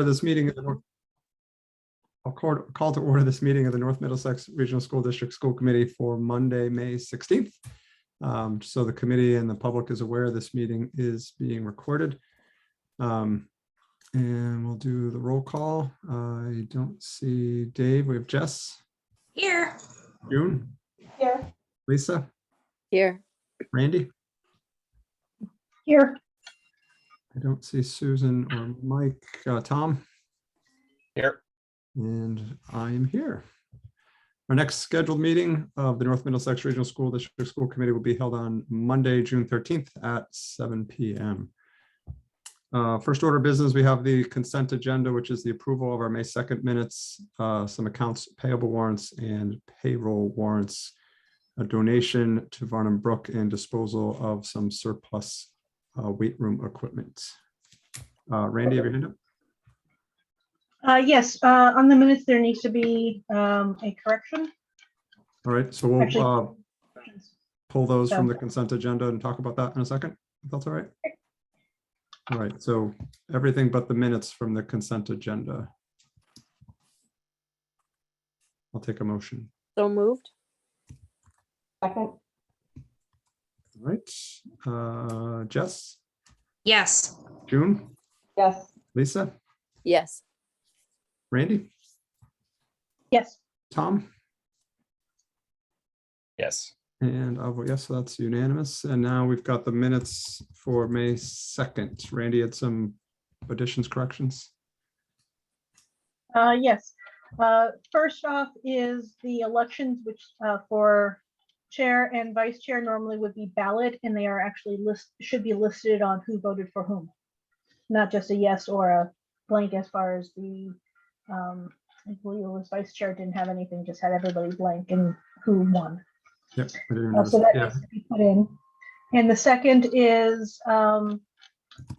this meeting. I'll call to order this meeting of the North Middlesex Regional School District School Committee for Monday, May 16th. So the committee and the public is aware this meeting is being recorded. And we'll do the roll call. I don't see Dave. We have Jess. Here. June. Here. Lisa. Here. Randy. Here. I don't see Susan or Mike. Tom. Here. And I am here. Our next scheduled meeting of the North Middlesex Regional School District School Committee will be held on Monday, June 13th at 7 p.m. First order of business, we have the consent agenda, which is the approval of our May 2nd minutes, some accounts payable warrants and payroll warrants, a donation to Varnum Brook, and disposal of some surplus weight room equipment. Randy, have your hand up? Yes, on the minutes, there needs to be a correction. All right, so we'll Actually, pull those from the consent agenda and talk about that in a second, if that's all right. All right, so everything but the minutes from the consent agenda. I'll take a motion. So moved. Second. All right, Jess, Yes. June, Yes. Lisa, Yes. Randy, Yes. Tom, Yes. and I'll vote yes, so that's unanimous. And now we've got the minutes for May 2nd. Randy had some additions, corrections. Yes. First off is the elections, which for chair and vice chair normally would be ballot, and they are actually should be listed on who voted for whom, not just a yes or a blank. As far as the I believe it was vice chair didn't have anything, just had everybody blank and who won. Yep, I didn't notice. So that Yeah. needs to be put in. And the second is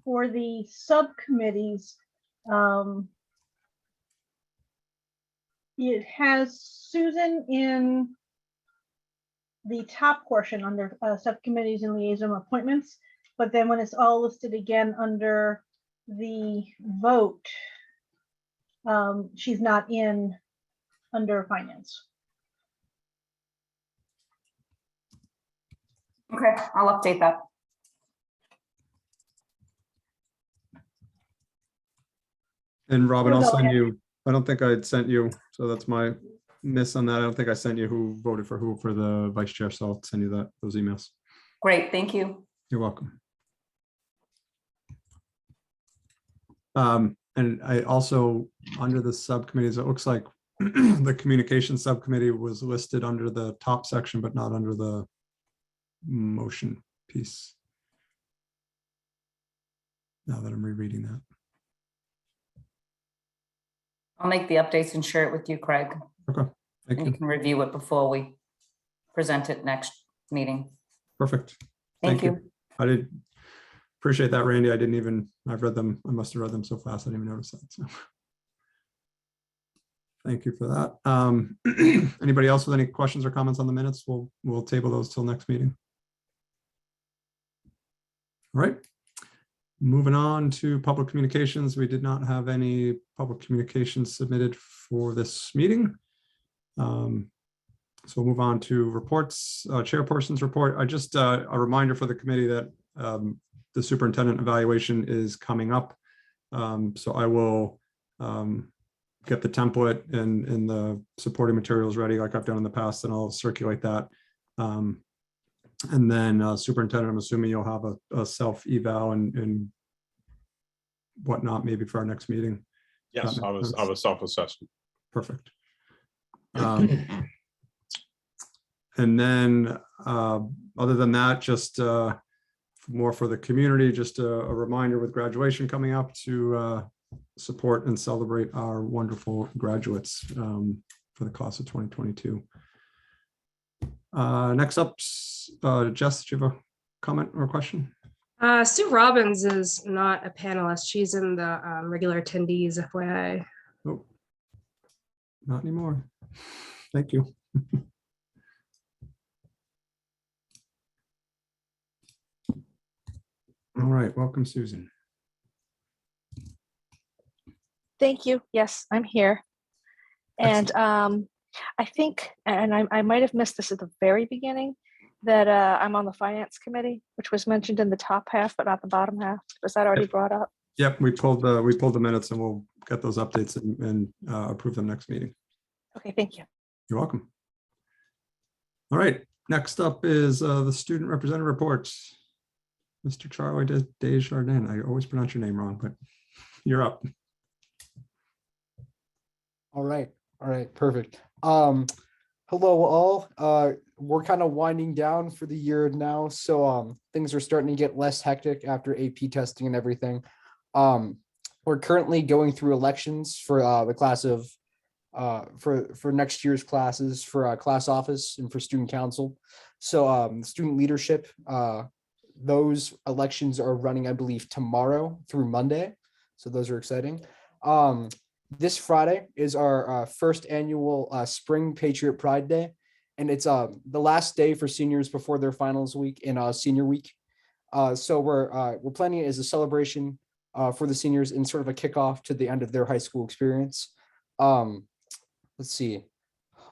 for the subcommittees. It has Susan in the top portion under subcommittees and liaison appointments, but then when it's all listed again under the vote, she's not in under finance. Okay, I'll update that. And Robin, We'll I'll go send ahead. you, I don't think I'd sent you, so that's my miss on that. I don't think I sent you who voted for who for the vice chair, so I'll send you those emails. Great, thank you. You're welcome. And I also, under the subcommittees, it looks like the communication subcommittee was listed under the top section, but not under the motion piece. Now that I'm rereading that. I'll make the updates and share it with you, Craig. Okay, thank And you you. can review it before we present it next meeting. Perfect. Thank you. I did appreciate that, Randy. I've read them. I must have read them so fast I didn't even notice that. So thank you for that. Anybody else with any questions or comments on the minutes? We'll table those till next meeting. All right. Moving on to public communications. We did not have any public communications submitted for this meeting. So we'll move on to reports, chairperson's report. I just a reminder for the committee that the superintendent evaluation is coming up. So I will get the template and the supporting materials ready like I've done in the past, and I'll circulate that. And then superintendent, I'm assuming you'll have a self-eval and whatnot maybe for our next meeting. Yes, I was self-assessment. Perfect. And then other than that, just more for the community, just a reminder with graduation coming up to support and celebrate our wonderful graduates for the class of 2022. Next up, Jess, do you have a comment or a question? Sue Robbins is not a panelist. She's in the regular attendees, FYI. Oh, not anymore. Thank you. All right, welcome, Susan. Thank you. Yes, I'm here. And I think, and I might have missed this at the very beginning, that I'm on the finance committee, which was mentioned in the top half, but not the bottom half. Was that already brought up? Yep, we pulled the minutes and we'll get those updates and approve them next meeting. Okay, thank you. You're welcome. All right, next up is the student representative reports. Mr. Charlie Desjardins. I always pronounce your name wrong, but you're up. All right, perfect. Hello all. We're kind of winding down for the year now, so things are starting to get less hectic after AP testing and everything. We're currently going through elections for the class of for next year's classes for class office and for student council. So student leadership, those elections are running, I believe, tomorrow through Monday. So those are exciting. This Friday is our first annual Spring Patriot Pride Day, and it's the last day for seniors before their finals week in senior week. So we're planning it as a celebration for the seniors and sort of a kickoff to the end of their high school experience. Let's see.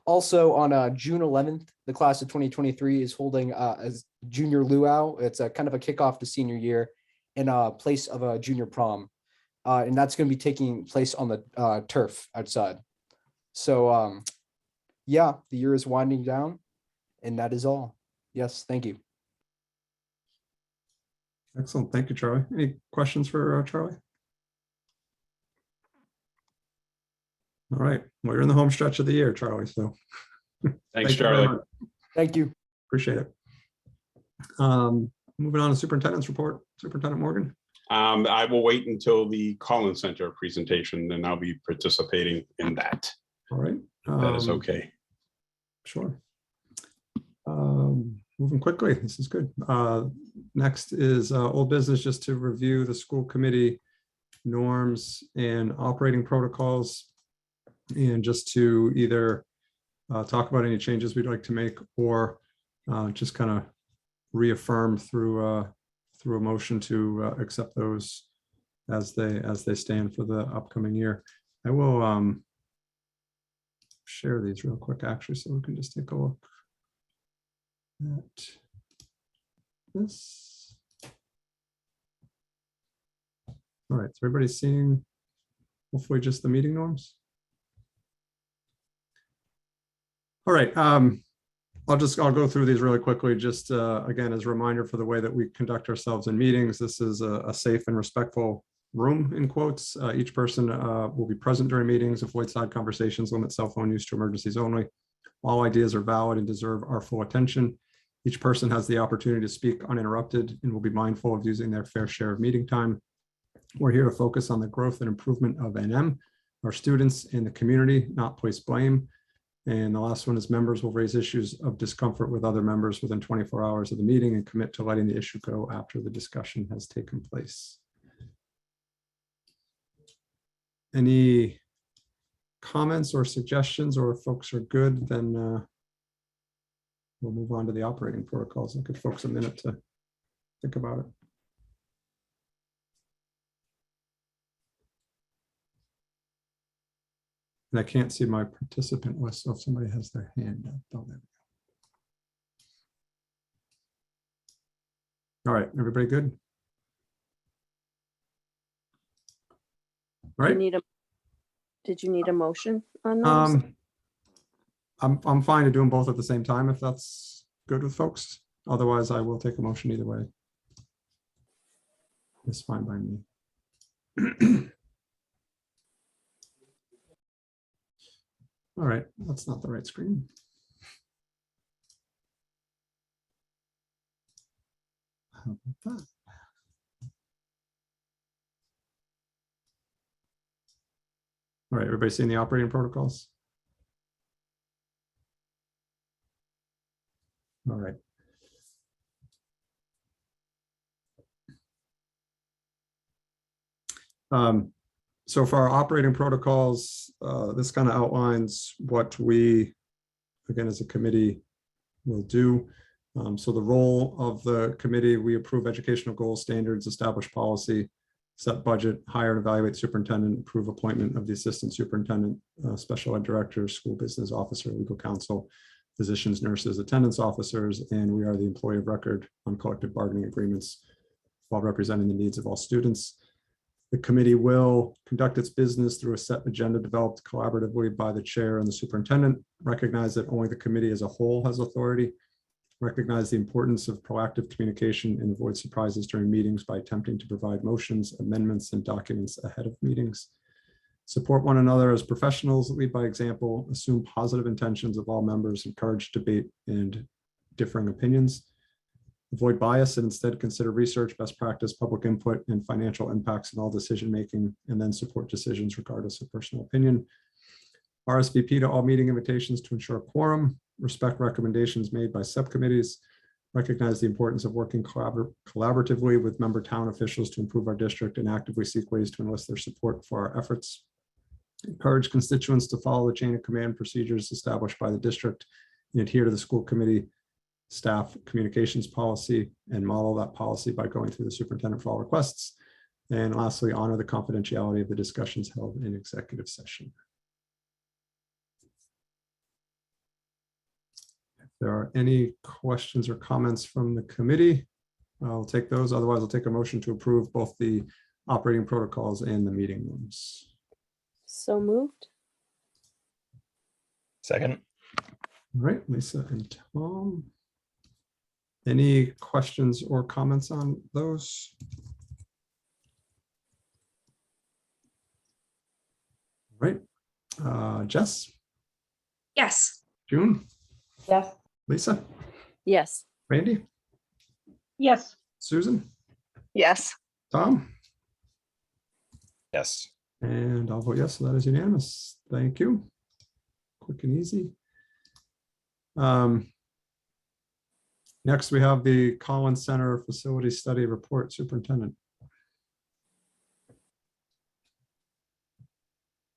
Also on June 11th, the class of 2023 is holding a junior luau. It's a kind of a kickoff to senior year in place of a junior prom. And that's going to be taking place on the turf outside. So yeah, the year is winding down, and that is all. Yes, thank you. Excellent. Thank you, Charlie. Any questions for Charlie? All right. Well, you're in the home stretch of the year, Charlie. So Thanks, you very Charlie. much. Thank you. Appreciate it. Moving on to superintendent's report. Superintendent Morgan. I will wait until the Collins Center presentation, and I'll be participating in that. All right. That is okay. Sure. Moving quickly. This is good. Next is old business, just to review the school committee norms and operating protocols, and just to either talk about any changes we'd like to make, or just kind of reaffirm through a motion to accept those as they stand for the upcoming year. I will share these real quick, actually, so we can just take a look at this. All right, so everybody's seeing hopefully just the meeting norms. All right, I'll go through these really quickly, just again, as a reminder for the way that we conduct ourselves in meetings. This is a safe and respectful room, in quotes. Each person will be present during meetings, avoid side conversations, limit cell phone use to emergencies only. All ideas are valid and deserve our full attention. Each person has the opportunity to speak uninterrupted and will be mindful of using their fair share of meeting time. We're here to focus on the growth and improvement of NM, our students, and the community, not place blame. And the last one is members will raise issues of discomfort with other members within 24 hours of the meeting and commit to letting the issue go after the discussion has taken place. Any comments or suggestions, or if folks are good, then we'll move on to the operating protocols. I'll give folks a minute to think about it. And I can't see my participant list, so if somebody has their hand up, oh, there we go. All right, everybody good? All right. Did you need a motion on those? I'm fine to do them both at the same time if that's good with folks. Otherwise, I will take a motion either way. It's fine by me. All right, that's not the right screen. How about that? All right, everybody seeing the operating protocols? All right. So for our operating protocols, this kind of outlines what we, again, as a committee will do. So the role of the committee, we approve educational goals, standards, establish policy, set budget, hire and evaluate superintendent, approve appointment of the assistant superintendent, special ed director, school business officer, legal counsel, physicians, nurses, attendance officers, and we are the employee of record on collective bargaining agreements while representing the needs of all students. The committee will conduct its business through a set agenda developed collaboratively by the chair and the superintendent. Recognize that only the committee as a whole has authority. Recognize the importance of proactive communication and avoid surprises during meetings by attempting to provide motions, amendments, and documents ahead of meetings. Support one another as professionals, lead by example, assume positive intentions of all members, encourage debate and differing opinions. Avoid bias and instead consider research, best practice, public input, and financial impacts in all decision-making, and then support decisions regardless of personal opinion. RSVP to all meeting invitations to ensure quorum, respect recommendations made by subcommittees, recognize the importance of working collaboratively with member town officials to improve our district and actively seek ways to enlist their support for our efforts. Encourage constituents to follow the chain of command procedures established by the district and adhere to the school committee staff communications policy and model that policy by going through the superintendent for all requests. And lastly, honor the confidentiality of the discussions held in executive session. If there are any questions or comments from the committee, I'll take those. Otherwise, I'll take a motion to approve both the operating protocols and the meeting rooms. So moved. Second. All right, Lisa and Tom. Any questions or comments on those? All right, Jess, Yes. June, Yes. Lisa, Yes. Randy, Yes. Susan, Yes. Tom, Yes. and I'll vote yes, so that is unanimous. Thank you. Quick and easy. Next, we have the Collins Center Facility Study Report, Superintendent.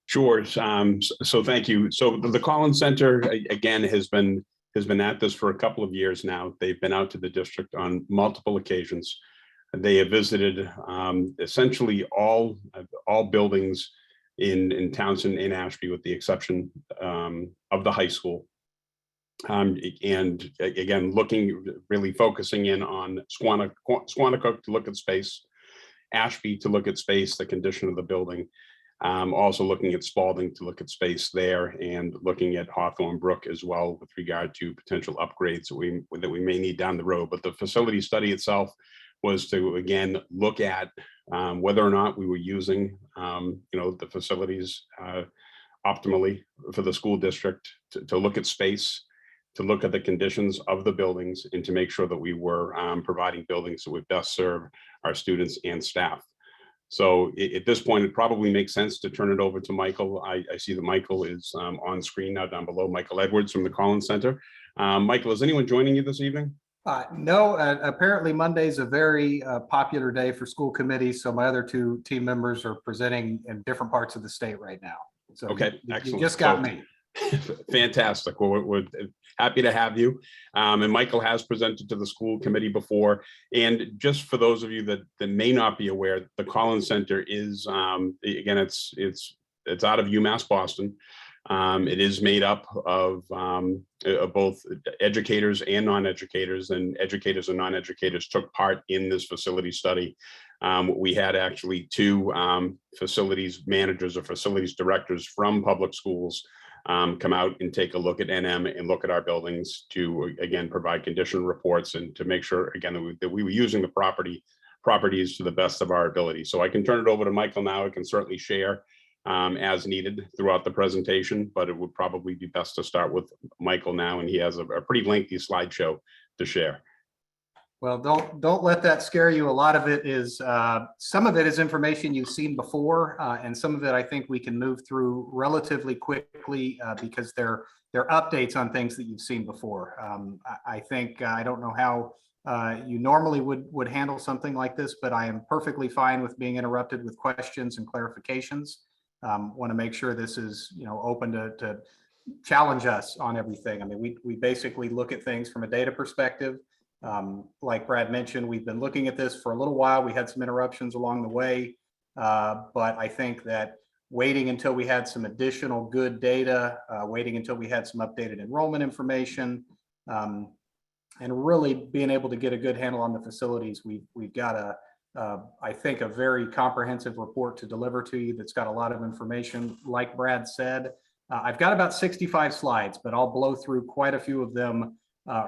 Sure. So thank you. So the Collins Center, again, has been at this for a couple of years now. They've been out to the district on multiple occasions. They have visited essentially all buildings in Townsend and Ashby, with the exception of the high school. And again, really focusing in on Squanicook to look at space, Ashby to look at space, the condition of the building. Also looking at Spalding to look at space there, and looking at Hawthorne Brook as well with regard to potential upgrades that we may need down the road. But the facility study itself was to, again, look at whether or not we were using the facilities optimally for the school district, to look at space, to look at the conditions of the buildings, and to make sure that we were providing buildings that would best serve our students and staff. So at this point, it probably makes sense to turn it over to Michael. I see that Michael is on screen now down below, Michael Edwards from the Collins Center. Michael, is anyone joining you this evening? No, apparently Monday's a very popular day for school committees. So my other two team members are presenting in different parts of the state right now. So Okay, you excellent. just got me. Fantastic. Well, we're happy to have you. And Michael has presented to the school committee before. And just for those of you that may not be aware, the Collins Center is, again, it's out of UMass Boston. It is made up of both educators and non-educators, and educators and non-educators took part in this facility study. We had actually two facilities managers or facilities directors from public schools come out and take a look at NM and look at our buildings to, again, provide condition reports and to make sure, again, that we were using the properties to the best of our ability. So I can turn it over to Michael now. I can certainly share as needed throughout the presentation, but it would probably be best to start with Michael now, and he has a pretty lengthy slideshow to share. Well, don't let that scare you. A lot of it is, some of it is information you've seen before, and some of it I think we can move through relatively quickly because they're updates on things that you've seen before. I think, I don't know how you normally would handle something like this, but I am perfectly fine with being interrupted with questions and clarifications. Want to make sure this is, open to challenge us on everything. I mean, we basically look at things from a data perspective. Like Brad mentioned, we've been looking at this for a little while. We had some interruptions along the way. But I think that waiting until we had some additional good data, waiting until we had some updated enrollment information, and really being able to get a good handle on the facilities, we've got I think a very comprehensive report to deliver to you that's got a lot of information. Like Brad said, I've got about 65 slides, but I'll blow through quite a few of them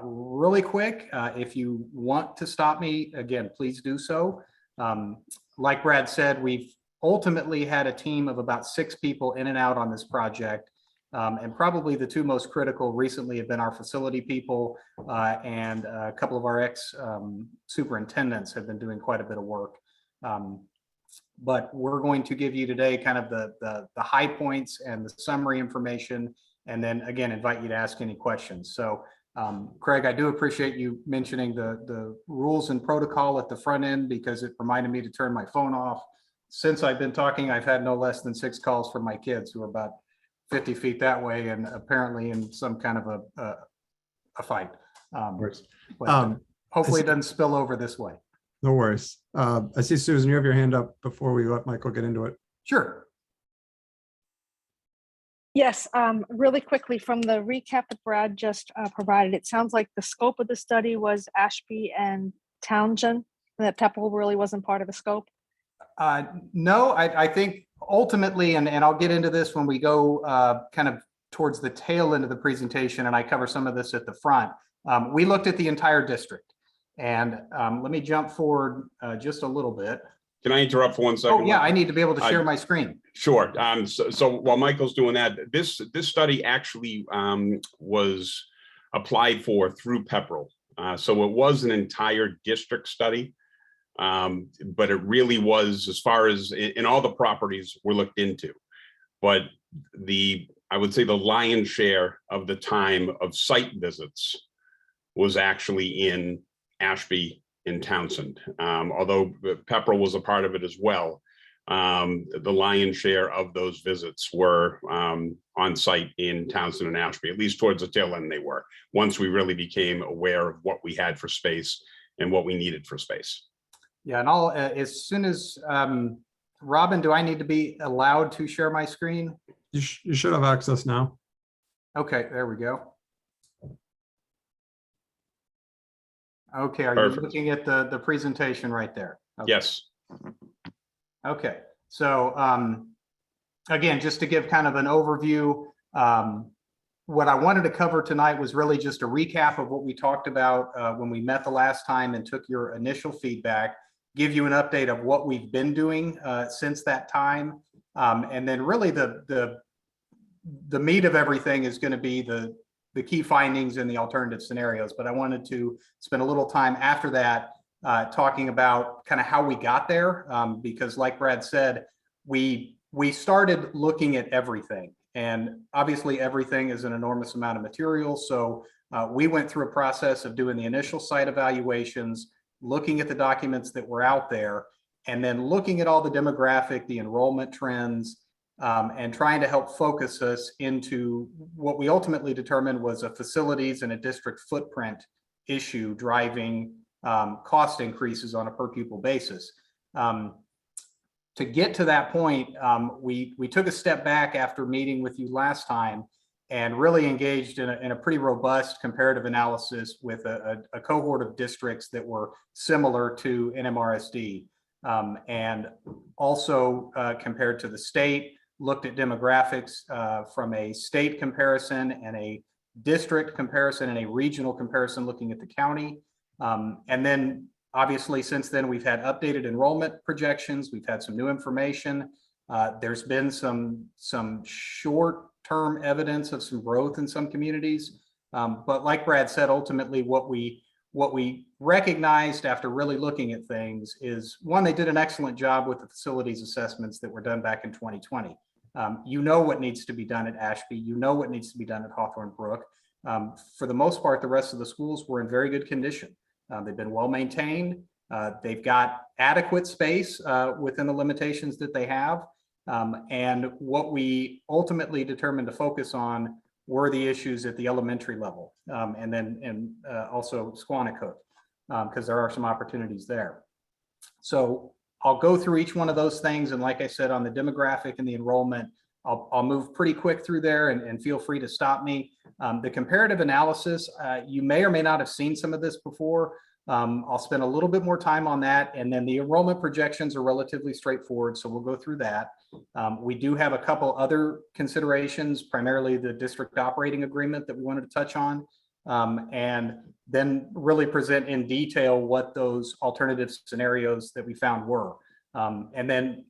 really quick. If you want to stop me, again, please do so. Like Brad said, we've ultimately had a team of about 6 people in and out on this project. And probably the 2 most critical recently have been our facility people, and a couple of our superintendents have been doing quite a bit of work. But we're going to give you today kind of the high points and the summary information, and then again, invite you to ask any questions. So Craig, I do appreciate you mentioning the rules and protocol at the front end, because it reminded me to turn my phone off. Since I've been talking, I've had no less than 6 calls from my kids who are about 50 feet that way, and apparently in some kind of a fight. But hopefully it doesn't spill over this way. No worries. I see Susan, you have your hand up before we let Michael get into it. Sure. Yes, really quickly from the recap that Brad just provided, it sounds like the scope of the study was Ashby and Townsend, and that Pepperell really wasn't part of the scope. No, I think ultimately, and I'll get into this when we go kind of towards the tail end of the presentation, and I cover some of this at the front. We looked at the entire district, and let me jump forward just a little bit. Can I interrupt for 1 second? Oh yeah, I need to be able to share my screen. Sure. So while Michael's doing that, this study actually was applied for through Pepperell. So it was an entire district study, but it really was, as far as in all the properties were looked into. But I would say the lion's share of the time of site visits was actually in Ashby and Townsend, although Pepperell was a part of it as well. The lion's share of those visits were on site in Townsend and Ashby, at least towards the tail end they were, once we really became aware of what we had for space and what we needed for space. Yeah, and I'll, as soon as, Robin, do I need to be allowed to share my screen? You should have access now. Okay, there we go. Okay, are Perfect. you looking at the presentation right there? Okay. Yes. Okay, so again, just to give kind of an overview, what I wanted to cover tonight was really just a recap of what we talked about when we met the last time and took your initial feedback, give you an update of what we've been doing since that time, and then really the meat of everything is going to be the key findings and the alternative scenarios. But I wanted to spend a little time after that talking about kind of how we got there, because like Brad said, we started looking at everything, and obviously everything is an enormous amount of material. So we went through a process of doing the initial site evaluations, looking at the documents that were out there, and then looking at all the demographic, the enrollment trends, and trying to help focus us into what we ultimately determined was a facilities and a district footprint issue driving cost increases on a per pupil basis. To get to that point, we took a step back after meeting with you last time and really engaged in a pretty robust comparative analysis with a cohort of districts that were similar to NMRSD, and also compared to the state, looked at demographics from a state comparison and a district comparison and a regional comparison looking at the county. And then obviously since then we've had updated enrollment projections, we've had some new information. There's been some short-term evidence of some growth in some communities. But like Brad said, ultimately what we recognized after really looking at things is, one, they did an excellent job with the facilities assessments that were done back in 2020. You know what needs to be done at Ashby, you know what needs to be done at Hawthorne Brook. For the most part, the rest of the schools were in very good condition. They've been well maintained. They've got adequate space within the limitations that they have. And what we ultimately determined to focus on were the issues at the elementary level, and also Squanicook, because there are some opportunities there. So I'll go through each one of those things. And like I said, on the demographic and the enrollment, I'll move pretty quick through there and feel free to stop me. The comparative analysis, you may or may not have seen some of this before. I'll spend a little bit more time on that. And then the enrollment projections are relatively straightforward, so we'll go through that. We do have a couple other considerations, primarily the district operating agreement that we wanted to touch on, and then really present in detail what those alternative scenarios that we found were. And then,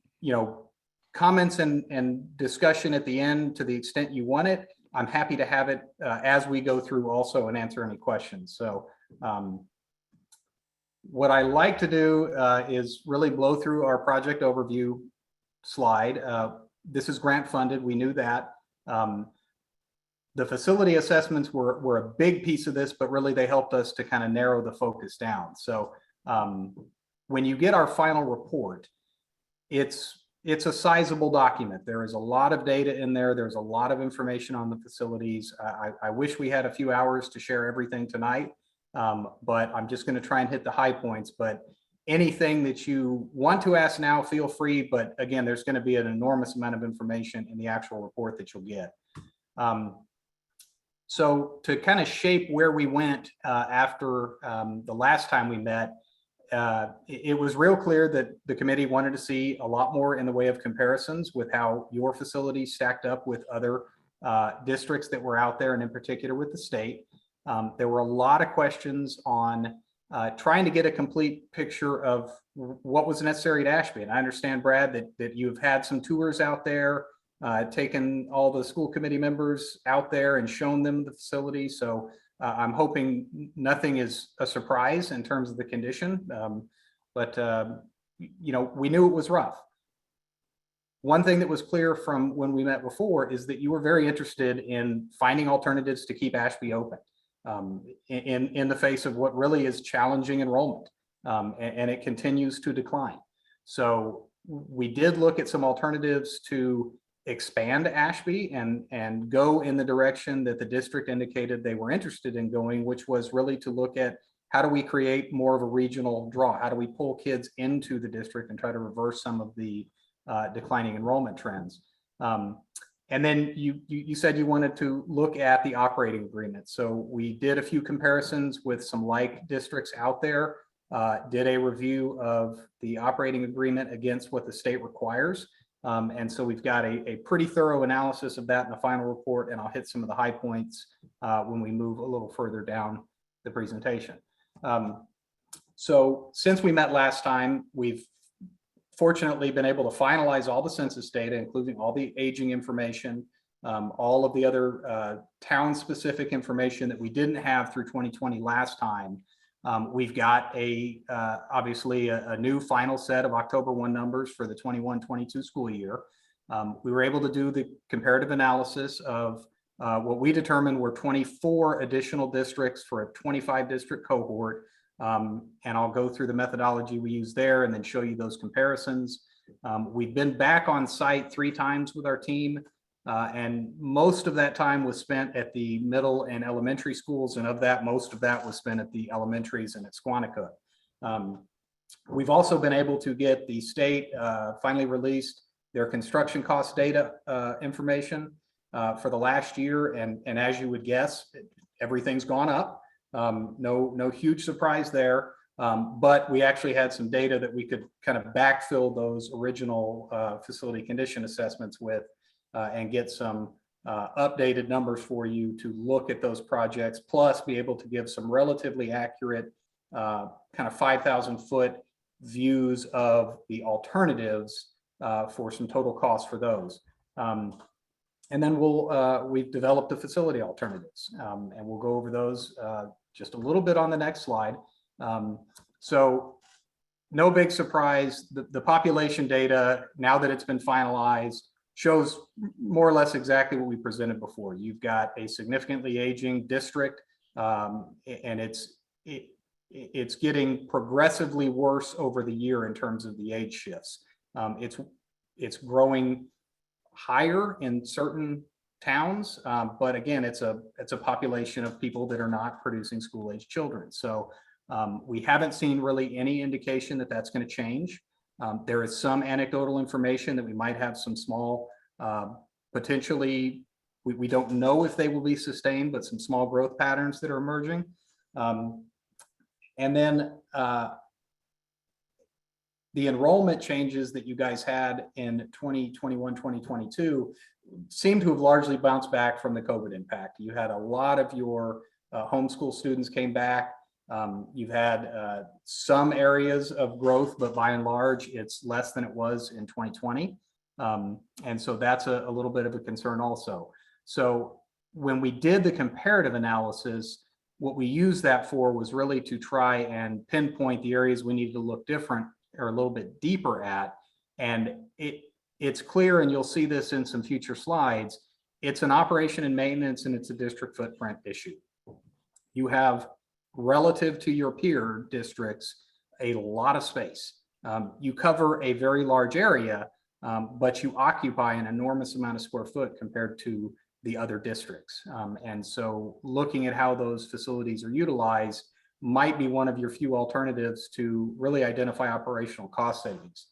comments and discussion at the end to the extent you want it. I'm happy to have it as we go through also and answer any questions. So what I like to do is really blow through our project overview slide. This is grant funded. We knew that. The facility assessments were a big piece of this, but really they helped us to kind of narrow the focus down. So when you get our final report, it's a sizable document. There is a lot of data in there. There's a lot of information on the facilities. I wish we had a few hours to share everything tonight. But I'm just going to try and hit the high points. But anything that you want to ask now, feel free. But again, there's going to be an enormous amount of information in the actual report that you'll get. So to kind of shape where we went after the last time we met, it was real clear that the committee wanted to see a lot more in the way of comparisons with how your facility stacked up with other districts that were out there, and in particular with the state. There were a lot of questions on trying to get a complete picture of what was necessary at Ashby. And I understand, Brad, that you've had some tours out there, taken all the school committee members out there and shown them the facility. So I'm hoping nothing is a surprise in terms of the condition. But we knew it was rough. One thing that was clear from when we met before is that you were very interested in finding alternatives to keep Ashby open. In the face of what really is challenging enrollment, and it continues to decline. So we did look at some alternatives to expand Ashby and go in the direction that the district indicated they were interested in going, which was really to look at how do we create more of a regional draw? How do we pull kids into the district and try to reverse some of the declining enrollment trends? And then you said you wanted to look at the operating agreement. So we did a few comparisons with some like districts out there, did a review of the operating agreement against what the state requires. And so we've got a pretty thorough analysis of that in the final report, and I'll hit some of the high points when we move a little further down the presentation. So since we met last time, we've fortunately been able to finalize all the census data, including all the aging information, all of the other town-specific information that we didn't have through 2020 last time. We've got obviously a new final set of October 1 numbers for the 21-22 school year. We were able to do the comparative analysis of what we determined were 24 additional districts for a 25 district cohort. And I'll go through the methodology we use there and then show you those comparisons. We've been back on site 3 times with our team, and most of that time was spent at the middle and elementary schools, and of that, most of that was spent at the elementaries and at Squanicook. We've also been able to get the state finally released their construction cost data information for the last year, and as you would guess, everything's gone up. No huge surprise there, but we actually had some data that we could kind of backfill those original facility condition assessments with and get some updated numbers for you to look at those projects, plus be able to give some relatively accurate kind of 5,000-foot views of the alternatives for some total costs for those. And then we've developed the facility alternatives, and we'll go over those just a little bit on the next slide. So no big surprise, the population data, now that it's been finalized, shows more or less exactly what we presented before. You've got a significantly aging district, and it's getting progressively worse over the year in terms of the age shifts. It's growing higher in certain towns, but again, it's a population of people that are not producing school-age children. So we haven't seen really any indication that that's going to change. There is some anecdotal information that we might have some small, potentially, we don't know if they will be sustained, but some small growth patterns that are emerging. And then the enrollment changes that you guys had in 2021, 2022 seem to have largely bounced back from the COVID impact. You had a lot of your homeschool students came back. You've had some areas of growth, but by and large, it's less than it was in 2020. And so that's a little bit of a concern also. So when we did the comparative analysis, what we used that for was really to try and pinpoint the areas we needed to look different or a little bit deeper at. And it's clear, and you'll see this in some future slides, it's an operation and maintenance and it's a district footprint issue. You have, relative to your peer districts, a lot of space. You cover a very large area, but you occupy an enormous amount of square foot compared to the other districts. And so looking at how those facilities are utilized might be one of your few alternatives to really identify operational cost savings.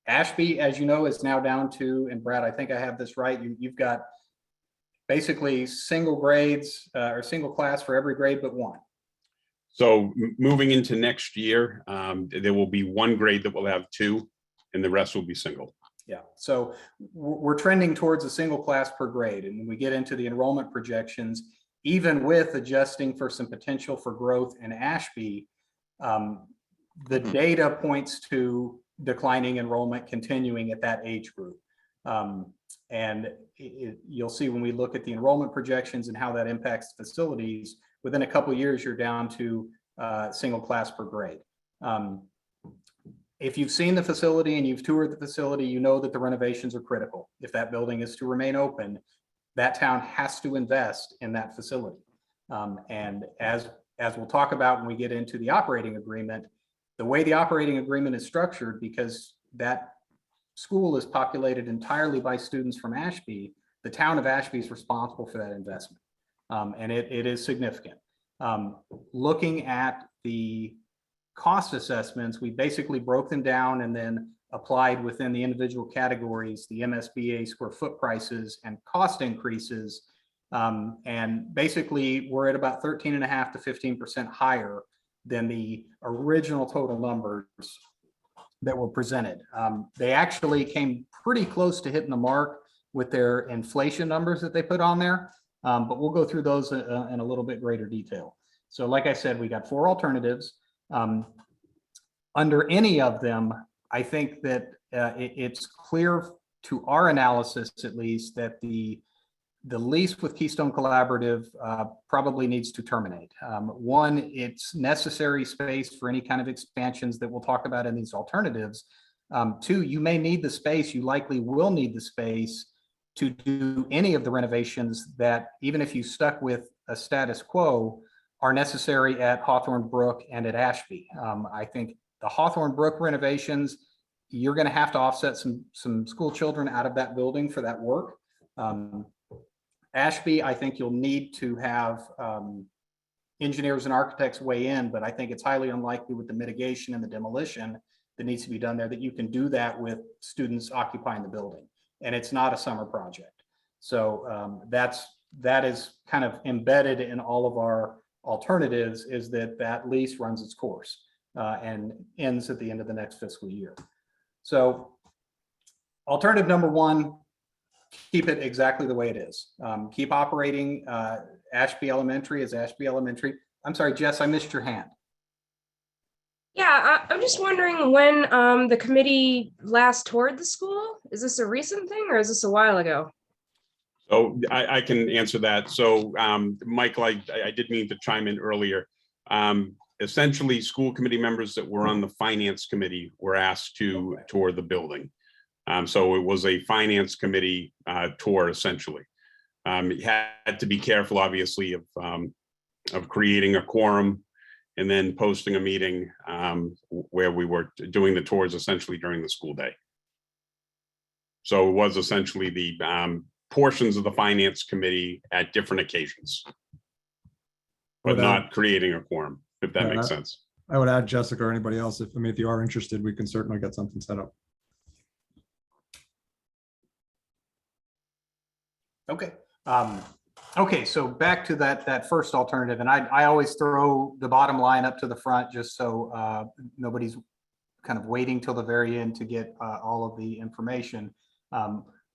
Ashby, as you know, is now down to, and Brad, I think I have this right, you've got basically single grades or single class for every grade but one. So moving into next year, there will be one grade that will have two, and the rest will be single. Yeah, so we're trending towards a single class per grade. And when we get into the enrollment projections, even with adjusting for some potential for growth in Ashby, the data points to declining enrollment continuing at that age group. And you'll see when we look at the enrollment projections and how that impacts facilities, within a couple of years, you're down to single class per grade. If you've seen the facility and you've toured the facility, you know that the renovations are critical. If that building is to remain open, that town has to invest in that facility. And as we'll talk about when we get into the operating agreement, the way the operating agreement is structured, because that school is populated entirely by students from Ashby, the town of Ashby is responsible for that investment. And it is significant. Looking at the cost assessments, we basically broke them down and then applied within the individual categories, the MSBA square foot prices and cost increases. And basically we're at about 13.5% to 15% higher than the original total numbers that were presented. They actually came pretty close to hitting the mark with their inflation numbers that they put on there. But we'll go through those in a little bit greater detail. So like I said, we got 4 alternatives. Under any of them, I think that it's clear to our analysis, at least, that the lease with Keystone Collaborative probably needs to terminate. One, it's necessary space for any kind of expansions that we'll talk about in these alternatives. 2, you may need the space, you likely will need the space to do any of the renovations that, even if you stuck with a status quo, are necessary at Hawthorne Brook and at Ashby. I think the Hawthorne Brook renovations, you're going to have to offset some school children out of that building for that work. Ashby, I think you'll need to have engineers and architects weigh in, but I think it's highly unlikely with the mitigation and the demolition that needs to be done there that you can do that with students occupying the building. And it's not a summer project. So that is kind of embedded in all of our alternatives, is that lease runs its course and ends at the end of the next fiscal year. So alternative number 1, keep it exactly the way it is. Keep operating Ashby Elementary as Ashby Elementary. I'm sorry, Jess, I missed your hand. Yeah, I'm just wondering when the committee last toured the school. Is this a recent thing or is this a while ago? So I can answer that. So Michael, I did mean to chime in earlier. Essentially, school committee members that were on the finance committee were asked to tour the building. So it was a finance committee tour, essentially. You had to be careful, obviously, of creating a quorum and then posting a meeting where we were doing the tours essentially during the school day. So it was essentially the portions of the finance committee at different occasions, but not creating a quorum, if that makes sense. I would add Jessica or anybody else. If you are interested, we can certainly get something set up. Okay. Okay, so back to that first alternative, and I always throw the bottom line up to the front just so nobody's kind of waiting till the very end to get all of the information.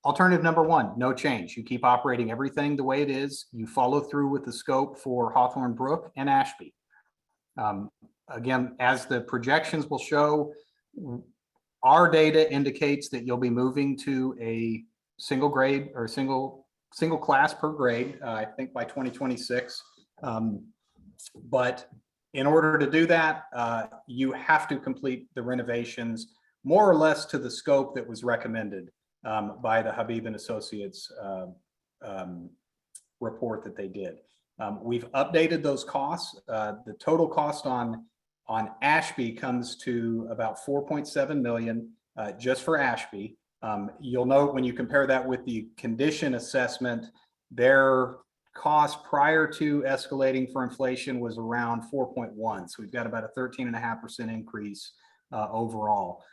Alternative number one, no change. You keep operating everything the way it is. You follow through with the scope for Hawthorne Brook and Ashby. Again, as the projections will show, our data indicates that you'll be moving to a single grade or single class per grade, I think by 2026. But in order to do that, you have to complete the renovations more or less to the scope that was recommended by the Habib and Associates report that they did. We've updated those costs. The total cost on Ashby comes to about 4.7 million just for Ashby. You'll note when you compare that with the condition assessment, their cost prior to escalating for inflation was around 4.1. So we've got about a 13.5% increase overall.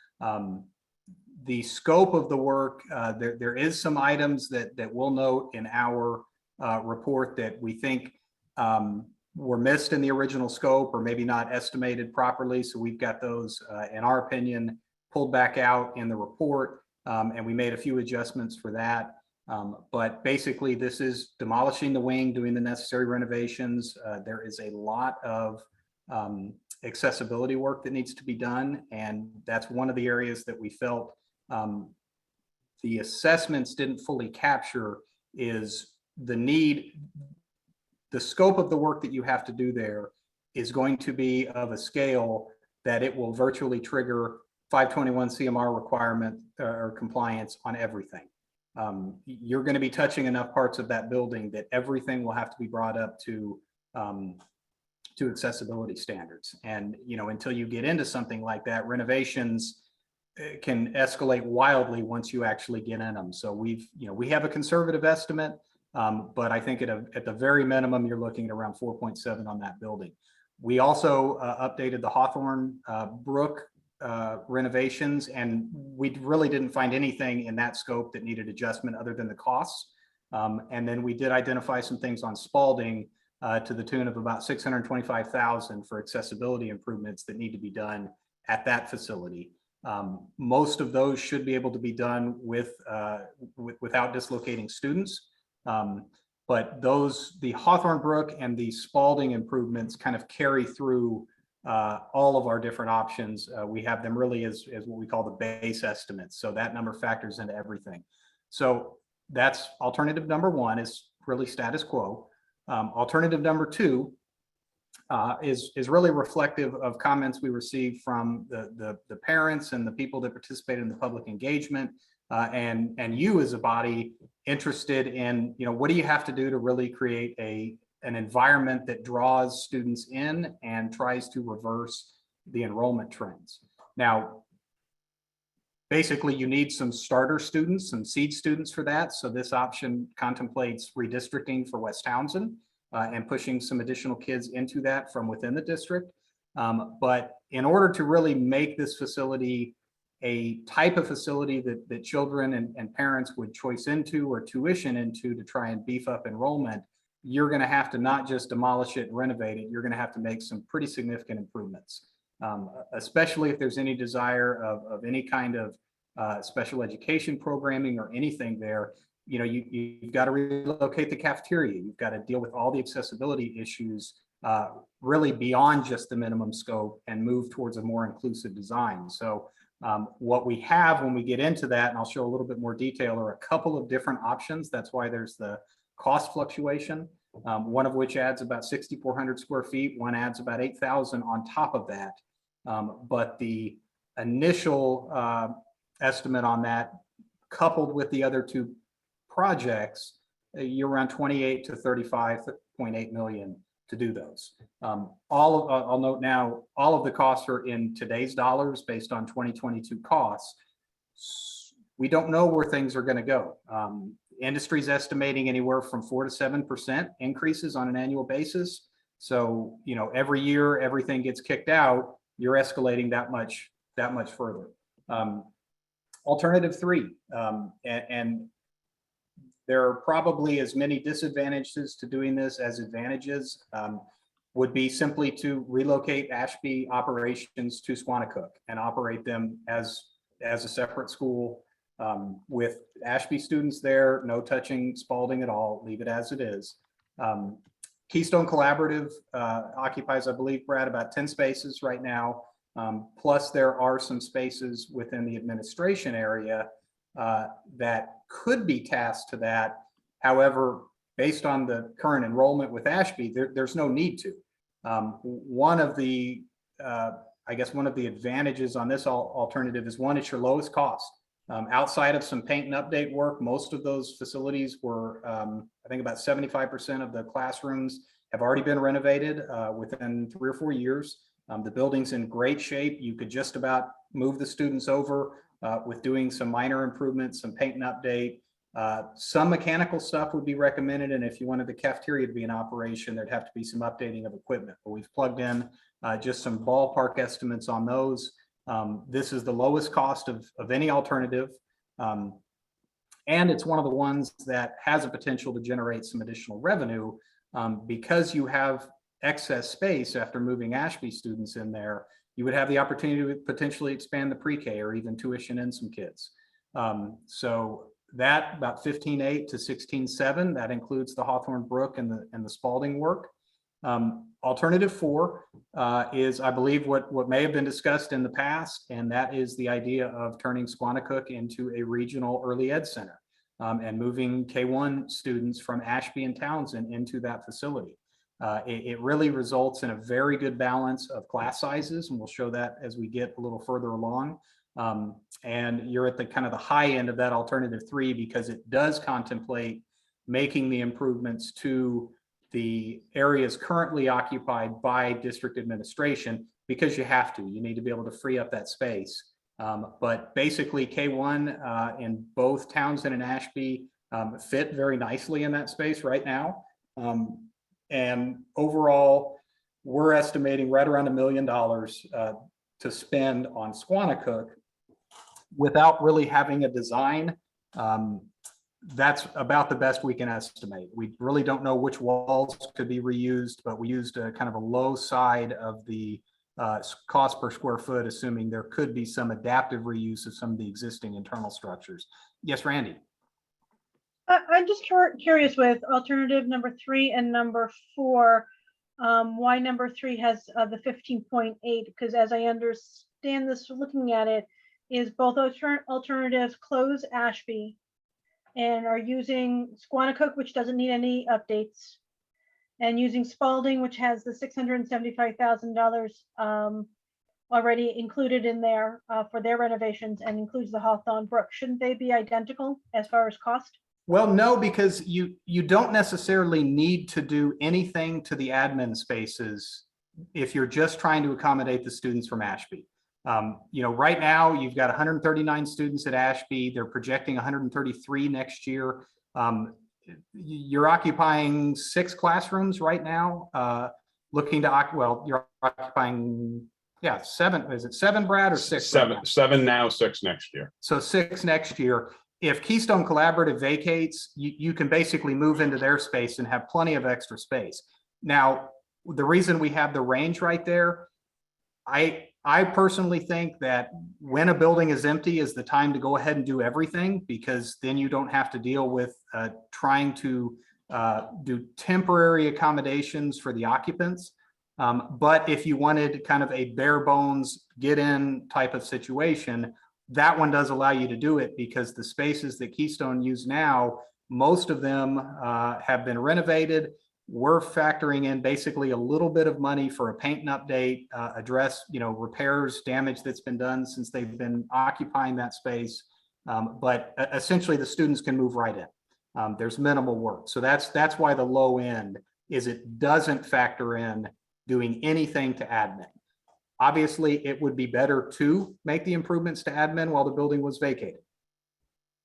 The scope of the work, there is some items that we'll note in our report that we think were missed in the original scope or maybe not estimated properly. So we've got those, in our opinion, pulled back out in the report. And we made a few adjustments for that. But basically, this is demolishing the wing, doing the necessary renovations. There is a lot of accessibility work that needs to be done. And that's one of the areas that we felt the assessments didn't fully capture is the need. The scope of the work that you have to do there is going to be of a scale that it will virtually trigger 521 CMR requirement or compliance on everything. You're going to be touching enough parts of that building that everything will have to be brought up to accessibility standards. And until you get into something like that, renovations can escalate wildly once you actually get in them. So we have a conservative estimate, but I think at the very minimum, you're looking at around 4.7 on that building. We also updated the Hawthorne Brook renovations, and we really didn't find anything in that scope that needed adjustment other than the costs. And then we did identify some things on Spalding to the tune of about $625,000 for accessibility improvements that need to be done at that facility. Most of those should be able to be done without dislocating students. But the Hawthorne Brook and the Spalding improvements kind of carry through all of our different options. We have them really as what we call the base estimates. So that number factors into everything. So that's alternative number one, is really status quo. Alternative number two is really reflective of comments we received from the parents and the people that participated in the public engagement, and you as a body interested in, what do you have to do to really create an environment that draws students in and tries to reverse the enrollment trends. Now, basically, you need some starter students, some seed students for that. So this option contemplates redistricting for West Townsend and pushing some additional kids into that from within the district. But in order to really make this facility a type of facility that children and parents would choice into or tuition into to try and beef up enrollment, you're going to have to not just demolish it and renovate it, you're going to have to make some pretty significant improvements, especially if there's any desire of any kind of special education programming or anything there. You've got to relocate the cafeteria. You've got to deal with all the accessibility issues really beyond just the minimum scope and move towards a more inclusive design. So what we have when we get into that, and I'll show a little bit more detail, are a couple of different options. That's why there's the cost fluctuation, one of which adds about 6,400 square feet, one adds about 8,000 on top of that. But the initial estimate on that, coupled with the other two projects, you're around 28 to 35.8 million to do those. I'll note now, all of the costs are in today's dollars based on 2022 costs. We don't know where things are going to go. Industry's estimating anywhere from 4 to 7% increases on an annual basis. So, every year everything gets kicked out. you're escalating that much further. Alternative 3, and there are probably as many disadvantages to doing this as advantages, would be simply to relocate Ashby operations to Squannacook and operate them as a separate school, with Ashby students there, no touching Spalding at all, leave it as it is. Keystone Collaborative occupies, I believe, Brad, about 10 spaces right now. Plus there are some spaces within the administration area that could be tasked to that. However, based on the current enrollment with Ashby, there's no need to. One of the advantages on this alternative is, one, it's your lowest cost. Outside of some paint and update work, most of those facilities were, I think about 75% of the classrooms have already been renovated within 3 or 4 years. The building's in great shape. You could just about move the students over with doing some minor improvements, some paint and update. Some mechanical stuff would be recommended, and if you wanted the cafeteria to be in operation, there'd have to be some updating of equipment. But we've plugged in just some ballpark estimates on those. This is the lowest cost of any alternative, and it's one of the ones that has a potential to generate some additional revenue because you have excess space after moving Ashby students in there. You would have the opportunity to potentially expand the pre-K or even tuition in some kids. So that about 15.8 to 16.7, that includes the Hawthorne Brook and the Spalding work. Alternative 4 is, I believe, what may have been discussed in the past, and that is the idea of turning Squannacook into a regional early ed center and moving K-1 students from Ashby and Townsend into that facility. It really results in a very good balance of class sizes, and we'll show that as we get a little further along. And you're at the kind of the high end of that alternative 3 because it does contemplate making the improvements to the areas currently occupied by district administration, because you have to. You need to be able to free up that space. But basically K-1 in both Townsend and Ashby fit very nicely in that space right now. And overall, we're estimating right around $1 million to spend on Squannacook without really having a design. That's about the best we can estimate. We really don't know which walls could be reused, but we used a kind of a low side of the cost per square foot, assuming there could be some adaptive reuse of some of the existing internal structures. Yes, Randy. I'm just curious with alternative number 3 and number 4, why number 3 has the 15.8, because as I understand this, looking at it, is both alternatives close Ashby and are using Squannacook, which doesn't need any updates, and using Spalding, which has the $675,000 already included in there for their renovations and includes the Hawthorne Brook. Shouldn't they be identical as far as cost? Well, no, because you don't necessarily need to do anything to the admin spaces if you're just trying to accommodate the students from Ashby. Right now you've got 139 students at Ashby. They're projecting 133 next year. You're occupying 6 classrooms right now. You're occupying 7. Is it 7, Brad, or 6? 7 now, 6 next year. So 6 next year. If Keystone Collaborative vacates, you can basically move into their space and have plenty of extra space. Now, the reason we have the range right there, I personally think that when a building is empty is the time to go ahead and do everything, because then you don't have to deal with trying to do temporary accommodations for the occupants. But if you wanted kind of a bare bones get in type of situation, that one does allow you to do it, because the spaces that Keystone use now, most of them have been renovated. We're factoring in basically a little bit of money for a paint and update, address, repairs, damage that's been done since they've been occupying that space. But essentially the students can move right in. There's minimal work. So that's why the low end is it doesn't factor in doing anything to admin. Obviously, it would be better to make the improvements to admin while the building was vacated.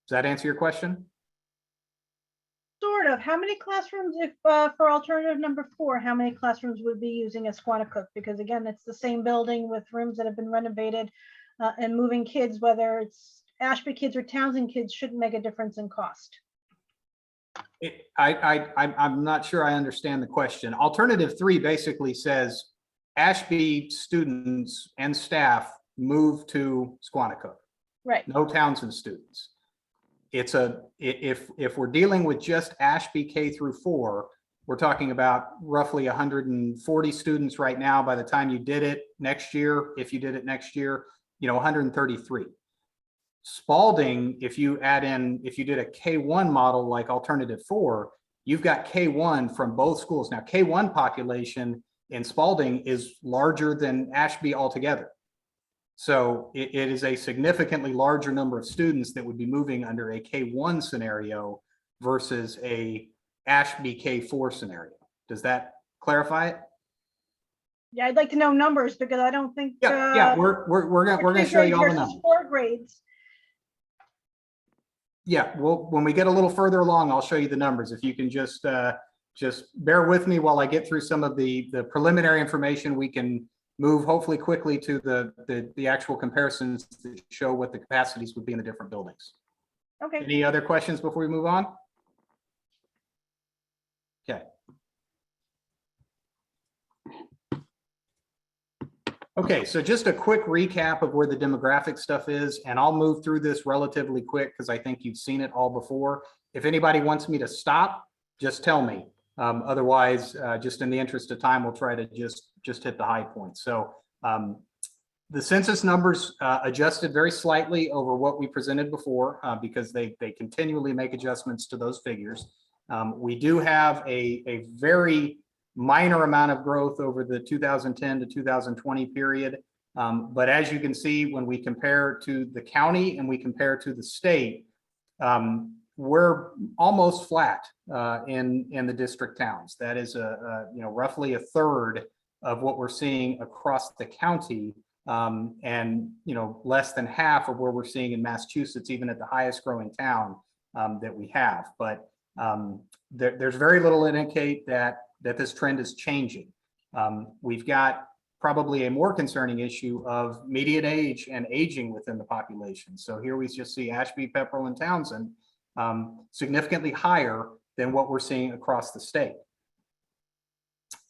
Does that answer your question? Sort of. How many classrooms, if for alternative number 4, how many classrooms would be using a Squanicook? Because again, it's the same building with rooms that have been renovated, and moving kids, whether it's Ashby kids or Townsend kids, shouldn't make a difference in cost. I'm not sure I understand the question. Alternative 3 basically says Ashby students and staff move to Squanicook, Right. no Townsend students. If we're dealing with just Ashby K through 4, we're talking about roughly 140 students right now. By the time you did it next year, if you did it next year, 133. Spalding, if you did a K1 model like alternative 4, you've got K1 from both schools. Now, K1 population in Spalding is larger than Ashby altogether. So it is a significantly larger number of students that would be moving under a K1 scenario versus a Ashby K4 scenario. Does that clarify it? Yeah, I'd like to know numbers because I don't think. Yeah, we're gonna show you all the numbers. 4 grades. Yeah, well, when we get a little further along, I'll show you the numbers. If you can just bear with me while I get through some of the preliminary information, we can move hopefully quickly to the actual comparisons that show what the capacities would be in the different buildings. Okay. Any other questions before we move on? Okay. Okay, so just a quick recap of where the demographic stuff is, and I'll move through this relatively quick because I think you've seen it all before. If anybody wants me to stop, just tell me. Otherwise, just in the interest of time, we'll try to just hit the high points. So the census numbers adjusted very slightly over what we presented before because they continually make adjustments to those figures. We do have a very minor amount of growth over the 2010 to 2020 period. But as you can see, when we compare to the county and we compare to the state, we're almost flat in the district towns. That is roughly a third of what we're seeing across the county, and less than half of where we're seeing in Massachusetts, even at the highest growing town that we have. But there's very little to indicate that this trend is changing. We've got probably a more concerning issue of median age and aging within the population. So here we just see Ashby, Pepperell, and Townsend significantly higher than what we're seeing across the state.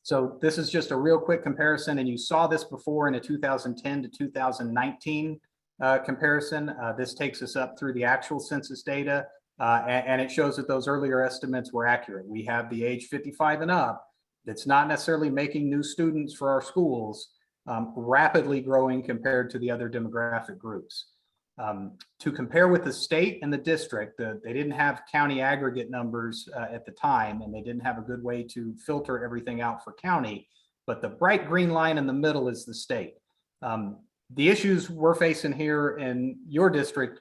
So this is just a real quick comparison, and you saw this before in a 2010 to 2019 comparison. This takes us up through the actual census data, and it shows that those earlier estimates were accurate. We have the age 55 and up that's not necessarily making new students for our schools, rapidly growing compared to the other demographic groups. To compare with the state and the district, they didn't have county aggregate numbers at the time, and they didn't have a good way to filter everything out for county, but the bright green line in the middle is the state. The issues we're facing here in your district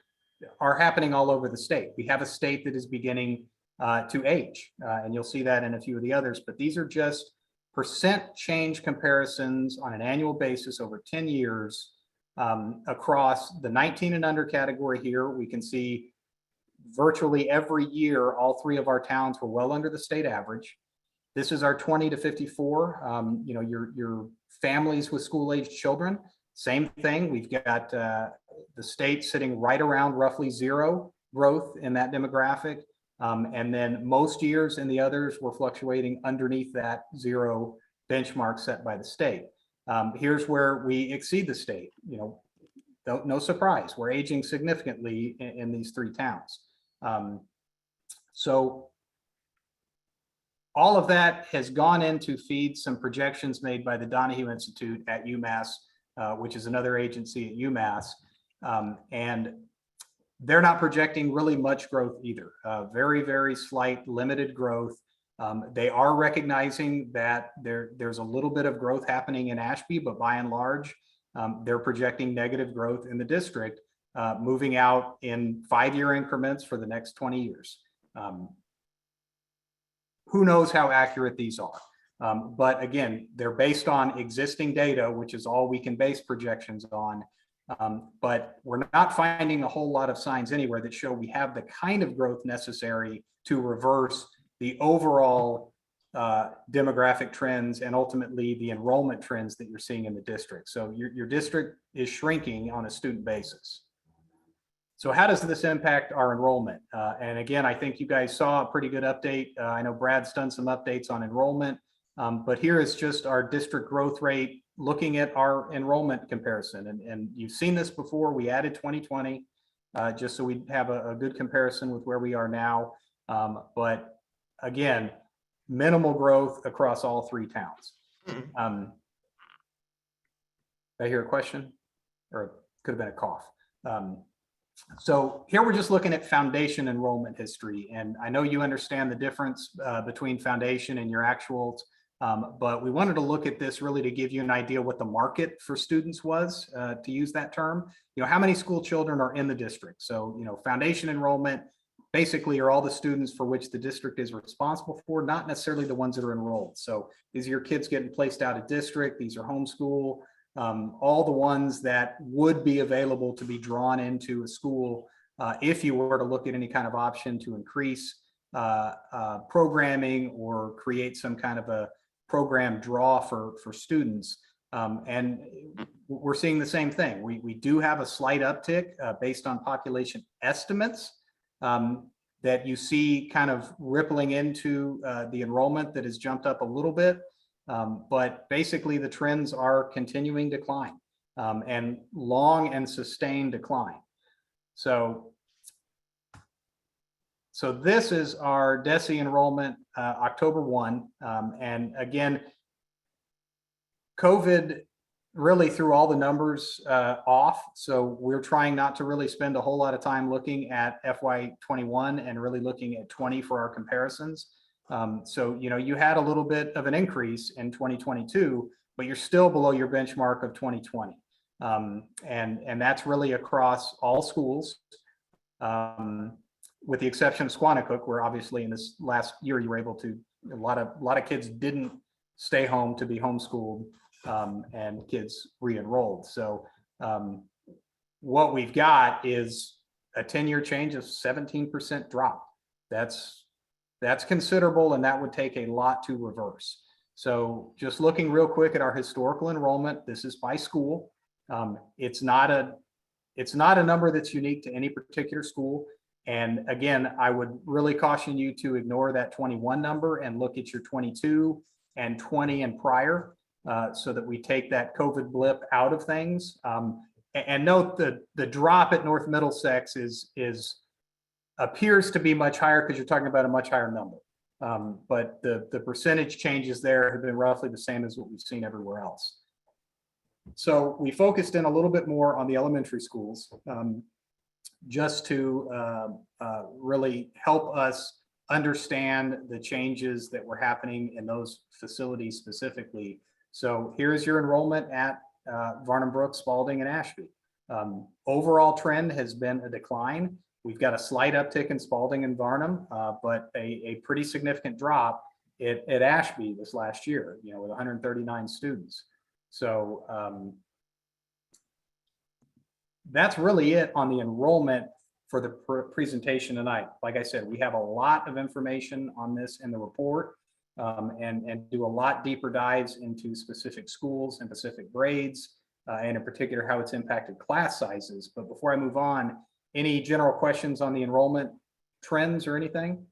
are happening all over the state. We have a state that is beginning to age, and you'll see that in a few of the others, but these are just percent change comparisons on an annual basis over 10 years across the 19 and under category. Here we can see virtually every year all 3 of our towns were well under the state average. This is our 20 to 54, your families with school-aged children. Same thing, we've got the state sitting right around roughly 0 growth in that demographic, and then most years in the others were fluctuating underneath that 0 benchmark set by the state. Here's where we exceed the state. No surprise, we're aging significantly in these 3 towns. So all of that has gone in to feed some projections made by the Donahue Institute at UMass, which is another agency at UMass. And they're not projecting really much growth either. Very, very slight, limited growth. They are recognizing that there's a little bit of growth happening in Ashby, but by and large, they're projecting negative growth in the district, moving out in 5-year increments for the next 20 years. Who knows how accurate these are? But again, they're based on existing data, which is all we can base projections on. But we're not finding a whole lot of signs anywhere that show we have the kind of growth necessary to reverse the overall demographic trends and ultimately the enrollment trends that you're seeing in the district. So your district is shrinking on a student basis. So how does this impact our enrollment? And again, I think you guys saw a pretty good update. I know Brad's done some updates on enrollment, but here is just our district growth rate looking at our enrollment comparison. And you've seen this before. We added 2020 just so we have a good comparison with where we are now. But again, minimal growth across all three towns. Did I hear a question? Or it could have been a cough. So here we're just looking at foundation enrollment history. And I know you understand the difference between foundation and your actuals, but we wanted to look at this really to give you an idea what the market for students was, to use that term. You know, how many school children are in the district? So, you know, foundation enrollment basically are all the students for which the district is responsible for, not necessarily the ones that are enrolled. So these are your kids getting placed out of district. These are homeschool. All the ones that would be available to be drawn into a school if you were to look at any kind of option to increase programming or create some kind of a program draw for students. And we're seeing the same thing. We do have a slight uptick based on population estimates that you see kind of rippling into the enrollment that has jumped up a little bit. But basically the trends are continuing decline and long and sustained decline. So this is our Deci enrollment October 1. And again, COVID really threw all the numbers off. So we're trying not to really spend a whole lot of time looking at FY21 and really looking at 20 for our comparisons. So, you know, you had a little bit of an increase in 2022, but you're still below your benchmark of 2020. And that's really across all schools, with the exception of Squanicook, where obviously in this last year, you were able to, a lot of kids didn't stay home to be homeschooled, and kids re-enrolled. So what we've got is a 10-year change of 17% drop. That's considerable, and that would take a lot to reverse. So just looking real quick at our historical enrollment, this is by school. It's not a number that's unique to any particular school. And again, I would really caution you to ignore that 21 number and look at your 22 and 20 and prior, so that we take that COVID blip out of things. And note that the drop at North Middlesex appears to be much higher because you're talking about a much higher number. But the percentage changes there have been roughly the same as what we've seen everywhere else. So we focused in a little bit more on the elementary schools, just to really help us understand the changes that were happening in those facilities specifically. So here's your enrollment at Varnum Brook, Spalding, and Ashby. Overall trend has been a decline. We've got a slight uptick in Spalding and Varnum, but a pretty significant drop at Ashby this last year, you know, with 139 students. So that's really it on the enrollment for the presentation tonight. Like I said, we have a lot of information on this in the report, and do a lot deeper dives into specific schools and specific grades, and in particular how it's impacted class sizes. But before I move on, any general questions on the enrollment trends or anything?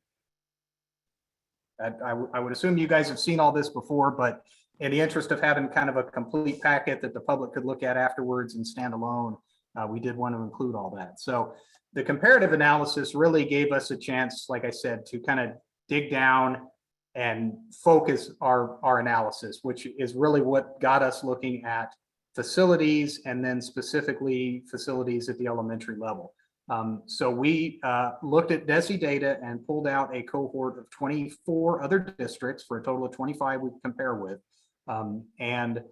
I would assume you guys have seen all this before, but in the interest of having kind of a complete packet that the public could look at afterwards and stand alone, we did want to include all that. So the comparative analysis really gave us a chance, like I said, to kind of dig down and focus our analysis, which is really what got us looking at facilities, and then specifically facilities at the elementary level. So we looked at Deci data and pulled out a cohort of 24 other districts for a total of 25 we compare with. And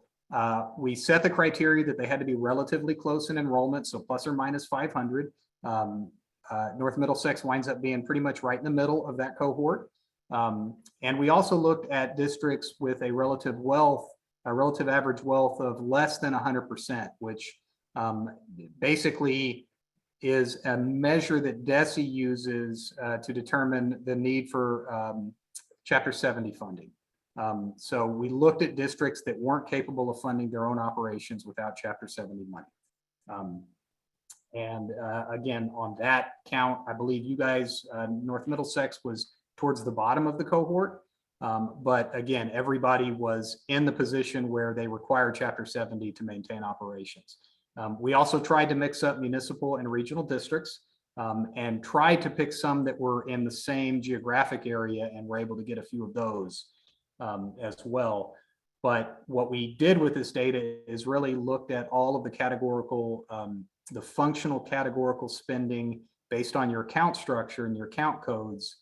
we set the criteria that they had to be relatively close in enrollment, so plus or minus 500. North Middlesex winds up being pretty much right in the middle of that cohort. And we also looked at districts with a relative average wealth of less than 100%, which basically is a measure that Deci uses to determine the need for Chapter 70 funding. So we looked at districts that weren't capable of funding their own operations without Chapter 70 money. Again, on that count, I believe you guys, North Middlesex was towards the bottom of the cohort. But again, everybody was in the position where they require Chapter 70 to maintain operations. We also tried to mix up municipal and regional districts and tried to pick some that were in the same geographic area, and were able to get a few of those as well. But what we did with this data is really looked at all of the categorical, the functional categorical spending based on your account structure and your account codes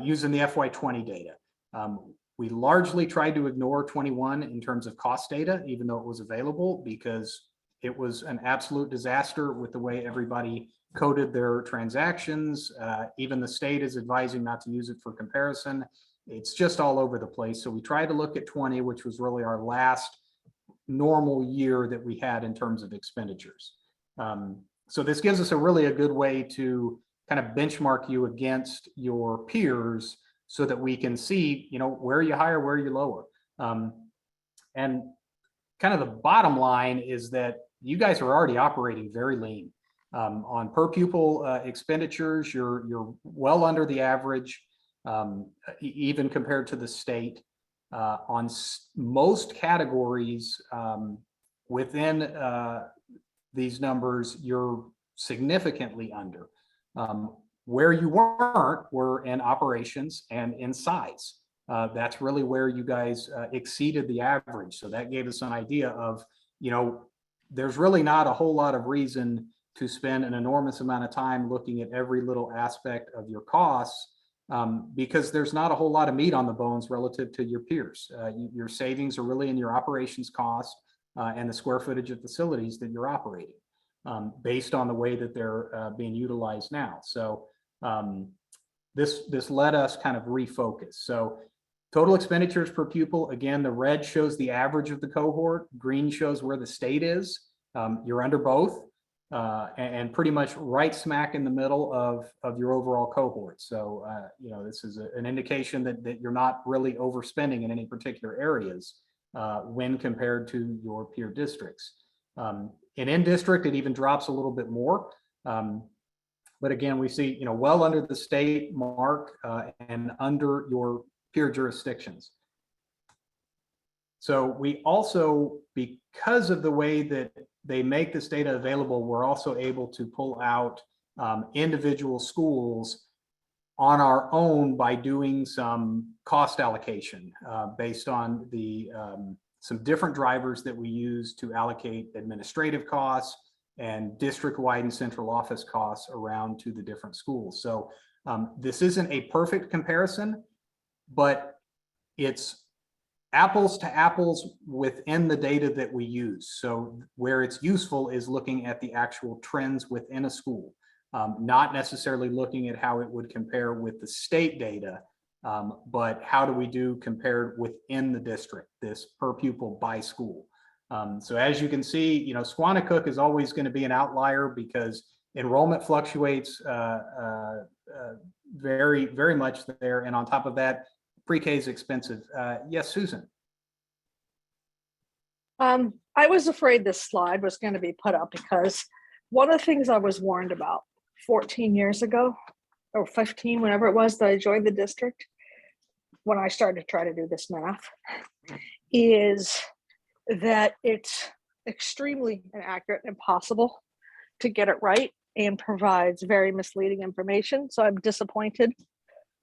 using the FY20 data. We largely tried to ignore 21 in terms of cost data, even though it was available, because it was an absolute disaster with the way everybody coded their transactions. Even the state is advising not to use it for comparison. It's just all over the place. So we tried to look at 20, which was really our last normal year that we had in terms of expenditures. So this gives us a good way to kind of benchmark you against your peers, so that we can see, where you higher, where you lower. And kind of the bottom line is that you guys are already operating very lean. On per pupil expenditures, you're well under the average, even compared to the state. On most categories within these numbers, you're significantly under. Where you weren't were in operations and in size. That's really where you guys exceeded the average. So that gave us an idea of, there's really not a whole lot of reason to spend an enormous amount of time looking at every little aspect of your costs, because there's not a whole lot of meat on the bones relative to your peers. Your savings are really in your operations cost and the square footage of facilities that you're operating, based on the way that they're being utilized now. So this let us kind of refocus. So total expenditures per pupil, again, the red shows the average of the cohort, green shows where the state is. You're under both, and pretty much right smack in the middle of your overall cohort. So this is an indication that you're not really overspending in any particular areas when compared to your peer districts. In district, it even drops a little bit more. But again, we see, well under the state mark and under your peer jurisdictions. So we also, because of the way that they make this data available, we're also able to pull out individual schools on our own by doing some cost allocation based on the some different drivers that we use to allocate administrative costs and district-wide and central office costs around to the different schools. So this isn't a perfect comparison, but it's apples to apples within the data that we use. So where it's useful is looking at the actual trends within a school, not necessarily looking at how it would compare with the state data, but how do we do compared within the district, this per pupil by school. So as you can see, Squanicook is always going to be an outlier because enrollment fluctuates very, very much there. And on top of that, pre-K is expensive. Yes, Susan. I was afraid this slide was going to be put up because one of the things I was warned about 14 years ago, or 15, whenever it was that I joined the district, when I started to try to do this math, is that it's extremely inaccurate and impossible to get it right and provides very misleading information. So I'm disappointed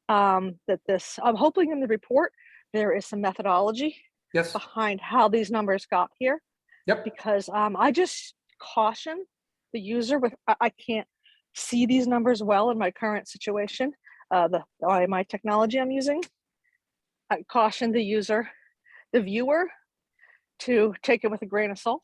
that this, I'm hoping in the report, there is some methodology behind how these numbers got here. Yep. Because I just caution the user with, I can't see these numbers well in my current situation, my technology I'm using. I caution the user, the viewer, to take it with a grain of salt.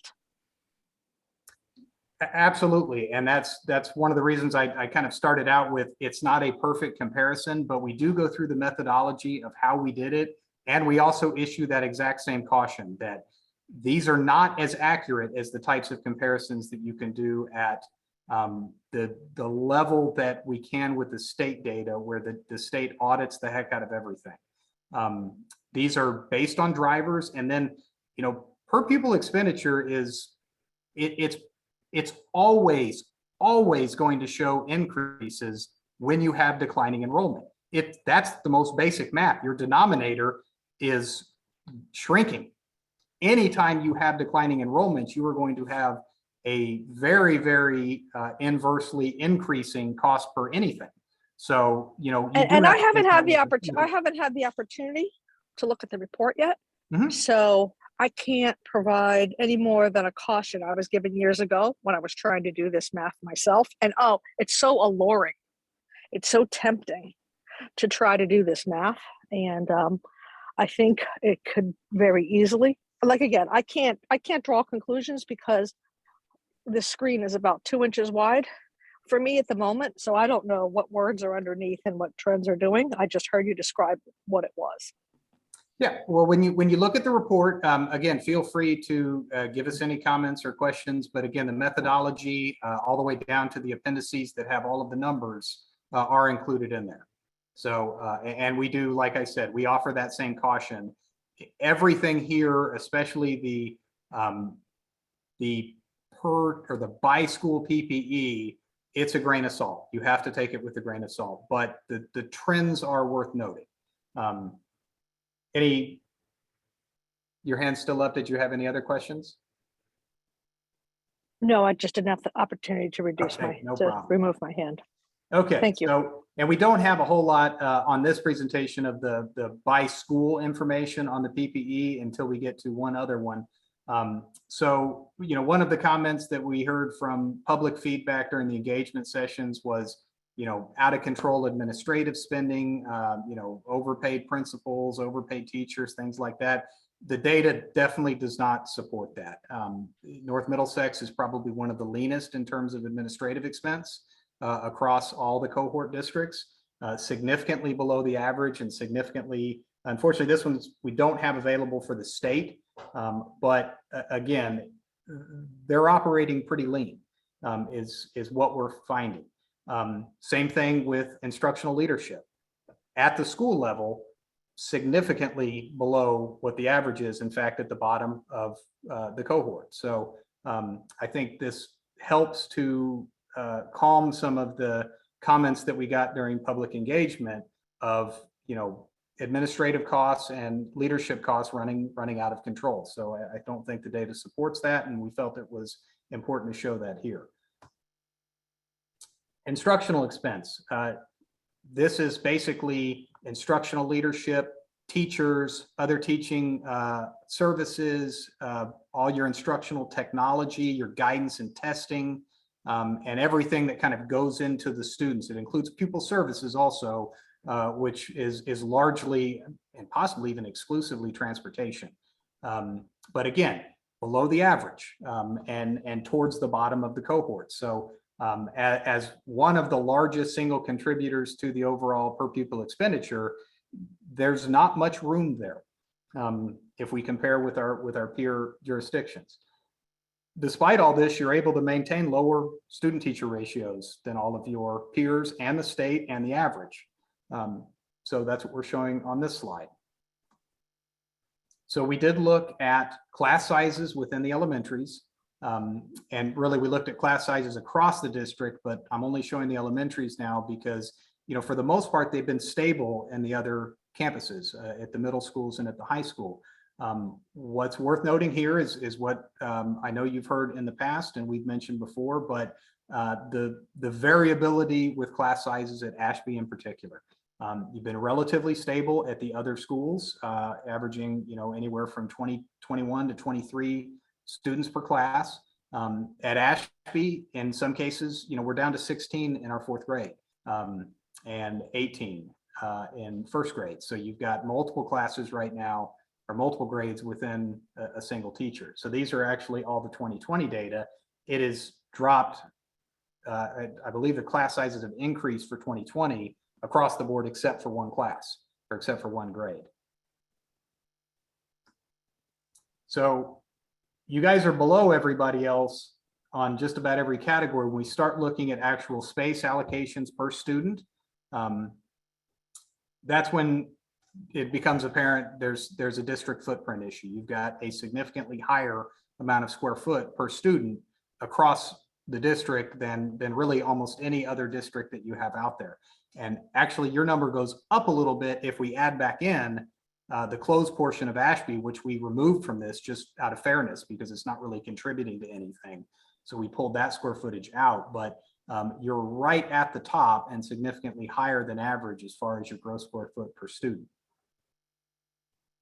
Absolutely. And that's one of the reasons I kind of started out with, it's not a perfect comparison, but we do go through the methodology of how we did it. And we also issue that exact same caution that these are not as accurate as the types of comparisons that you can do at the level that we can with the state data, where the state audits the heck out of everything. These are based on drivers, and then, you know, per pupil expenditure is, it's always going to show increases when you have declining enrollment. That's the most basic math. Your denominator is shrinking. Anytime you have declining enrollments, you are going to have a very, very inversely increasing cost per anything. So, you know, you do And have I to haven't take had that the into- I haven't had the opportunity to look at the report yet. Mhm. So I can't provide any more than a caution I was given years ago when I was trying to do this math myself. And oh, it's so alluring. It's so tempting to try to do this math. And I think it could very easily, like, again, I can't draw conclusions because the screen is about 2 inches wide for me at the moment. So I don't know what words are underneath and what trends are doing. I just heard you describe what it was. Yeah, well, when you look at the report, again, feel free to give us any comments or questions. But again, the methodology all the way down to the appendices that have all of the numbers are included in there. So, and we do, like I said, we offer that same caution. Everything here, especially the by school PPE, it's a grain of salt. You have to take it with a grain of salt, but the trends are worth noting. Your hand's still up. Did you have any other questions? No, I just didn't have the opportunity to Okay, no to problem. remove my hand. Okay, Thank you. So, and we don't have a whole lot on this presentation of the by school information on the PPE until we get to one other one. So, you know, one of the comments that we heard from public feedback during the engagement sessions was, you know, out of control administrative spending, you know, overpaid principals, overpaid teachers, things like that. The data definitely does not support that. North Middlesex is probably one of the leanest in terms of administrative expense across all the cohort districts, significantly below the average and significantly, unfortunately, this one's we don't have available for the state, but again, they're operating pretty lean, is what we're finding. Same thing with instructional leadership. At the school level, significantly below what the average is, in fact, at the bottom of the cohort. So I think this helps to calm some of the comments that we got during public engagement of, you know, administrative costs and leadership costs running out of control. So I don't think the data supports that, and we felt it was important to show that here. Instructional expense. This is basically instructional leadership, teachers, other teaching services, all your instructional technology, your guidance and testing, and everything that kind of goes into the students. It includes pupil services also, which is largely and possibly even exclusively transportation. But again, below the average and towards the bottom of the cohort. So as one of the largest single contributors to the overall per pupil expenditure, there's not much room there if we compare with our peer jurisdictions. Despite all this, you're able to maintain lower student teacher ratios than all of your peers and the state and the average. So that's what we're showing on this slide. So we did look at class sizes within the elementaries. And really we looked at class sizes across the district, but I'm only showing the elementaries now because, you know, for the most part, they've been stable in the other campuses at the middle schools and at the high school. What's worth noting here is what I know you've heard in the past and we've mentioned before, but the variability with class sizes at Ashby in particular. You've been relatively stable at the other schools, averaging, you know, anywhere from 21 to 23 students per class. At Ashby, in some cases, you know, we're down to 16 in our fourth grade and 18 in first grade. So you've got multiple classes right now, or multiple grades within a single teacher. So these are actually all the 2020 data. It is dropped. I believe the class sizes have increased for 2020 across the board, except for one class or except for one grade. So you guys are below everybody else on just about every category. When we start looking at actual space allocations per student, that's when it becomes apparent there's a district footprint issue. You've got a significantly higher amount of square foot per student across the district than really almost any other district that you have out there. And actually your number goes up a little bit if we add back in the closed portion of Ashby, which we removed from this just out of fairness because it's not really contributing to anything. So we pulled that square footage out, but you're right at the top and significantly higher than average as far as your gross square foot per student.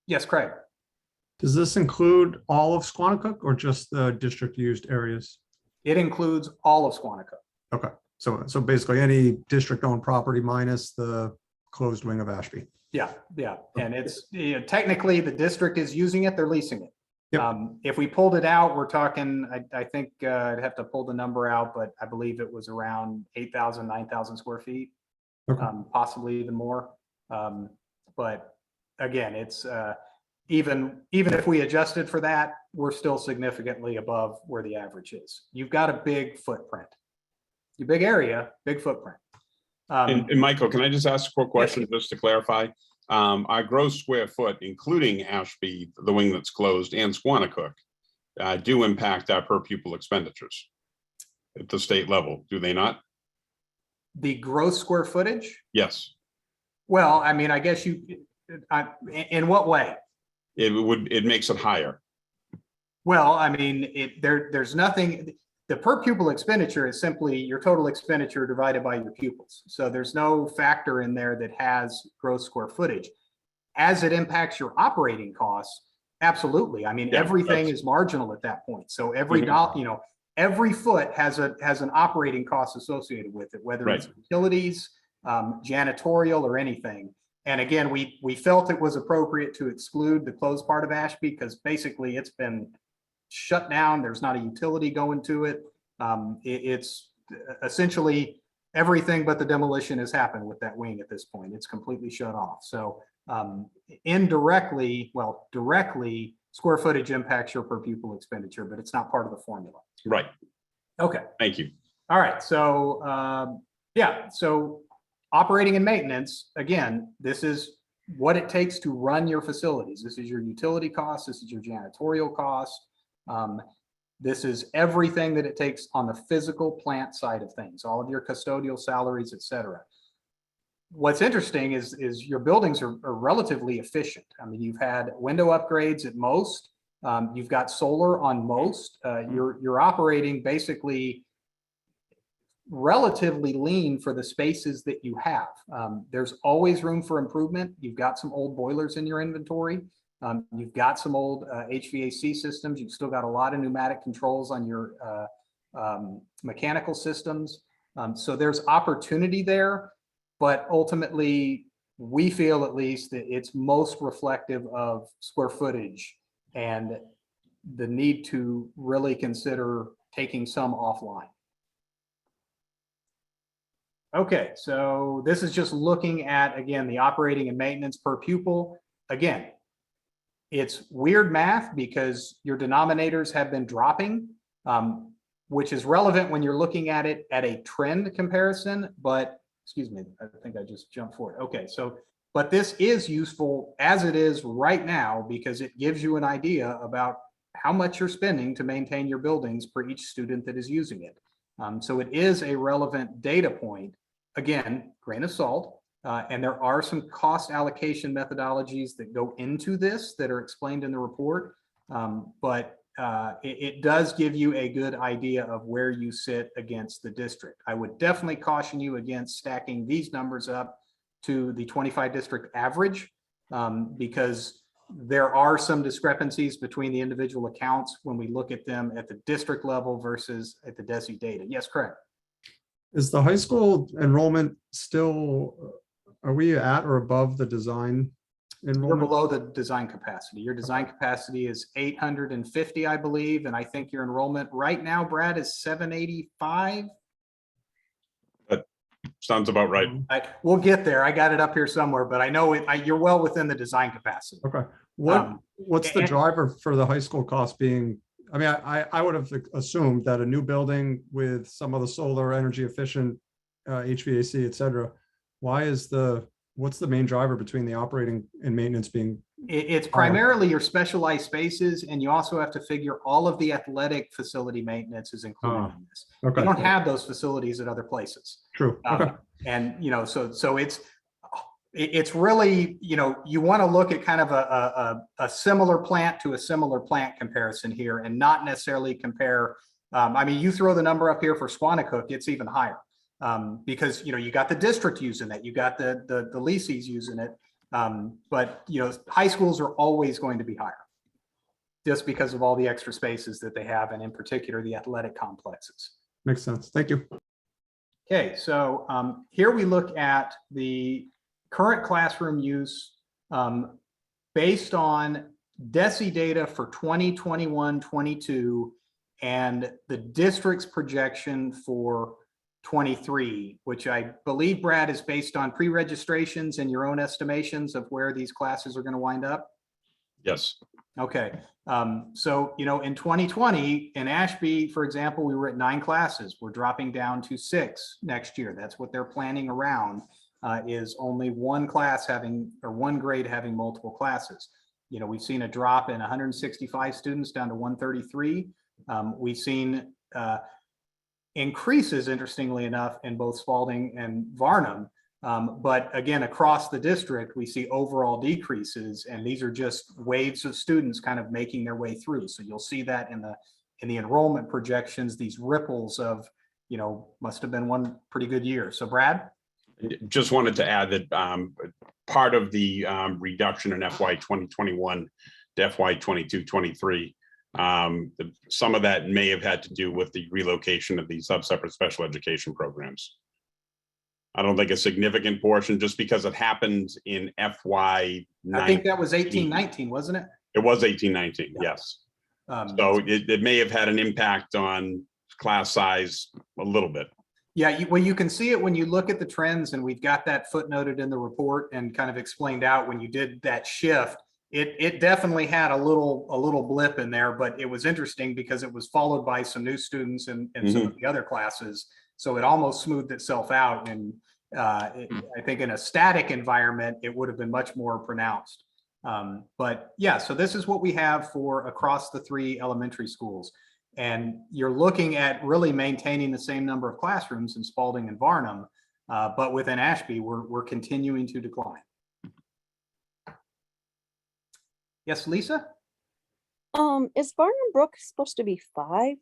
Yes, Craig. Does this include all of Squanicook or just the district used areas? It includes all of Squanicook. Okay, so basically any district owned property minus the closed wing of Ashby. Yeah, yeah. And it's, you know, technically the district is using it, they're leasing it. Yep. If we pulled it out, we're talking, I think I'd have to pull the number out, but I believe it was around 8,000, 9,000 square feet, Okay. Possibly even more. But again, it's even if we adjusted for that, we're still significantly above where the average is. You've got a big footprint. Your big area, big footprint. And Michael, can I just ask a quick question just to clarify? Our gross square foot, including Ashby, the wing that's closed, and Squanicook, do impact our per pupil expenditures at the state level, do they not? The gross square footage? Yes, Well, I mean, I guess in what way? it makes it higher. Well, I mean, there's nothing, the per pupil expenditure is simply your total expenditure divided by your pupils. So there's no factor in there that has gross square footage. As it impacts your operating costs, absolutely. I mean, Yeah, everything that's- is marginal at that point. So every Mhm. dollar, you know, every foot has an operating cost associated with it, whether it's utilities, janitorial, or anything. And again, we felt it was appropriate to exclude the closed part of Ashby because basically it's been shut down. There's not a utility going to it. It's essentially everything but the demolition has happened with that wing at this point. It's completely shut off. So indirectly, well, directly, square footage impacts your per pupil expenditure, but it's not part of the formula. Right, Okay. thank you. All right. So yeah, so operating and maintenance, again, this is what it takes to run your facilities. This is your utility costs. This is your janitorial costs. This is everything that it takes on the physical plant side of things, all of your custodial salaries, et cetera. What's interesting is your buildings are relatively efficient. I mean, you've had window upgrades at most. You've got solar on most. You're operating basically relatively lean for the spaces that you have. There's always room for improvement. You've got some old boilers in your inventory. You've got some old HVAC systems. You've still got a lot of pneumatic controls on your mechanical systems. So there's opportunity there, but ultimately we feel at least that it's most reflective of square footage and the need to really consider taking some offline. Okay, so this is just looking at, again, the operating and maintenance per pupil. Again, it's weird math because your denominators have been dropping, which is relevant when you're looking at it at a trend comparison, but excuse me, I think I just jumped forward. Okay, so, but this is useful as it is right now because it gives you an idea about how much you're spending to maintain your buildings per each student that is using it. So it is a relevant data point. Again, grain of salt, and there are some cost allocation methodologies that go into this that are explained in the report, but it does give you a good idea of where you sit against the district. I would definitely caution you against stacking these numbers up to the 25 district average because there are some discrepancies between the individual accounts when we look at them at the district level versus at the Deci data. Yes, correct. Is the high school enrollment still, are we at or above the design You're enrollment? below the design capacity. Your design capacity is 850, I believe, and I think your enrollment right now, Brad, is 785. Sounds about right. We'll get there. I got it up here somewhere, but I know you're well within the design capacity. Okay, what's the and- driver for the high school cost being? I mean, I would have assumed that a new building with some of the solar energy efficient HVAC, et cetera. Why is the what's the main driver between the operating and maintenance being? It's primarily your specialized spaces, and you also have to figure all of the athletic facility maintenance is included in this. Okay. You don't have those facilities at other places. True. Okay. And, so it's really, you want to look at kind of a similar plant to a similar plant comparison here, and not necessarily compare. You throw the number up here for Squanicook, it's even higher, because, you got the district using it, you got the leases using it. But high schools are always going to be higher just because of all the extra spaces that they have, and in particular, the athletic complexes. Makes sense. Thank you. Okay, so here we look at the current classroom use based on Deci data for 2021-22 and the district's projection for 23, which I believe, Brad, is based on pre-registrations and your own estimations of where these classes are going to wind up. Yes. Okay, so, in 2020 in Ashby, for example, we were at 9 classes. We're dropping down to 6 next year. That's what they're planning around, is only one class having, or one grade having multiple classes. We've seen a drop in 165 students down to 133. We've seen increases, interestingly enough, in both Spalding and Varnum. But again, across the district, we see overall decreases, and these are just waves of students kind of making their way through. So you'll see that in the enrollment projections, these ripples of, must have been one pretty good year. So Brad? Just wanted to add that part of the reduction in FY 2021 to FY 22-23, some of that may have had to do with the relocation of the sub-separate special education programs. I don't think a significant portion, just because it happened in FY 19. I think that was 18-19, wasn't it? It was 18-19, Yeah. yes. So it may have had an impact on class size a little bit. Yeah, well, you can see it when you look at the trends, and we've got that footnoted in the report and kind of explained out when you did that shift. It definitely had a little blip in there, but it was interesting because it was followed by some new students and some of the other classes. So it almost smoothed itself out. And I think in a static environment, it would have been much more pronounced. But yeah, so this is what we have for across the 3 elementary schools. And you're looking at really maintaining the same number of classrooms in Spalding and Varnum, but within Ashby, we're continuing to decline. Yes, Lisa? Is Barnum Brook supposed to be 5?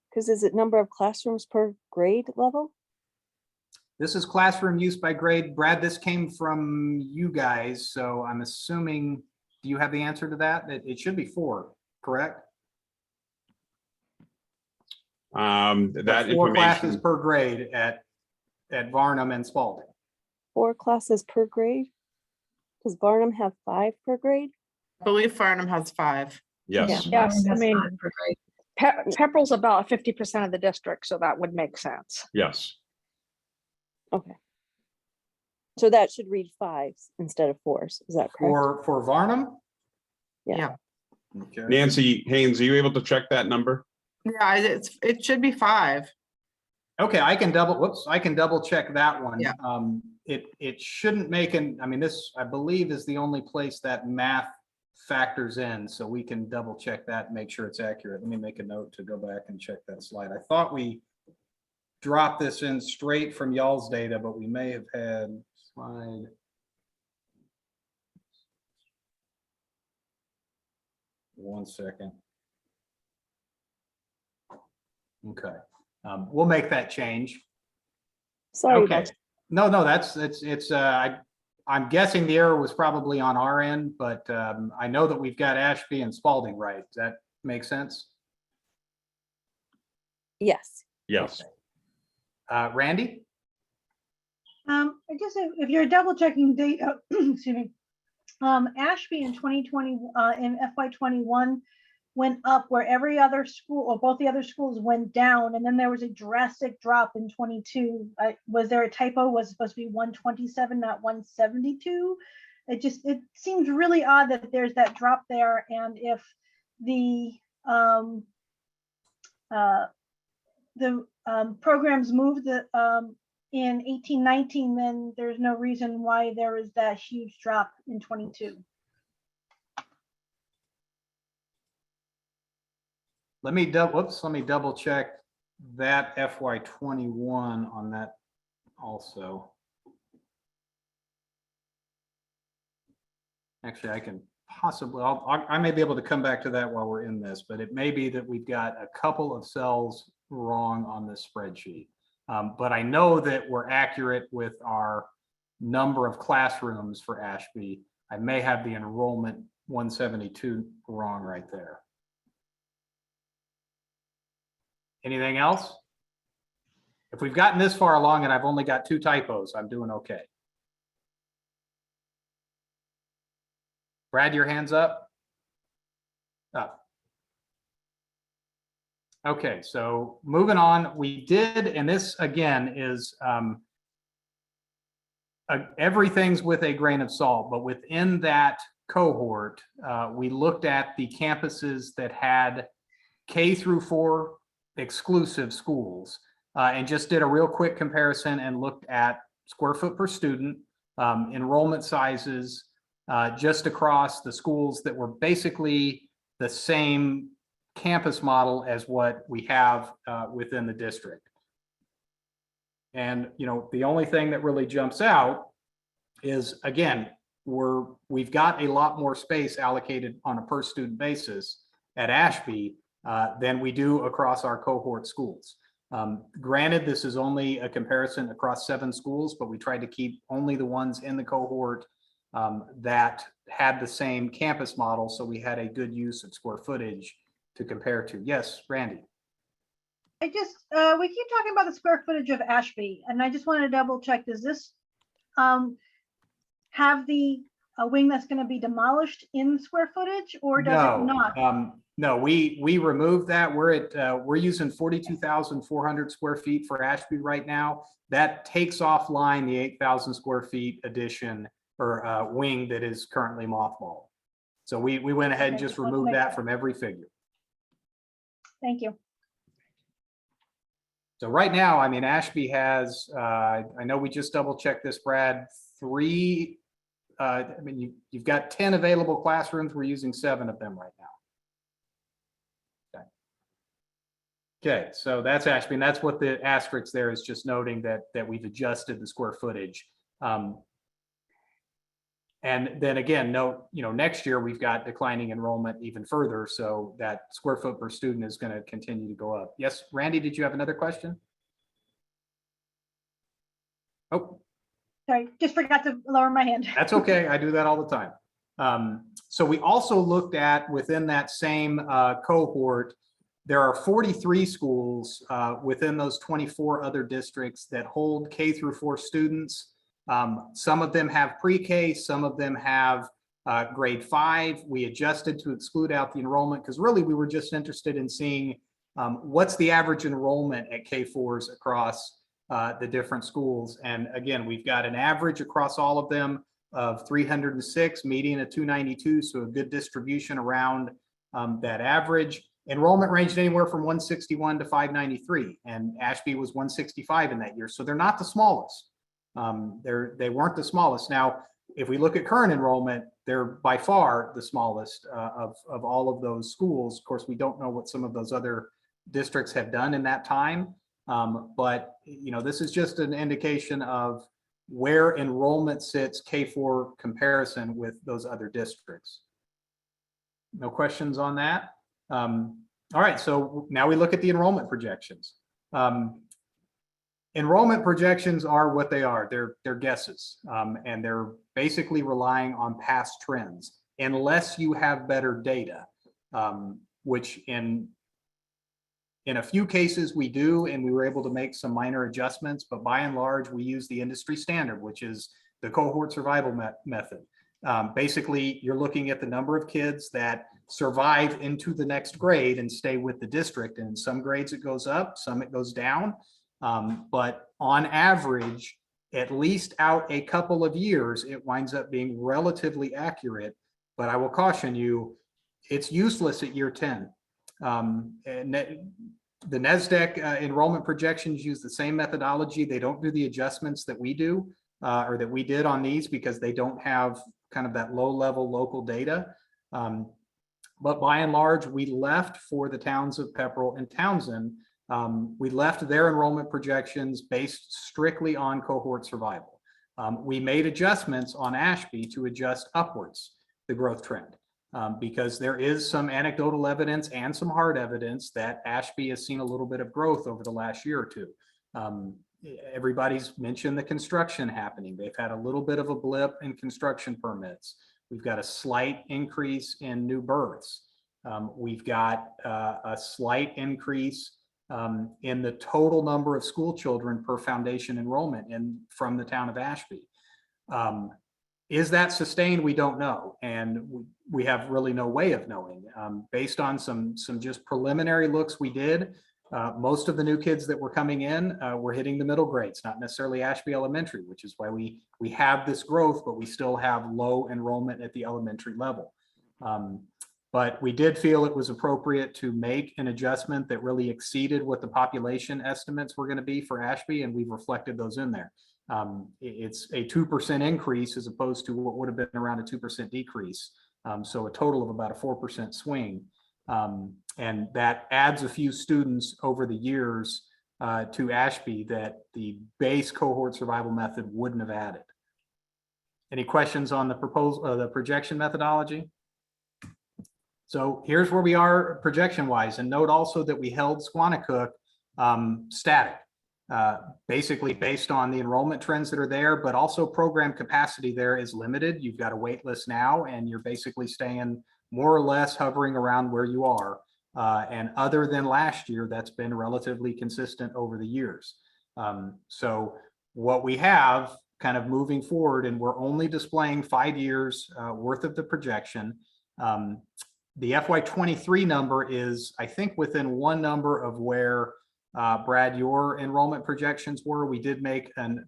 Because is it number of classrooms per grade level? This is classroom use by grade. Brad, this came from you guys, so I'm assuming, do you have the answer to that? It should be 4, correct? That 4 classes information, per grade at Varnum and Spalding. 4 classes per grade? Does Barnum have 5 per grade? I believe Farnham has 5. yes. Yes, I mean, Pepperell's about 50% of the district, so that would make sense. Yes. Okay. So that should read 5s instead of 4s. Is that correct? For Varnum? Yeah. Okay. Nancy Haynes, are you able to check that number? Yeah, it should be 5. Okay, I can double check that one. Yeah. It shouldn't make this, I believe, is the only place that math factors in, so we can double check that and make sure it's accurate. Let me make a note to go back and check that slide. I thought we dropped this in straight from y'all's data, but we may have had slide. One second. Okay, we'll make that change. Sorry Okay. about No, I'm guessing the error was probably on our end, but I know that we've got Ashby and Spalding right. Does that make sense? Yes. Yes. Randy? I guess if you're double checking data, excuse me, Ashby in 2020, in FY21 went up where every other school or both the other schools went down. And then there was a drastic drop in 22. Was there a typo? Was it supposed to be 127, not 172? It seems really odd that there's that drop there. And if the programs moved in 18-19, then there's no reason why there is that huge drop in 22. Let me double check that FY21 on that also. Actually, I can possibly, I may be able to come back to that while we're in this, but it may be that we've got a couple of cells wrong on this spreadsheet. But I know that we're accurate with our number of classrooms for Ashby. I may have the enrollment 172 wrong right there. Anything else? If we've gotten this far along and I've only got 2 typos, I'm doing okay. Brad, your hands up? Up. Okay, so moving on, we did, and this again is everything's with a grain of salt, but within that cohort, we looked at the campuses that had K-4 exclusive schools and just did a real quick comparison and looked at square foot per student, enrollment sizes, just across the schools that were basically the same campus model as what we have within the district. And, you know, the only thing that really jumps out is, again, we've got a lot more space allocated on a per student basis at Ashby than we do across our cohort schools. Granted, this is only a comparison across 7 schools, but we tried to keep only the ones in the cohort that had the same campus model, so we had a good use of square footage to compare to. Yes, Randy. I just, we keep talking about the square footage of Ashby, and I just wanted to double check, does this have the wing that's going to be demolished in square footage, or does it not? No, we removed that. We're using 42,400 square feet for Ashby right now. That takes offline the 8,000 square feet addition or wing that is currently mothballed. So we went ahead and just removed that from every figure. Thank you. So right now, I mean, Ashby has, I know we just double checked this, Brad, 3, I mean, you've got 10 available classrooms. We're using 7 of them right now. Okay, so that's Ashby, and that's what the asterisk there is, just noting that we've adjusted the square footage. And then again, note, you know, next year we've got declining enrollment even further, so that square foot per student is going to continue to go up. Yes, Randy, did you have another question? Oh, Sorry, just forgot to lower my hand. that's okay. I do that all the time. So we also looked at within that same cohort, there are 43 schools within those 24 other districts that hold K-4 students. Some of them have pre-K, some of them have grade 5. We adjusted to exclude out the enrollment because really we were just interested in seeing what's the average enrollment at K-4s across the different schools. And again, we've got an average across all of them of 306, median of 292, so a good distribution around that average. Enrollment ranged anywhere from 161 to 593, and Ashby was 165 in that year, so they're not the smallest. They weren't the smallest. Now, if we look at current enrollment, they're by far the smallest of all of those schools. Of course, we don't know what some of those other districts have done in that time, but you know, this is just an indication of where enrollment sits K-4 comparison with those other districts. No questions on that? All right, so now we look at the enrollment projections. Enrollment projections are what they are. They're guesses, and they're basically relying on past trends, unless you have better data, which in a few cases we do, and we were able to make some minor adjustments, but by and large, we use the industry standard, which is the cohort survival method. Basically, you're looking at the number of kids that survive into the next grade and stay with the district. And in some grades it goes up, some it goes down. But on average, at least out a couple of years, it winds up being relatively accurate. But I will caution you, it's useless at year 10. And The NASDAQ enrollment projections use the same methodology. They don't do the adjustments that we do or that we did on these because they don't have kind of that low level local data. But by and large, we left for the towns of Pepperell and Townsend. We left their enrollment projections based strictly on cohort survival. We made adjustments on Ashby to adjust upwards the growth trend. Because there is some anecdotal evidence and some hard evidence that Ashby has seen a little bit of growth over the last year or two. Everybody's mentioned the construction happening. They've had a little bit of a blip in construction permits. We've got a slight increase in new births. We've got a slight increase in the total number of school children per foundation enrollment from the town of Ashby. Is that sustained? We don't know. And we have really no way of knowing. Based on some just preliminary looks we did, most of the new kids that were coming in were hitting the middle grades, not necessarily Ashby Elementary, which is why we have this growth, but we still have low enrollment at the elementary level. But we did feel it was appropriate to make an adjustment that really exceeded what the population estimates were going to be for Ashby, and we've reflected those in there. It's a 2% increase as opposed to what would have been around a 2% decrease. So a total of about a 4% swing. And that adds a few students over the years to Ashby that the base cohort survival method wouldn't have added. Any questions on the proposal, the projection methodology? So here's where we are projection wise, and note also that we held Squanicook static. Basically based on the enrollment trends that are there, but also program capacity there is limited. You've got a wait list now, and you're basically staying more or less hovering around where you are. And other than last year, that's been relatively consistent over the years. So what we have kind of moving forward, and we're only displaying 5 years worth of the projection. The FY23 number is, I think, within one number of where Brad, your enrollment projections were. We did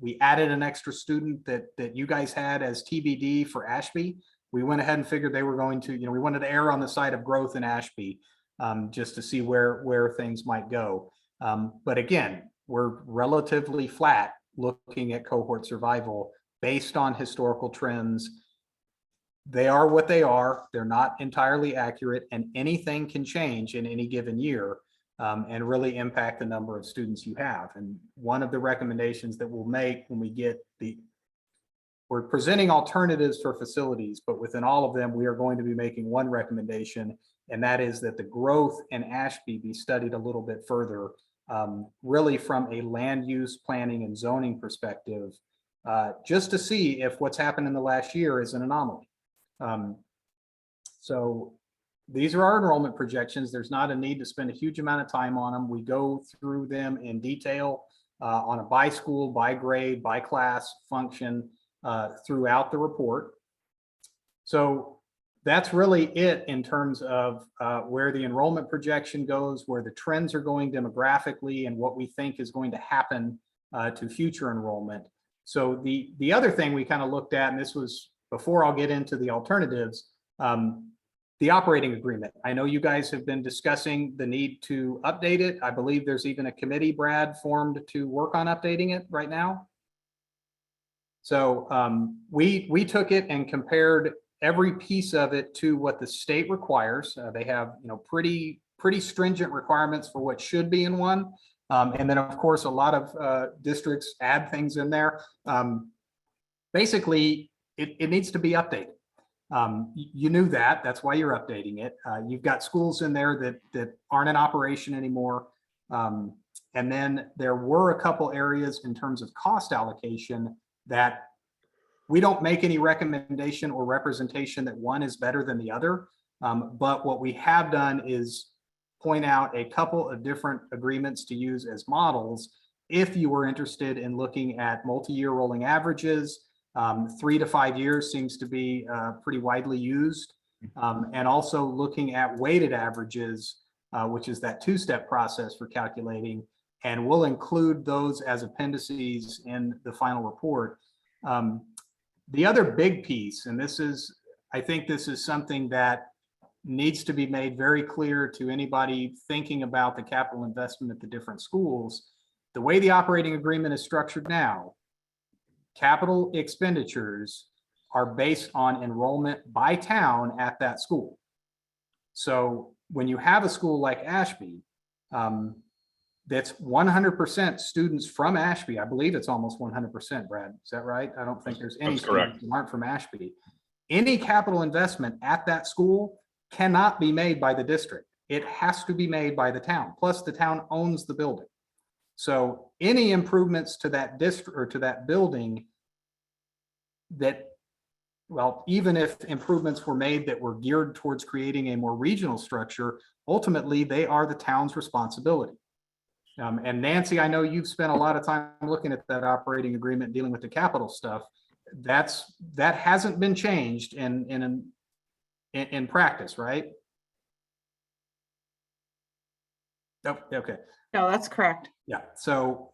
we added an extra student that you guys had as TBD for Ashby. We went ahead and figured they were going to, we wanted to err on the side of growth in Ashby just to see where things might go. But again, we're relatively flat looking at cohort survival based on historical trends. They are what they are. They're not entirely accurate, and anything can change in any given year. And really impact the number of students you have. And one of the recommendations that we'll make when we get we're presenting alternatives for facilities, but within all of them, we are going to be making one recommendation, and that is that the growth in Ashby be studied a little bit further, really from a land use planning and zoning perspective, just to see if what's happened in the last year is an anomaly. So these are our enrollment projections. There's not a need to spend a huge amount of time on them. We go through them in detail on a by school, by grade, by class function throughout the report. So that's really it in terms of where the enrollment projection goes, where the trends are going demographically, and what we think is going to happen to future enrollment. So the other thing we kind of looked at, and this was before I'll get into the alternatives, the operating agreement. I know you guys have been discussing the need to update it. I believe there's even a committee, Brad, formed to work on updating it right now. So we took it and compared every piece of it to what the state requires. They have pretty stringent requirements for what should be in one. And then of course, a lot of districts add things in there. Basically, it needs to be updated. You knew that, that's why you're updating it. You've got schools in there that aren't in operation anymore. And then there were a couple areas in terms of cost allocation that we don't make any recommendation or representation that one is better than the other. But what we have done is point out a couple of different agreements to use as models if you were interested in looking at multi-year rolling averages. 3 to 5 years seems to be pretty widely used. And also looking at weighted averages, which is that two-step process for calculating. And we'll include those as appendices in the final report. The other big piece, and I think this is something that needs to be made very clear to anybody thinking about the capital investment at the different schools. The way the operating agreement is structured now, capital expenditures are based on enrollment by town at that school. So when you have a school like Ashby, that's 100% students from Ashby. I believe it's almost 100%, Brad. Is that right? I don't think there's any That's correct. students that aren't from Ashby. Any capital investment at that school cannot be made by the district. It has to be made by the town. Plus, the town owns the building. So any improvements to that district or to that building that, well, even if improvements were made that were geared towards creating a more regional structure, ultimately they are the town's responsibility. And Nancy, I know you've spent a lot of time looking at that operating agreement, dealing with the capital stuff. That hasn't been changed in practice, right? Oh, okay. No, that's correct. Yeah. So,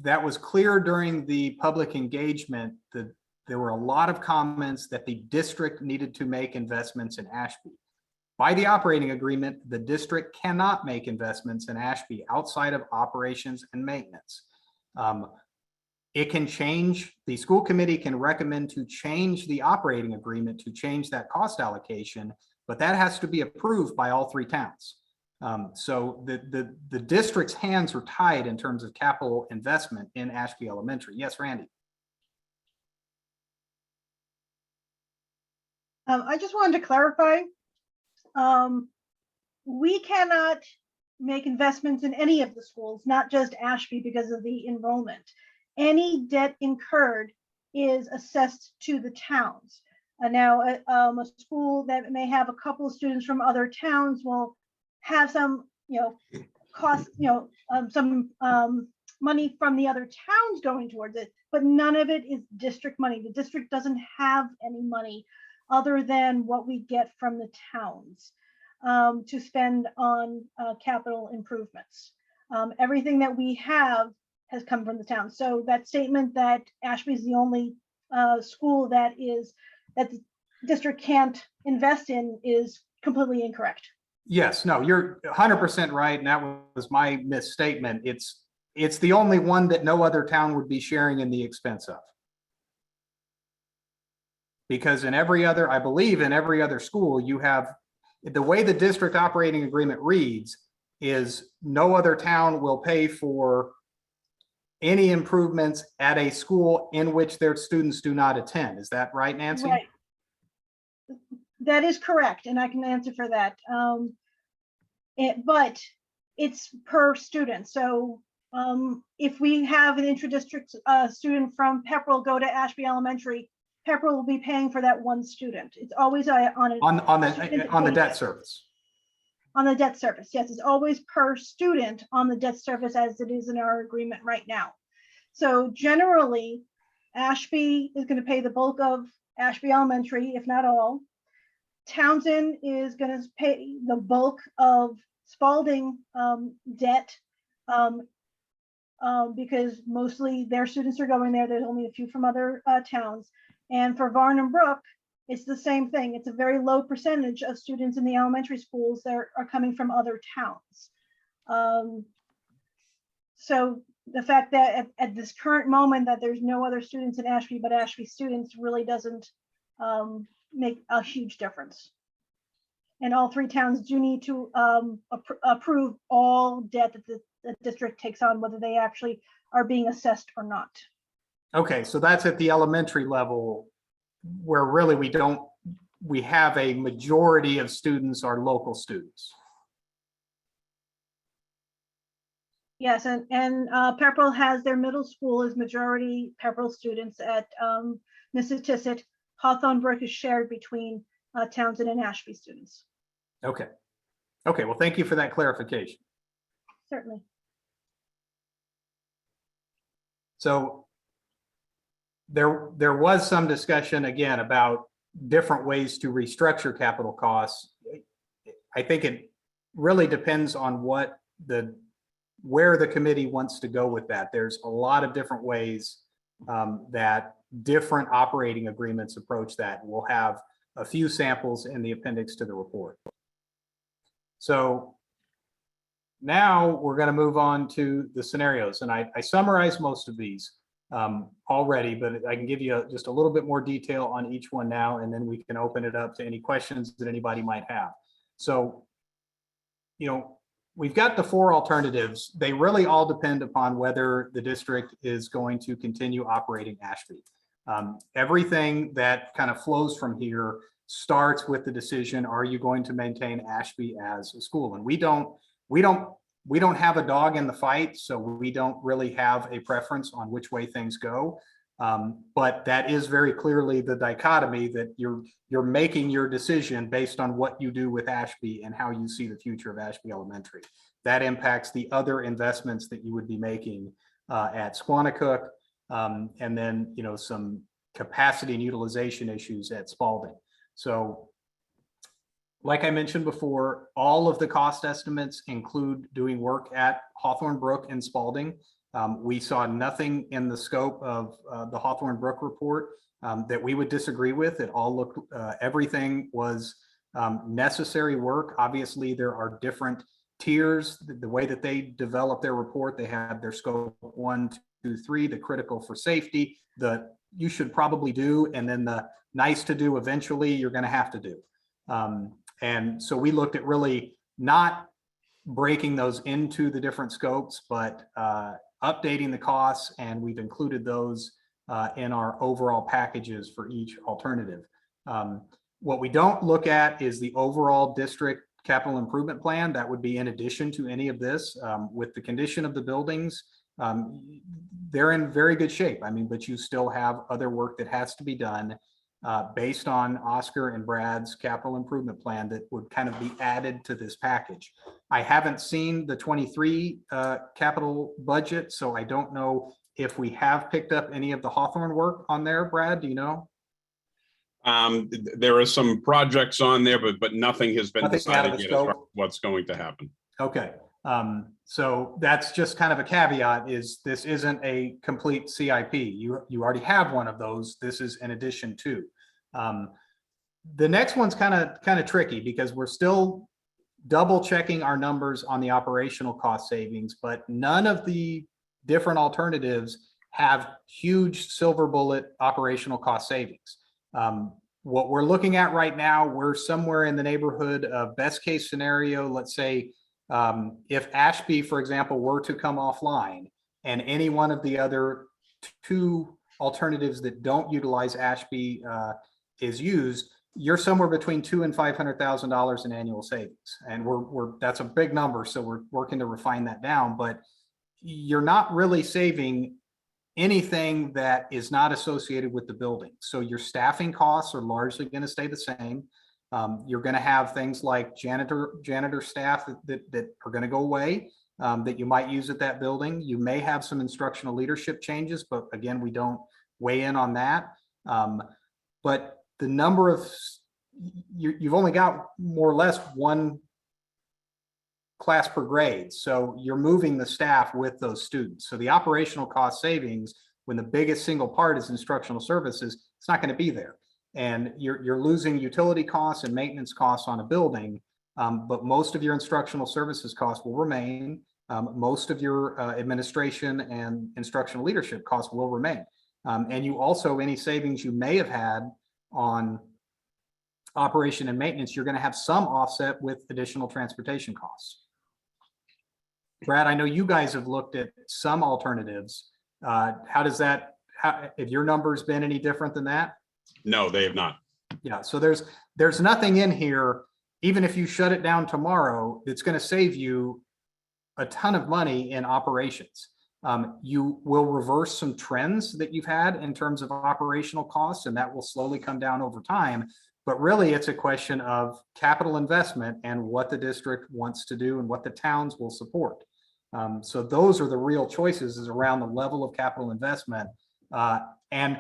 that was clear during the public engagement that there were a lot of comments that the district needed to make investments in Ashby. By the operating agreement, the district cannot make investments in Ashby outside of operations and maintenance. It can change, the school committee can recommend to change the operating agreement to change that cost allocation, but that has to be approved by all three towns. So the district's hands are tied in terms of capital investment in Ashby Elementary. Yes, Randy. I just wanted to clarify. We cannot make investments in any of the schools, not just Ashby, because of the enrollment. Any debt incurred is assessed to the towns. Now, a school that may have a couple of students from other towns will have some, cost, some money from the other towns going towards it, but none of it is district money. The district doesn't have any money other than what we get from the towns to spend on capital improvements. Everything that we have has come from the town. So that statement that Ashby is the only school that the district can't invest in is completely incorrect. Yes, no, you're 100% right. And that was my misstatement. It's the only one that no other town would be sharing in the expense of. Because in every other, I believe in every other school, you have, the way the district operating agreement reads is no other town will pay for any improvements at a school in which their students do not attend. Is that right, Nancy? Right. That is correct, and I can answer for that. But it's per student. So if we have an intra-district student from Pepperell go to Ashby Elementary, Pepperell will be paying for that one student. It's always on the debt service. On the debt service, yes, it's always per student on the debt service as it is in our agreement right now. So generally, Ashby is going to pay the bulk of Ashby Elementary, if not all. Townsend is going to pay the bulk of Spalding debt because mostly their students are going there. There's only a few from other towns. And for Varnum Brook, it's the same thing. It's a very low percentage of students in the elementary schools that are coming from other towns. So the fact that at this current moment that there's no other students in Ashby but Ashby students really doesn't make a huge difference. And all three towns do need to approve all debt that the district takes on, whether they actually are being assessed or not. Okay, so that's at the elementary level where really we have a majority of students are local students. Yes, and Pepperell has their middle school is majority Pepperell students at Nissitissit. Hawthorne Brook is shared between Townsend and Ashby students. Okay. Okay, well, thank you for that clarification. Certainly. So there was some discussion again about different ways to restructure capital costs. I think it really depends on where the committee wants to go with that. There's a lot of different ways that different operating agreements approach that. We'll have a few samples in the appendix to the report. So now we're going to move on to the scenarios, and I summarized most of these already, but I can give you just a little bit more detail on each one now, and then we can open it up to any questions that anybody might have. So, we've got the 4 alternatives. They really all depend upon whether the district is going to continue operating Ashby. Everything that kind of flows from here starts with the decision, are you going to maintain Ashby as a school? And we don't have a dog in the fight, so we don't really have a preference on which way things go. But that is very clearly the dichotomy, that you're making your decision based on what you do with Ashby and how you see the future of Ashby Elementary. That impacts the other investments that you would be making at Squanicook, and then some capacity and utilization issues at Spalding. So like I mentioned before, all of the cost estimates include doing work at Hawthorne Brook and Spalding. We saw nothing in the scope of the Hawthorne Brook report that we would disagree with. It all looked, everything was necessary work. Obviously, there are different tiers. The way that they develop their report, they have their scope 1, 2, 3, the critical for safety, the you should probably do, and then the nice to do eventually you're going to have to do. And so we looked at really not breaking those into the different scopes, but updating the costs, and we've included those in our overall packages for each alternative. What we don't look at is the overall district capital improvement plan. That would be in addition to any of this. With the condition of the buildings, they're in very good shape. I mean, but you still have other work that has to be done based on Oscar and Brad's capital improvement plan that would kind of be added to this package. I haven't seen the 23 capital budget, so I don't know if we have picked up any of the Hawthorne work on there. Brad, do you know? There are some projects on there, but nothing has been Nothing out of decided the yet as far as scope. what's going to happen. Okay. So that's just kind of a caveat, is this isn't a complete CIP. You already have one of those. This is in addition to. The next one's kind of tricky because we're still double checking our numbers on the operational cost savings, but none of the different alternatives have huge silver bullet operational cost savings. What we're looking at right now, we're somewhere in the neighborhood of best case scenario. Let's say if Ashby, for example, were to come offline and any one of the other 2 alternatives that don't utilize Ashby is used, you're somewhere between $200,000 and $500,000 in annual savings. And that's a big number. So we're working to refine that down, but you're not really saving anything that is not associated with the building. So your staffing costs are largely going to stay the same. You're going to have things like janitor staff that are going to go away that you might use at that building. You may have some instructional leadership changes, but again, we don't weigh in on that. But the number of, you've only got more or less 1 class per grade. So you're moving the staff with those students. So the operational cost savings, when the biggest single part is instructional services, it's not going to be there. And you're losing utility costs and maintenance costs on a building, but most of your instructional services costs will remain. Most of your administration and instructional leadership costs will remain. And you also, any savings you may have had on operation and maintenance, you're going to have some offset with additional transportation costs. Brad, I know you guys have looked at some alternatives. How does that, have your numbers been any different than that? No, they have not. Yeah, so there's nothing in here, even if you shut it down tomorrow, it's going to save you a ton of money in operations. You will reverse some trends that you've had in terms of operational costs, and that will slowly come down over time. But really, it's a question of capital investment and what the district wants to do and what the towns will support. So those are the real choices, is around the level of capital investment, and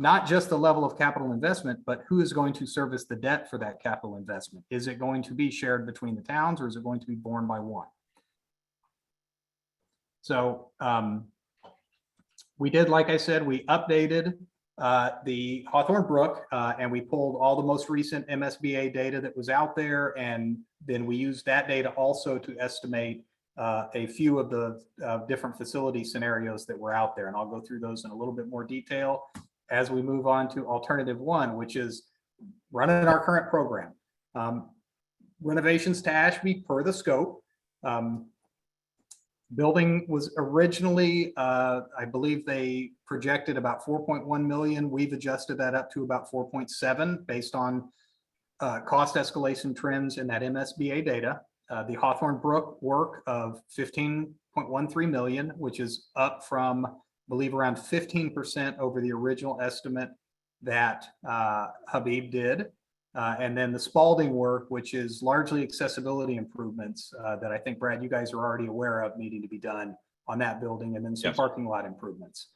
not just the level of capital investment, but who is going to service the debt for that capital investment? Is it going to be shared between the towns, or is it going to be borne by one? So we did, like I said, we updated the Hawthorne Brook, and we pulled all the most recent MSBA data that was out there, and then we used that data also to estimate a few of the different facility scenarios that were out there. And I'll go through those in a little bit more detail as we move on to alternative one, which is running our current program. Renovations to Ashby per the scope. Building was originally, I believe they projected about 4.1 million. We've adjusted that up to about 4.7 based on cost escalation trends in that MSBA data. The Hawthorne Brook work of 15.13 million, which is up from, I believe, around 15% over the original estimate that Habib did. And then the Spalding work, which is largely accessibility improvements that I think, Brad, you guys are already aware of needing to be done on that building, and then some parking lot improvements.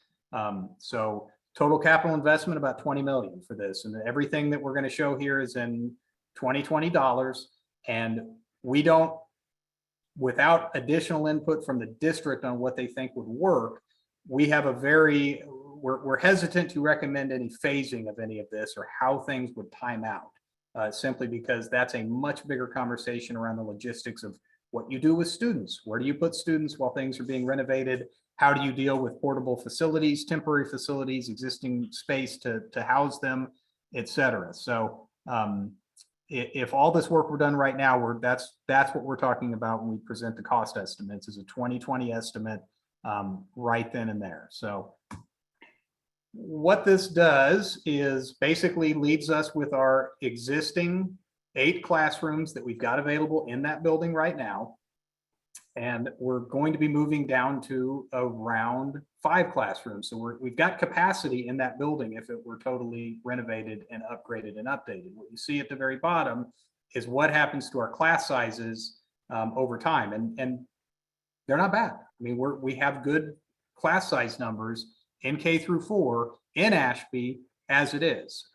So total capital investment about 20 million for this. And everything that we're going to show here is in 2020 dollars. And we don't, without additional input from the district on what they think would work, we have we're hesitant to recommend any phasing of any of this or how things would time out. Simply because that's a much bigger conversation around the logistics of what you do with students. Where do you put students while things are being renovated? How do you deal with portable facilities, temporary facilities, existing space to house them, et cetera. So if all this work were done right now, that's what we're talking about when we present the cost estimates, is a 2020 estimate right then and there. So what this does is basically leaves us with our existing 8 classrooms that we've got available in that building right now. And we're going to be moving down to around 5 classrooms. So we've got capacity in that building if it were totally renovated and upgraded and updated. What you see at the very bottom is what happens to our class sizes over time. And they're not bad. I mean, we have good class size numbers in K through 4 in Ashby as it is.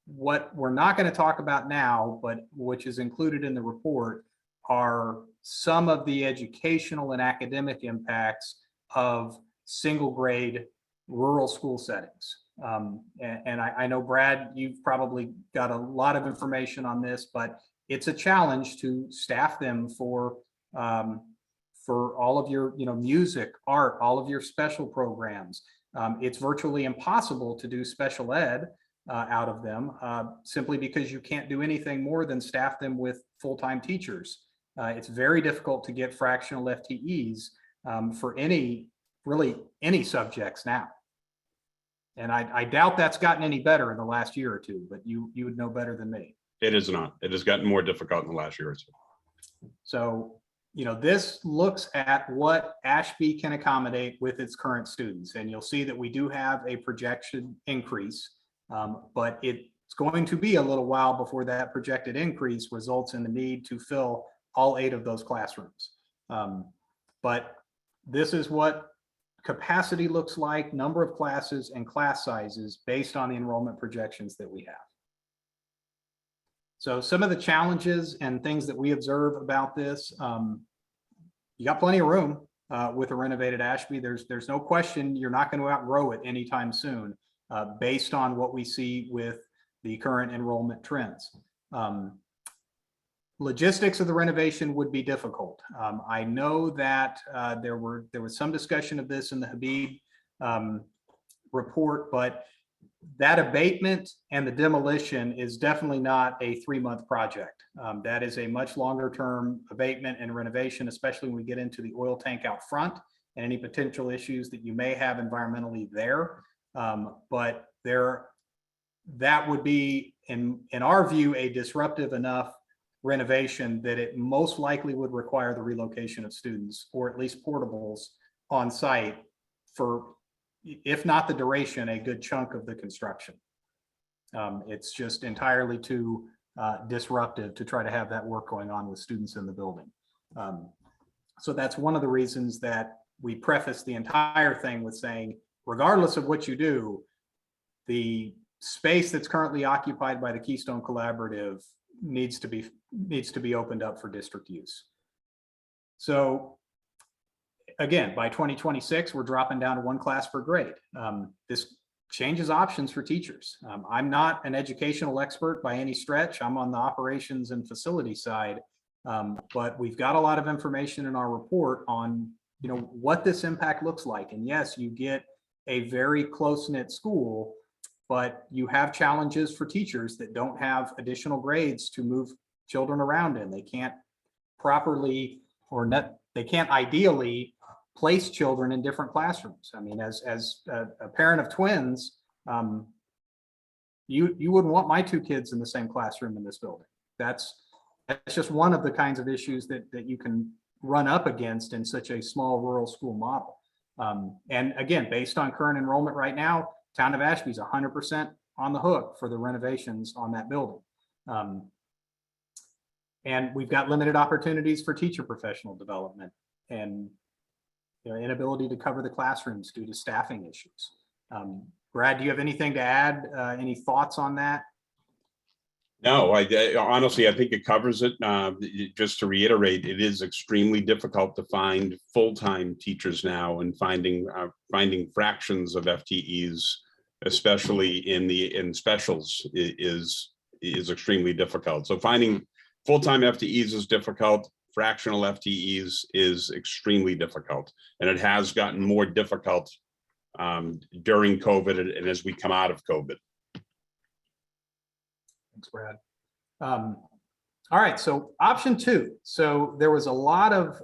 What we're not going to talk about now, but which is included in the report, are some of the educational and academic impacts of single grade rural school settings. And I know, Brad, you've probably got a lot of information on this, but it's a challenge to staff them for all of your, music, art, all of your special programs. It's virtually impossible to do special ed out of them simply because you can't do anything more than staff them with full-time teachers. It's very difficult to get fractional FTEs for any subjects now. And I doubt that's gotten any better in the last year or two, but you would know better than me. It is not. It has gotten more difficult in the last year or two. So, this looks at what Ashby can accommodate with its current students. And you'll see that we do have a projection increase, but it's going to be a little while before that projected increase results in the need to fill all 8 of those classrooms. But this is what capacity looks like, number of classes and class sizes based on the enrollment projections that we have. So some of the challenges and things that we observe about this, you got plenty of room with a renovated Ashby. There's no question you're not going to outgrow it anytime soon based on what we see with the current enrollment trends. Logistics of the renovation would be difficult. I know that there was some discussion of this in the Habib report, but that abatement and the demolition is definitely not a 3-month project. That is a much longer term abatement and renovation, especially when we get into the oil tank out front and any potential issues that you may have environmentally there. But that would be, in our view, a disruptive enough renovation that it most likely would require the relocation of students, or at least portables on site for, if not the duration, a good chunk of the construction. It's just entirely too disruptive to try to have that work going on with students in the building. So that's one of the reasons that we preface the entire thing with saying, regardless of what you do, the space that's currently occupied by the Keystone Collaborative needs to be opened up for district use. So again, by 2026, we're dropping down to 1 class per grade. This changes options for teachers. I'm not an educational expert by any stretch. I'm on the operations and facility side. But we've got a lot of information in our report on, what this impact looks like. And yes, you get a very close-knit school, but you have challenges for teachers that don't have additional grades to move children around in. They can't properly they can't ideally place children in different classrooms. I mean, as a parent of twins, you wouldn't want my two kids in the same classroom in this building. That's just one of the kinds of issues that you can run up against in such a small rural school model. And again, based on current enrollment right now, Town of Ashby is 100% on the hook for the renovations on that building. And we've got limited opportunities for teacher professional development and inability to cover the classrooms due to staffing issues. Brad, do you have anything to add? Any thoughts on that? No, honestly, I think it covers it. Just to reiterate, it is extremely difficult to find full-time teachers now, and finding fractions of FTEs, especially in specials, is extremely difficult. So finding full-time FTEs is difficult. Fractional FTEs is extremely difficult, and it has gotten more difficult during COVID and as we come out of COVID. Thanks, Brad. All right, so option 2. So there was a lot of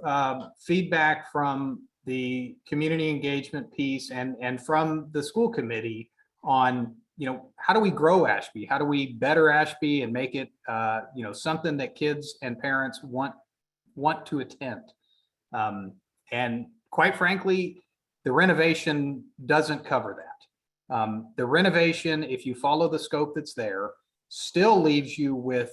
feedback from the community engagement piece and from the school committee on, how do we grow Ashby? How do we better Ashby and make it, something that kids and parents want to attend? And quite frankly, the renovation doesn't cover that. The renovation, if you follow the scope that's there, still leaves you with,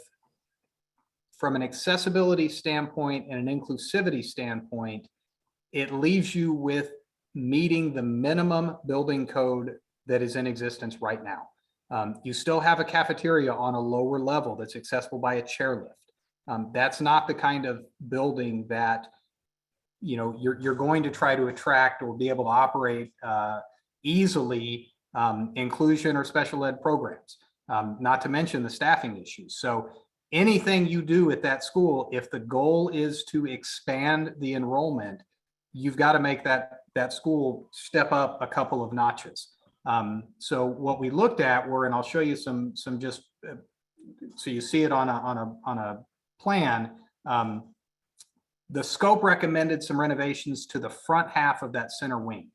from an accessibility standpoint and an inclusivity standpoint, it leaves you with meeting the minimum building code that is in existence right now. You still have a cafeteria on a lower level that's accessible by a chairlift. That's not the kind of building that you're going to try to attract or be able to operate easily inclusion or special ed programs. Not to mention the staffing issues. So anything you do at that school, if the goal is to expand the enrollment, you've got to make that school step up a couple of notches. So what we looked at were, and I'll show you some just so you see it on a plan. The scope recommended some renovations to the front half of that center wing.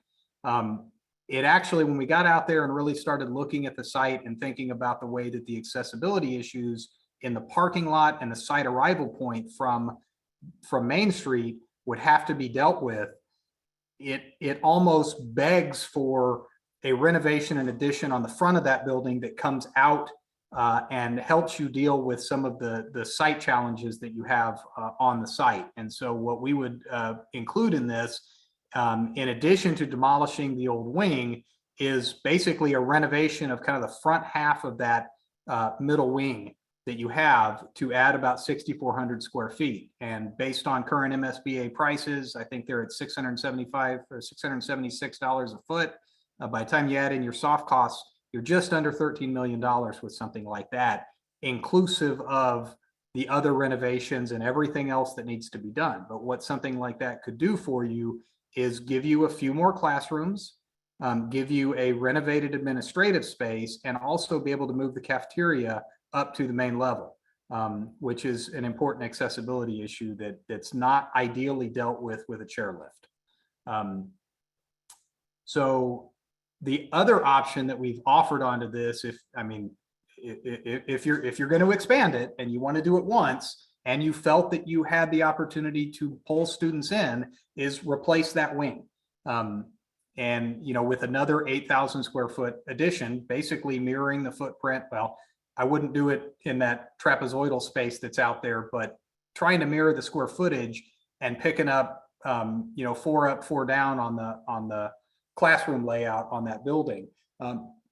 It actually, when we got out there and really started looking at the site and thinking about the way that the accessibility issues in the parking lot and the site arrival point from Main Street would have to be dealt with, it almost begs for a renovation and addition on the front of that building that comes out and helps you deal with some of the site challenges that you have on the site. And so what we would include in this, in addition to demolishing the old wing, is basically a renovation of kind of the front half of that middle wing that you have to add about 6,400 square feet. And based on current MSBA prices, I think they're at $675 or $676 a foot. By the time you add in your soft costs, you're just under $13 million with something like that, inclusive of the other renovations and everything else that needs to be done. But what something like that could do for you is give you a few more classrooms, give you a renovated administrative space, and also be able to move the cafeteria up to the main level, which is an important accessibility issue that's not ideally dealt with a chairlift. So the other option that we've offered onto this, if you're going to expand it and you want to do it once, and you felt that you had the opportunity to pull students in, is replace that wing. And with another 8,000 square foot addition, basically mirroring the footprint. Well, I wouldn't do it in that trapezoidal space that's out there, but trying to mirror the square footage and picking up 4 up, 4 down on the classroom layout on that building.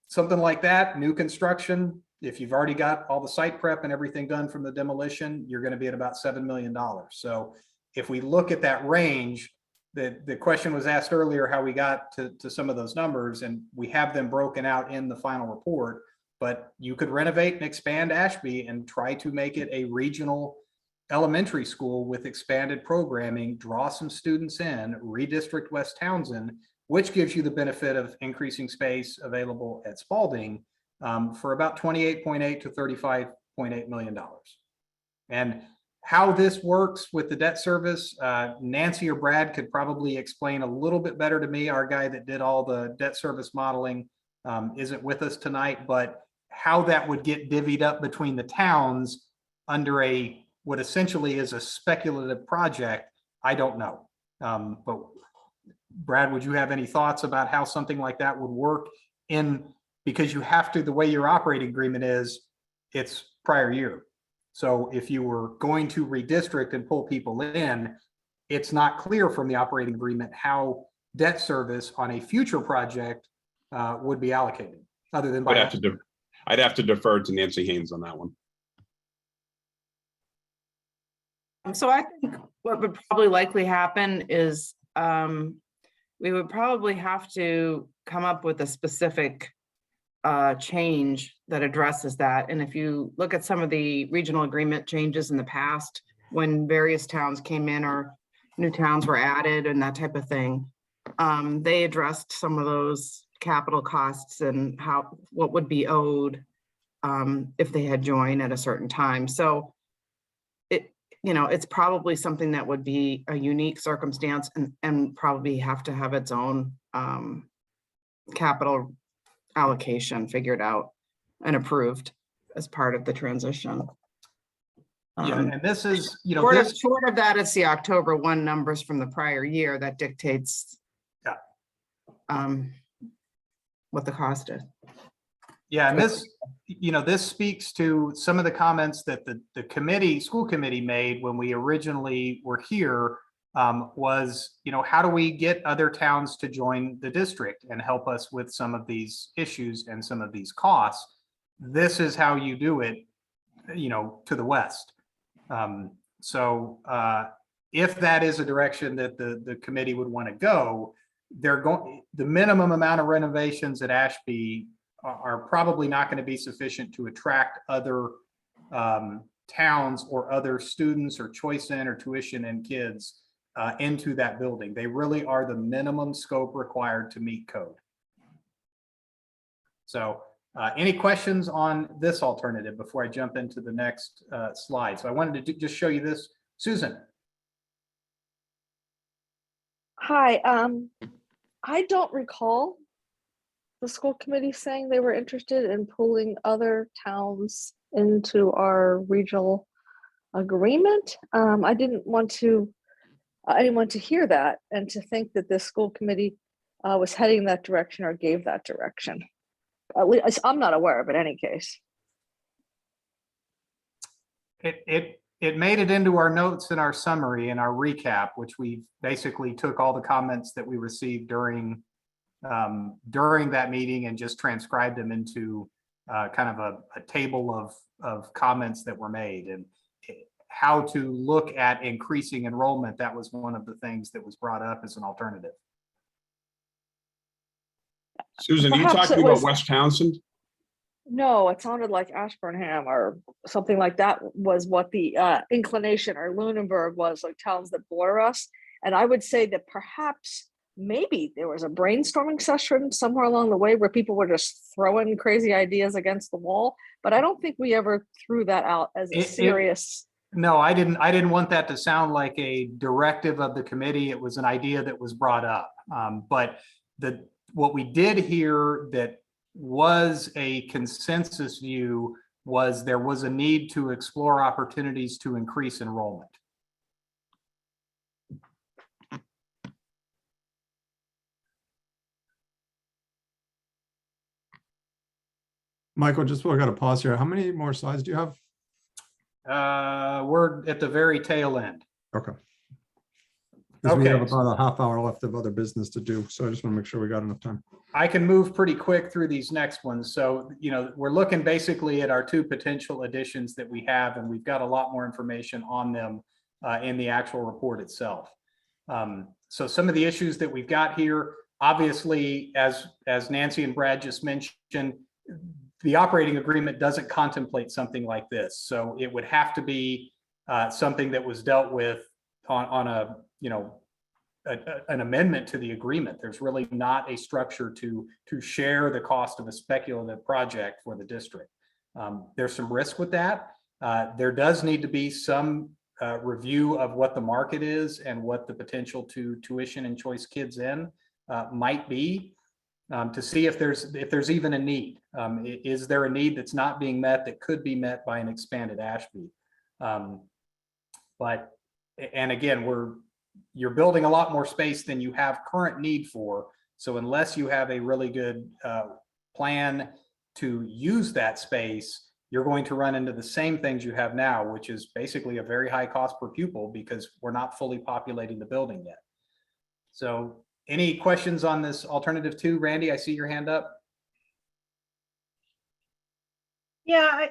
Something like that, new construction, if you've already got all the site prep and everything done from the demolition, you're going to be at about $7 million. So if we look at that range, the question was asked earlier how we got to some of those numbers, and we have them broken out in the final report. But you could renovate and expand Ashby and try to make it a regional elementary school with expanded programming, draw some students in, redistrict West Townsend, which gives you the benefit of increasing space available at Spalding for about 28.8 to $35.8 million. And how this works with the debt service, Nancy or Brad could probably explain a little bit better to me. Our guy that did all the debt service modeling isn't with us tonight, but how that would get divvied up between the towns under what essentially is a speculative project, I don't know. But Brad, would you have any thoughts about how something like that would work because you have to, the way your operating agreement is, it's prior year. So if you were going to redistrict and pull people in, it's not clear from the operating agreement how debt service on a future project would be allocated, other than by. I'd have to defer to Nancy Haynes on that one. So I think what would probably likely happen is we would probably have to come up with a specific change that addresses that. And if you look at some of the regional agreement changes in the past, when various towns came in or new towns were added and that type of thing, they addressed some of those capital costs and what would be owed if they had joined at a certain time. So it's probably something that would be a unique circumstance and probably have to have its own capital allocation figured out and approved as part of the transition. Yeah, and this is, short of that, it's the October 1 numbers from the prior year that dictates what the cost is. Yeah, and this speaks to some of the comments that the school committee made when we originally were here, was, how do we get other towns to join the district and help us with some of these issues and some of these costs? This is how you do it, to the west. If that is a direction that the committee would want to go, the minimum amount of renovations at Ashby are probably not going to be sufficient to attract other towns or other students or choice in or tuition in kids into that building. They really are the minimum scope required to meet code. So any questions on this alternative before I jump into the next slide? So I wanted to just show you this. Susan. Hi, I don't recall the school committee saying they were interested in pulling other towns into our regional agreement. I didn't want to hear that and to think that this school committee was heading that direction or gave that direction. At least I'm not aware of it in any case. It made it into our notes in our summary and our recap, which we basically took all the comments that we received during that meeting and just transcribed them into kind of a table of comments that were made, and how to look at increasing enrollment. That was one of the things that was brought up as an alternative. Susan, are you Perhaps talking it was- about West Townsend? No, it sounded like Ashburnham or something like that was what the inclination, or Lunenburg was, like towns that border us. And I would say that perhaps maybe there was a brainstorming session somewhere along the way where people were just throwing crazy ideas against the wall. But I don't think we ever threw that out as a serious. No, I didn't want that to sound like a directive of the committee. It was an idea that was brought up. But what we did hear that was a consensus view was there was a need to explore opportunities to increase enrollment. Michael, just while I got to pause here, how many more slides do you have? We're at the very tail end. Okay. Because we have Okay. about a half hour left of other business to do, so I just want to make sure we got enough time. I can move pretty quick through these next ones. So, we're looking basically at our two potential additions that we have, and we've got a lot more information on them in the actual report itself. So some of the issues that we've got here, obviously, as Nancy and Brad just mentioned, the operating agreement doesn't contemplate something like this. So it would have to be something that was dealt with on a, an amendment to the agreement. There's really not a structure to share the cost of a speculative project for the district. There's some risk with that. There does need to be some review of what the market is and what the potential to tuition and choice kids in might be, to see if there's even a need. Is there a need that's not being met that could be met by an expanded Ashby? But, and again, you're building a lot more space than you have current need for. So unless you have a really good plan to use that space, you're going to run into the same things you have now, which is basically a very high cost per pupil because we're not fully populating the building yet. So any questions on this alternative 2? Randy, I see your hand up. Yeah,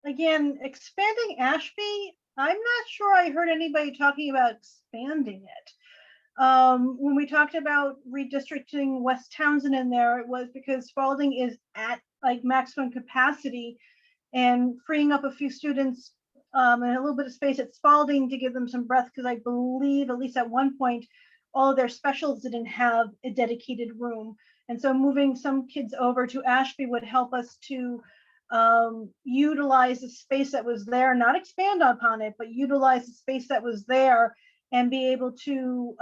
again, expanding Ashby, I'm not sure I heard anybody talking about expanding it. When we talked about redistricting West Townsend in there, it was because Spalding is at like maximum capacity, and freeing up a few students and a little bit of space at Spalding to give them some breath, because I believe at least at one point all of their specials didn't have a dedicated room, and so moving some kids over to Ashby would help us to utilize the space that was there, not expand upon it, but utilize the space that was there and be able to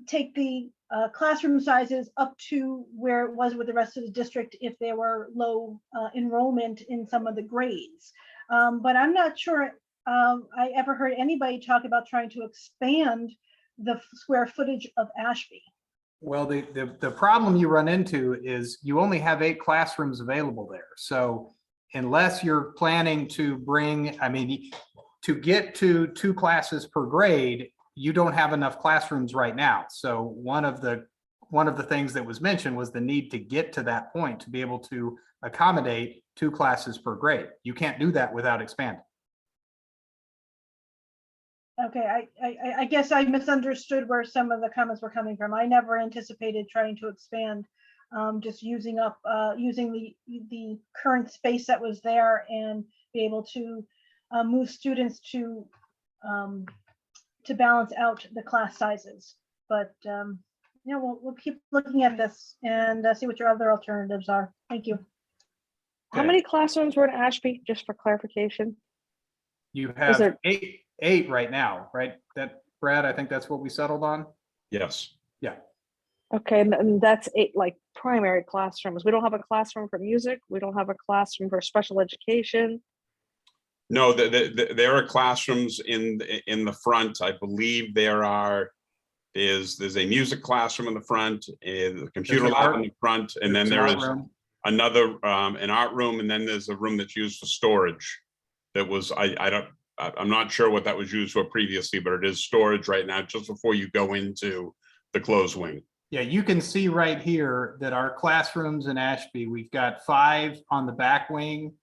take the classroom sizes up to where it was with the rest of the district if there were low enrollment in some of the grades. But I'm not sure I ever heard anybody talk about trying to expand the square footage of Ashby. Well, the problem you run into is you only have 8 classrooms available there. So unless you're planning to bring, to get to 2 classes per grade, you don't have enough classrooms right now. So one of the things that was mentioned was the need to get to that point to be able to accommodate 2 classes per grade. You can't do that without expanding. Okay, I guess I misunderstood where some of the comments were coming from. I never anticipated trying to expand, just using the current space that was there and be able to move students to balance out the class sizes. But we'll keep looking at this and see what your other alternatives are. Thank you. How many classrooms were in Ashby, just for clarification? You have eight right now, right? That, Brad, I think that's what we settled on. Yes. Yeah. Okay, and that's 8 like primary classrooms. We don't have a classroom for music. We don't have a classroom for special education. No, there are classrooms in the front. I believe there's a music classroom in the front, a computer lab in the front, and then there is another an art room, and then there's a room that's used for storage. That was I'm not sure what that was used for previously, but it is storage right now, just before you go into the closed wing. Yeah, you can see right here that our classrooms in Ashby, we've got 5 on the back wing.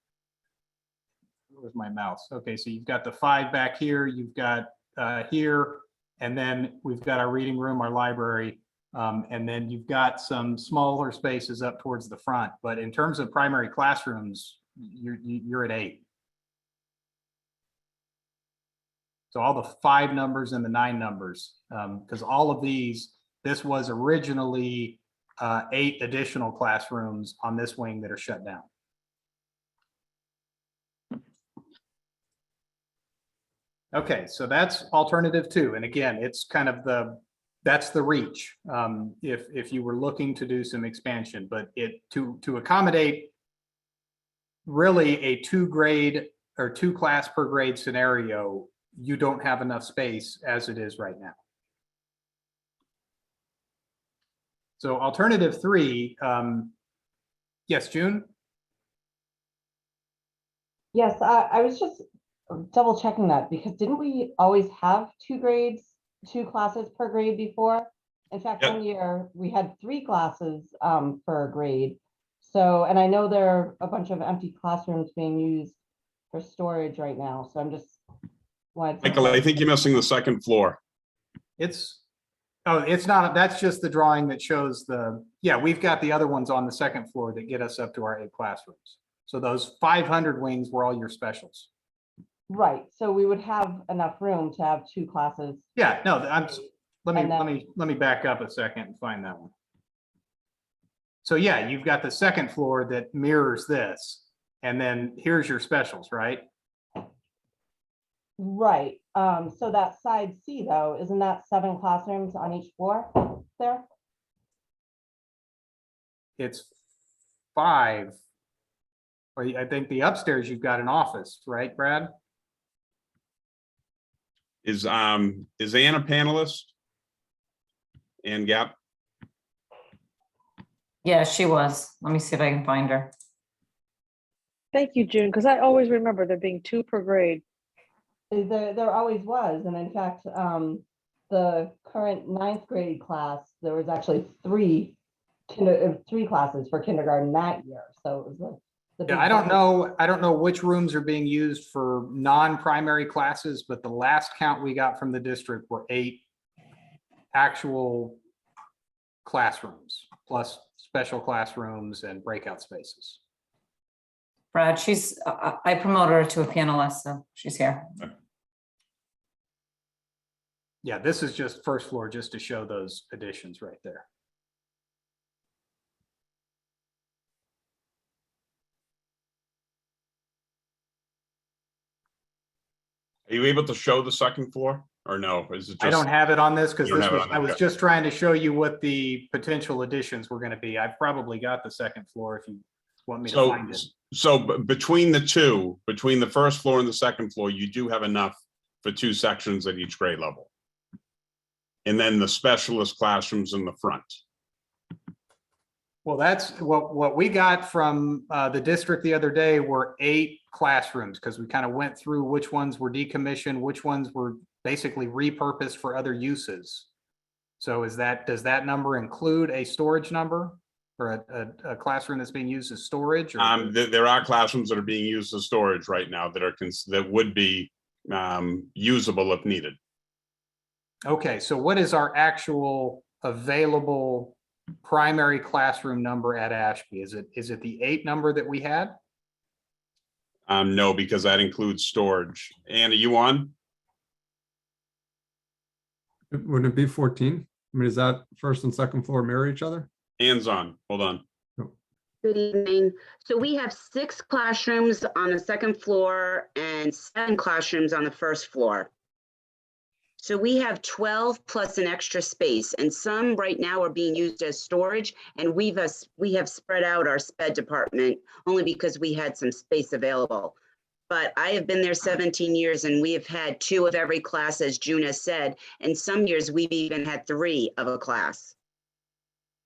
Where's my mouse? Okay, so you've got the 5 back here, you've got here, and then we've got our reading room, our library, and then you've got some smaller spaces up towards the front. But in terms of primary classrooms, you're at 8. So all the 5 numbers and the 9 numbers, because all of this was originally 8 additional classrooms on this wing that are shut down. Okay, so that's alternative 2. And again, it's kind of that's the reach if you were looking to do some expansion, but to accommodate really a 2 grade or 2 class per grade scenario, you don't have enough space as it is right now. So alternative 3, yes, June? Yes, I was just double checking that, because didn't we always have 2 classes per grade before? In fact, Yep. One year we had 3 classes per grade. So, and I know there are a bunch of empty classrooms being used for storage right now. So I'm just Michael, I think you're missing the second floor. it's not, that's just the drawing that shows yeah, we've got the other ones on the second floor that get us up to our 8 classrooms. So those 500 wings were all your specials. Right, so we would have enough room to have 2 classes. Yeah, no, let And then- me back up a second and find that one. So yeah, you've got the second floor that mirrors this, and then here's your specials, right? Right, so that side C though, isn't that 7 classrooms on each floor there? It's 5. Or I think the upstairs, you've got an office, right, Brad? Is Ann a panelist? Ann Gap? Yeah, she was. Let me see if I can find her. Thank you, June, because I always remember there being 2 per grade. There always was, and in fact, the current 9th grade class, there was actually 3 classes for kindergarten that year, so it was the Yeah, big I don't bucket. know which rooms are being used for non-primary classes, but the last count we got from the district were 8 actual classrooms, plus special classrooms and breakout spaces. Brad, I promoted her to a panelist, so she's here. Yeah, this is just first floor, just to show those additions right there. Are you able to show the second floor or no? Is it just? I don't have it on this because You don't have it on I was okay. just trying to show you what the potential additions were going to be. I've probably got the second floor if you want me to find it. So between the two, between the first floor and the second floor, you do have enough for 2 sections at each grade level. And then the specialist classrooms in the front. Well, that's what we got from the district the other day were 8 classrooms, because we kind of went through which ones were decommissioned, which ones were basically repurposed for other uses. So does that number include a storage number or a classroom that's being used as storage? Or? There are classrooms that are being used as storage right now that would be usable if needed. Okay, so what is our actual available primary classroom number at Ashby? Is it the 8 number that we had? No, because that includes storage. Ann, are you on? Wouldn't it be 14? I mean, is that first and second floor mirror each other? Ann's on. Hold on. Good evening. So we have 6 classrooms on the second floor and 7 classrooms on the first floor. So we have 12 plus an extra space, and some right now are being used as storage, and we have spread out our sped department only because we had some space available. But I have been there 17 years and we have had 2 of every class, as June has said, and some years we've even had 3 of a class.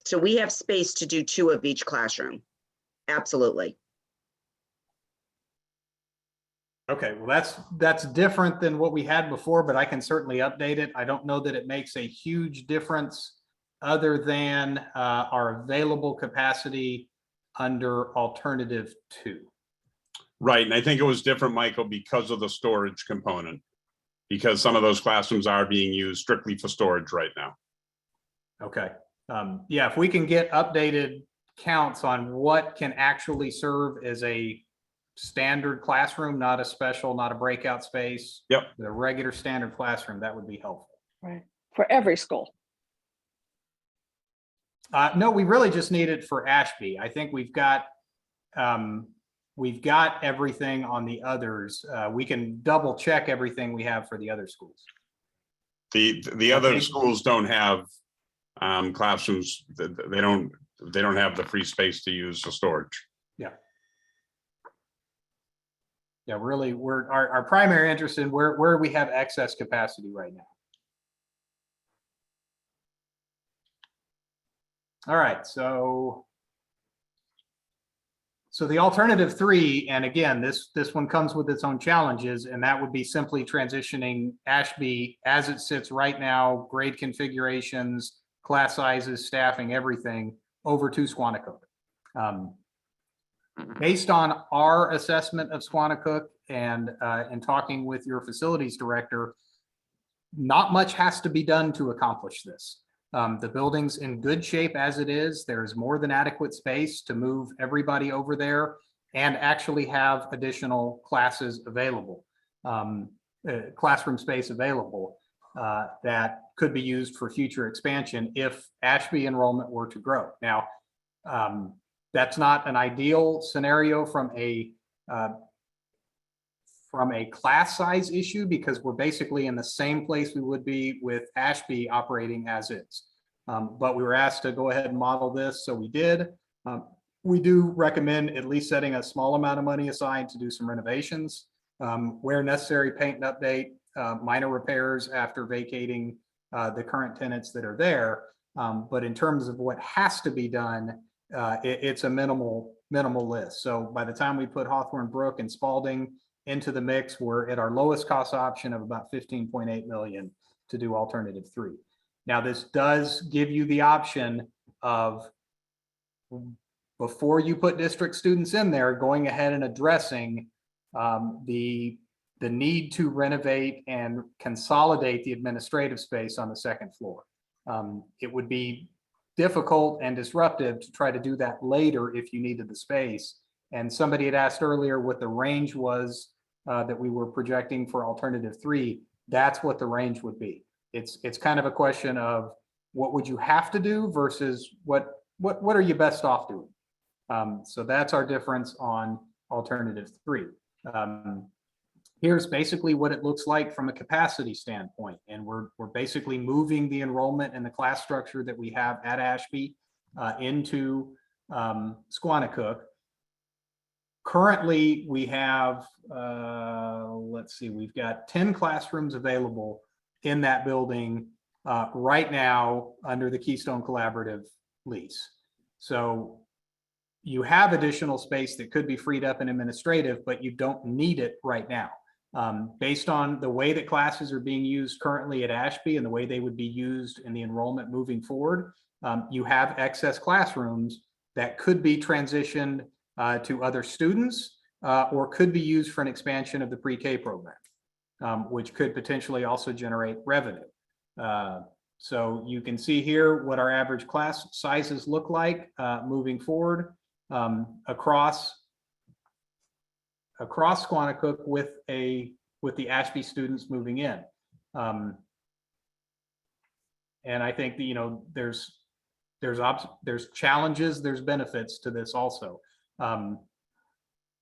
So we have space to do 2 of each classroom. Absolutely. Okay, well, that's different than what we had before, but I can certainly update it. I don't know that it makes a huge difference other than our available capacity under alternative 2. Right, and I think it was different, Michael, because of the storage component. Because some of those classrooms are being used strictly for storage right now. Okay, yeah, if we can get updated counts on what can actually serve as a standard classroom, not a special, not a breakout space. Yep. The regular standard classroom, that would be helpful. Right. For every school. No, we really just need it for Ashby. I think we've got everything on the others. We can double check everything we have for the other schools. The other schools don't have classrooms. They don't have the free space to use the storage. Yeah. Yeah, really, our primary interest in where we have excess capacity right now. All right, so the alternative 3, and again, this one comes with its own challenges, and that would be simply transitioning Ashby as it sits right now, grade configurations, class sizes, staffing, everything over to Squanicook. Based on our assessment of Squanicook and in talking with your facilities director, not much has to be done to accomplish this. The building's in good shape as it is. There's more than adequate space to move everybody over there and actually have additional classes available, classroom space available that could be used for future expansion if Ashby enrollment were to grow. Now, that's not an ideal scenario from a class size issue, because we're basically in the same place we would be with Ashby operating as is. But we were asked to go ahead and model this, so we did. We do recommend at least setting a small amount of money aside to do some renovations, where necessary, paint and update, minor repairs after vacating the current tenants that are there. But in terms of what has to be done, it's a minimal list. So by the time we put Hawthorne Brook and Spalding into the mix, we're at our lowest cost option of about 15.8 million to do alternative 3. Now, this does give you the option of, before you put district students in there, going ahead and addressing the need to renovate and consolidate the administrative space on the second floor. It would be difficult and disruptive to try to do that later if you needed the space. And somebody had asked earlier what the range was that we were projecting for alternative 3. That's what the range would be. It's kind of a question of what would you have to do versus what are you best off doing. So that's our difference on alternative 3. Here's basically what it looks like from a capacity standpoint. And we're basically moving the enrollment and the class structure that we have at Ashby into Squanicook. Currently, we have, let's see, we've got 10 classrooms available in that building right now under the Keystone Collaborative lease. So you have additional space that could be freed up in administrative, but you don't need it right now. Based on the way that classes are being used currently at Ashby and the way they would be used in the enrollment moving forward, you have excess classrooms that could be transitioned to other students or could be used for an expansion of the pre-K program, which could potentially also generate revenue. So you can see here what our average class sizes look like moving forward across Squanicook with the Ashby students moving in. And I think that, you know, there's challenges, there's benefits to this also.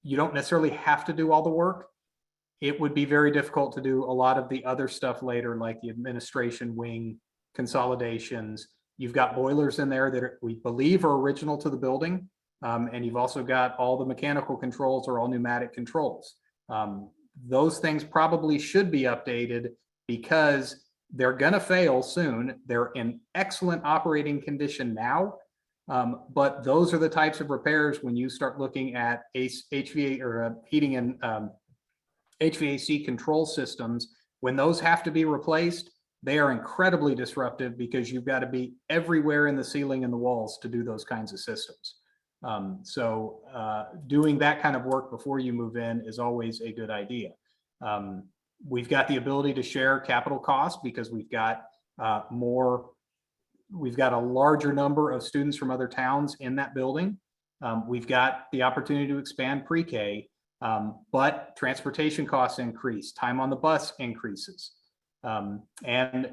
You don't necessarily have to do all the work. It would be very difficult to do a lot of the other stuff later, like the administration wing consolidations. You've got boilers in there that we believe are original to the building. And you've also got all the mechanical controls are all pneumatic controls. Those things probably should be updated because they're going to fail soon. They're in excellent operating condition now. But those are the types of repairs when you start looking at HVAC or heating and HVAC control systems. When those have to be replaced, they are incredibly disruptive because you've got to be everywhere in the ceiling and the walls to do those kinds of systems. So doing that kind of work before you move in is always a good idea. We've got the ability to share capital costs because we've got a larger number of students from other towns in that building. We've got the opportunity to expand pre-K, but transportation costs increase, time on the bus increases. And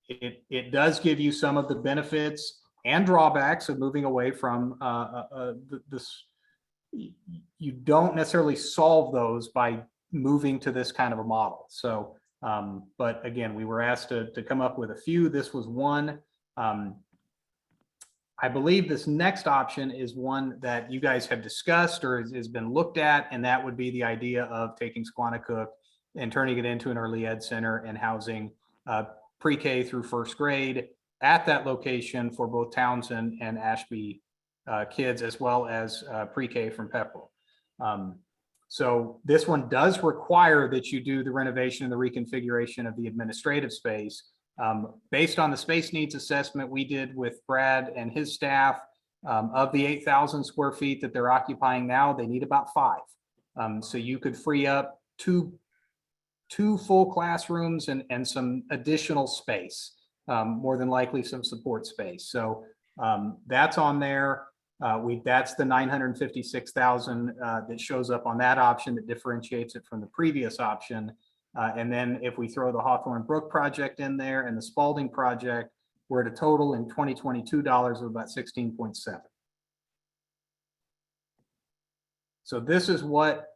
it does give you some of the benefits and drawbacks of moving away from this. You don't necessarily solve those by moving to this kind of a model. So, but again, we were asked to come up with a few. This was one. I believe this next option is one that you guys have discussed or has been looked at, and that would be the idea of taking Squanicook and turning it into an early ed center and housing pre-K through first grade at that location for both Townsend and Ashby kids, as well as pre-K from Pepperell. So this one does require that you do the renovation and the reconfiguration of the administrative space. Based on the space needs assessment we did with Brad and his staff, of the 8,000 square feet that they're occupying now, they need about 5. So you could free up 2 2 full classrooms and some additional space, more than likely some support space. So that's on there. That's the 956,000 that shows up on that option that differentiates it from the previous option. And then if we throw the Hawthorne Brook project in there and the Spalding project, we're at a total in 2022 dollars of about 16.7. So this is what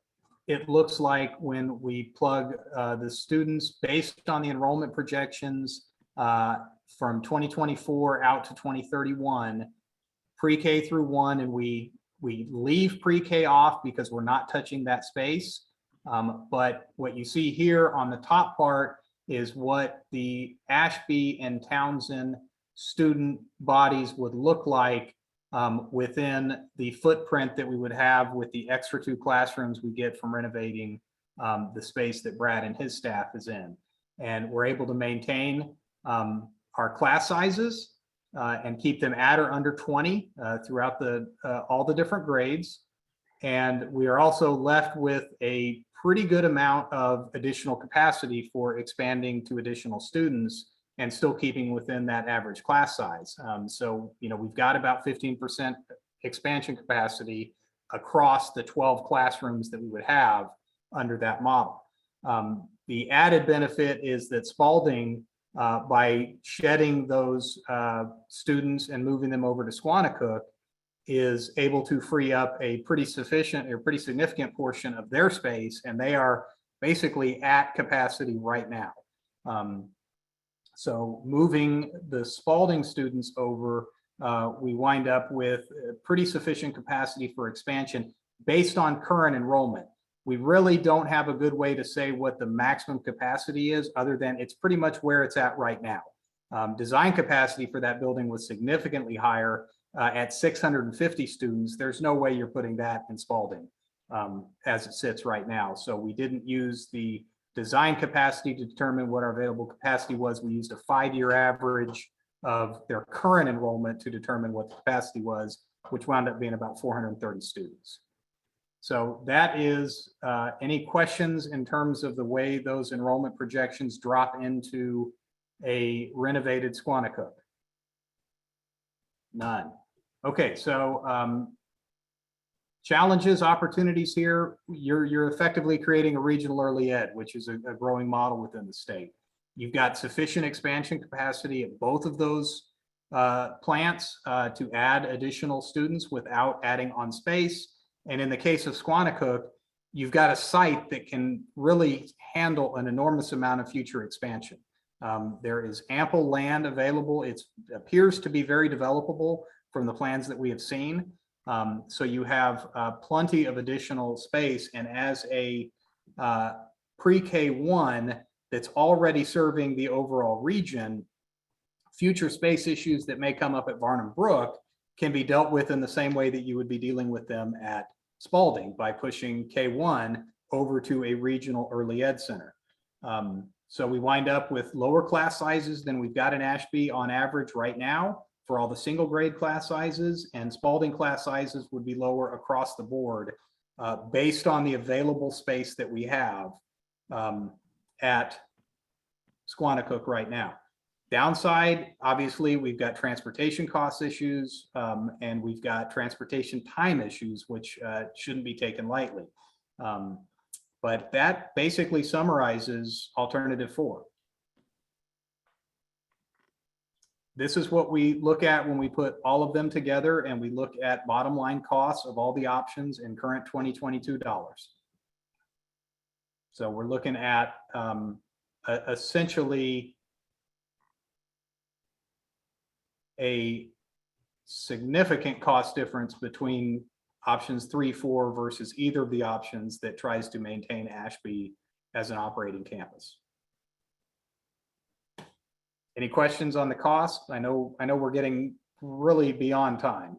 it looks like when we plug the students based on the enrollment projections from 2024 out to 2031, pre-K through 1, and we leave pre-K off because we're not touching that space. But what you see here on the top part is what the Ashby and Townsend student bodies would look like within the footprint that we would have with the extra 2 classrooms we get from renovating the space that Brad and his staff is in. And we're able to maintain our class sizes and keep them at or under 20 throughout all the different grades. And we are also left with a pretty good amount of additional capacity for expanding to additional students and still keeping within that average class size. So, we've got about 15% expansion capacity across the 12 classrooms that we would have under that model. The added benefit is that Spalding, by shedding those students and moving them over to Squannacook, is able to free up a pretty significant portion of their space, and they are basically at capacity right now. So moving the Spalding students over, we wind up with pretty sufficient capacity for expansion based on current enrollment. We really don't have a good way to say what the maximum capacity is, other than it's pretty much where it's at right now. Design capacity for that building was significantly higher at 650 students. There's no way you're putting that in Spalding as it sits right now. So we didn't use the design capacity to determine what our available capacity was. We used a 5-year average of their current enrollment to determine what the capacity was, which wound up being about 430 students. So that is any questions in terms of the way those enrollment projections drop into a renovated Squannacook? None. Okay, so challenges, opportunities here. You're effectively creating a regional early ed, which is a growing model within the state. You've got sufficient expansion capacity at both of those plants to add additional students without adding on space. And in the case of Squannacook, you've got a site that can really handle an enormous amount of future expansion. There is ample land available. It appears to be very developable from the plans that we have seen. So you have plenty of additional space, and as a pre-K1 that's already serving the overall region, future space issues that may come up at Varnum Brook can be dealt with in the same way that you would be dealing with them at Spalding, by pushing K1 over to a regional early ed center. So we wind up with lower class sizes than we've got in Ashby on average right now for all the single grade class sizes, and Spalding class sizes would be lower across the board based on the available space that we have at Squannacook right now. Downside, obviously, we've got transportation cost issues and we've got transportation time issues, which shouldn't be taken lightly. But that basically summarizes alternative 4. This is what we look at when we put all of them together and we look at bottom line costs of all the options in current 2022 dollars. So we're looking at essentially a significant cost difference between options 3, 4 versus either of the options that tries to maintain Ashby as an operating campus. Any questions on the cost? I know we're getting really beyond time.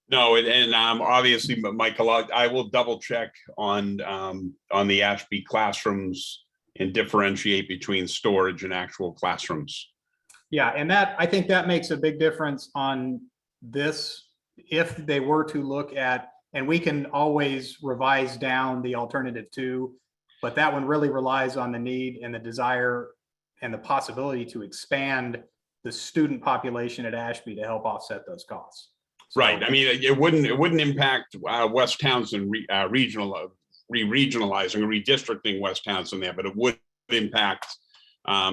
No, and obviously, Michael, I will double check on the Ashby classrooms and differentiate between storage and actual classrooms. Yeah, and I think that makes a big difference on this. If they were to look at, and we can always revise down the alternative 2, But that one really relies on the need and the desire and the possibility to expand the student population at Ashby to help offset those costs. So- Right. I mean, it wouldn't impact West Townsend regionalizing or redistricting West Townsend there, but it would impact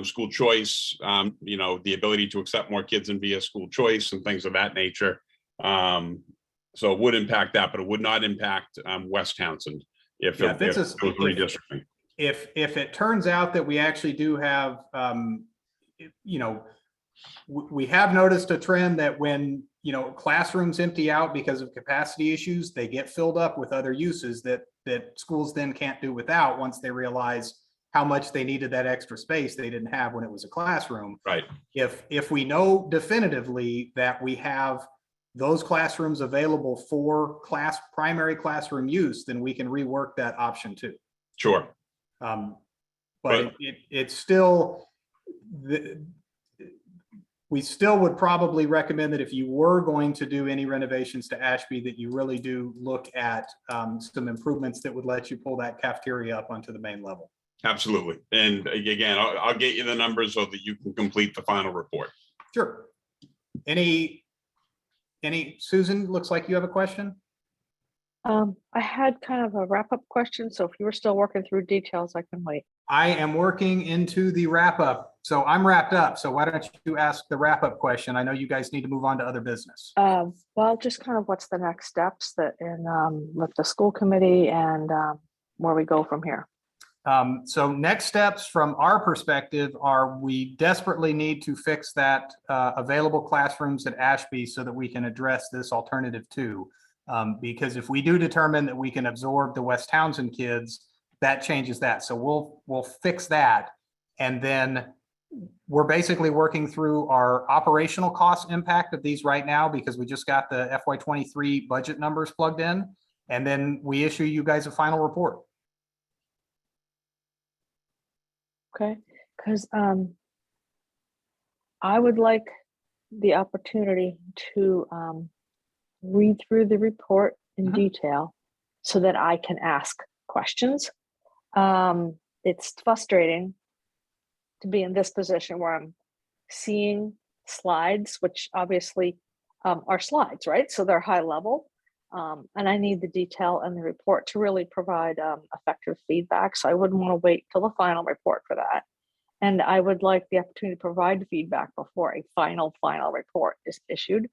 school choice, you know, the ability to accept more kids in via school choice and things of that nature. So it would impact that, but it would not impact West Townsend if Yeah, it was redistricting. If it turns out that we actually do have, you know, we have noticed a trend that when, you know, classrooms empty out because of capacity issues, they get filled up with other uses that schools then can't do without once they realize how much they needed that extra space they didn't have when it was a classroom. Right. If we know definitively that we have those classrooms available for primary classroom use, then we can rework that option too. Sure. But it's still, we still would probably recommend that if you were going to do any renovations to Ashby, that you really do look at some improvements that would let you pull that cafeteria up onto the main level. Absolutely. And again, I'll get you the numbers so that you can complete the final report. Sure. Any, Susan, looks like you have a question? I had kind of a wrap-up question, so if you were still working through details, I can wait. I am working into the wrap up. So I'm wrapped up. So why don't you ask the wrap up question? I know you guys need to move on to other business. Well, just kind of what's the next steps that with the school committee and where we go from here. So next steps from our perspective are we desperately need to fix that available classrooms at Ashby so that we can address this alternative too. Because if we do determine that we can absorb the West Townsend kids, that changes that. So we'll fix that. And then we're basically working through our operational cost impact of these right now because we just got the FY23 budget numbers plugged in. And then we issue you guys a final report. Okay, because I would like the opportunity to read through the report in detail so that I can ask questions. It's frustrating to be in this position where I'm seeing slides, which obviously are slides, right? So they're high level. And I need the detail and the report to really provide effective feedback. So I wouldn't want to wait till the final report for that. And I would like the opportunity to provide feedback before a final report is issued.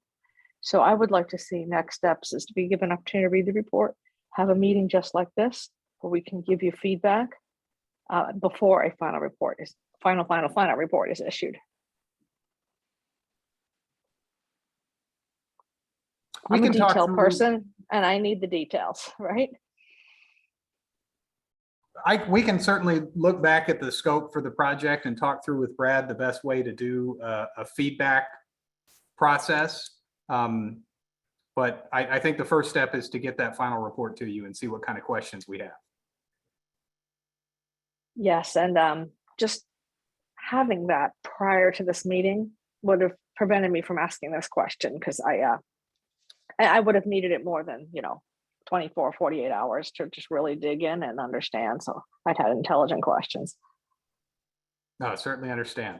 So I would like to see next steps is to be given an opportunity to read the report, have a meeting just like this, where we can give you feedback before a final report is final report is issued. I'm a detail person and I need the details, right? We can certainly look back at the scope for the project and talk through with Brad the best way to do a feedback process. But I think the first step is to get that final report to you and see what kind of questions we have. Yes, and just having that prior to this meeting would have prevented me from asking this question because I would have needed it more than 24, 48 hours to just really dig in and understand. So I'd had intelligent questions. No, I certainly understand.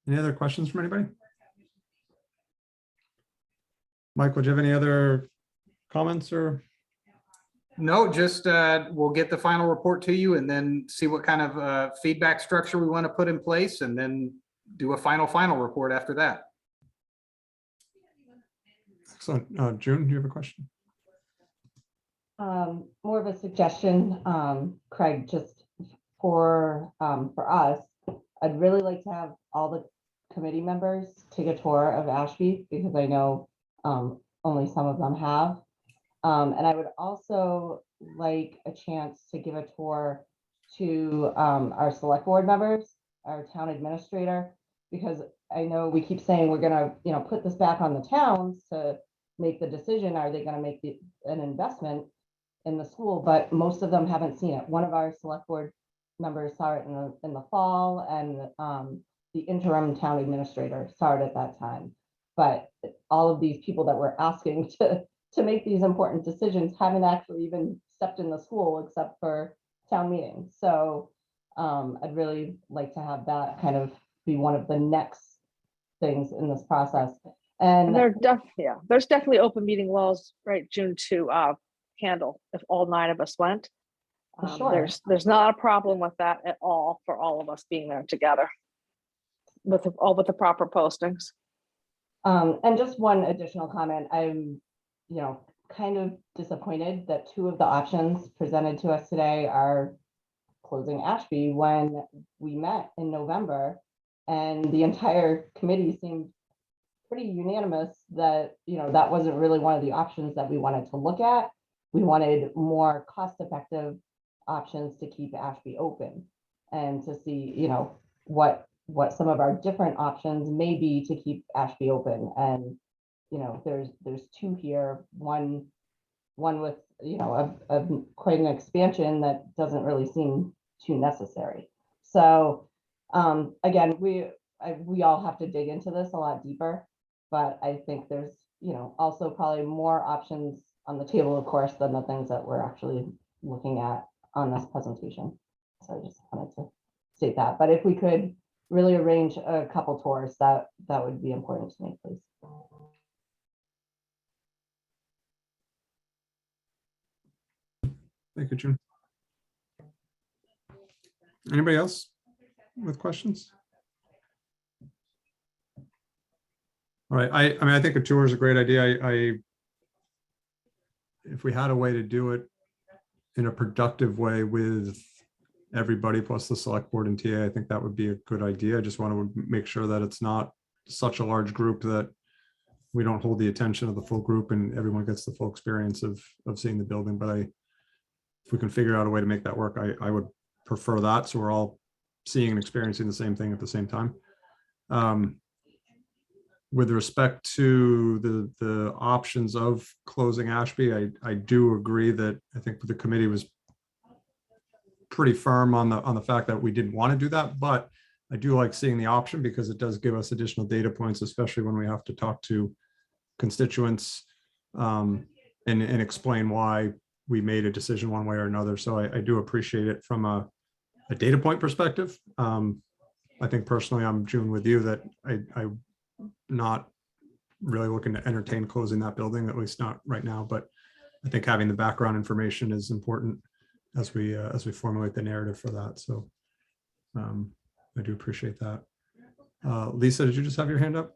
Any other questions from anybody? Michael, do you have any other comments or? No, just we'll get the final report to you and then see what kind of feedback structure we want to put in place and then do a final report after that. Excellent. June, do you have a question? More of a suggestion, Craig, just for us, I'd really like to have all the committee members take a tour of Ashby because I know only some of them have. And I would also like a chance to give a tour to our select board members, our town administrator, because I know we keep saying we're gonna, put this back on the towns to make the decision. Are they gonna make an investment in the school? But most of them haven't seen it. One of our select board members saw it in the fall, and the interim town administrator saw it at that time. But all of these people that we're asking to make these important decisions haven't actually even stepped in the school except for town meeting. So I'd really like to have that kind of be one of the next things in this process. And And there's definitely open meeting laws, right, June, to handle if all 9 of us went. Sure. There's not a problem with that at all for all of us being there together with the proper postings. And just one additional comment, I'm, kind of disappointed that 2 of the options presented to us today are closing Ashby when we met in November and the entire committee seemed pretty unanimous that, that wasn't really one of the options that we wanted to look at. We wanted more cost-effective options to keep Ashby open and to see, what some of our different options may be to keep Ashby open. And, there's 2 here, one with, quite an expansion that doesn't really seem too necessary. So again, we all have to dig into this a lot deeper, but I think there's, also probably more options on the table, of course, than the things that we're actually looking at on this presentation. So I just wanted to state that. But if we could really arrange a couple tours, that would be important to me, please. Thank you, June. Anybody else with questions? All right, I mean, I think a tour is a great idea. If we had a way to do it in a productive way with everybody plus the select board and TA, I think that would be a good idea. I just want to make sure that it's not such a large group that we don't hold the attention of the full group and everyone gets the full experience of seeing the building. But if we can figure out a way to make that work, I would prefer that. So we're all seeing and experiencing the same thing at the same time. With respect to the options of closing Ashby, I do agree that I think the committee was pretty firm on the fact that we didn't want to do that, but I do like seeing the option because it does give us additional data points, especially when we have to talk to constituents and explain why we made a decision one way or another. So I do appreciate it from a data point perspective. I think personally, I'm June with you that I'm not really looking to entertain closing that building, at least not right now. But I think having the background information is important as we formulate the narrative for that. So I do appreciate that. Lisa, did you just have your hand up?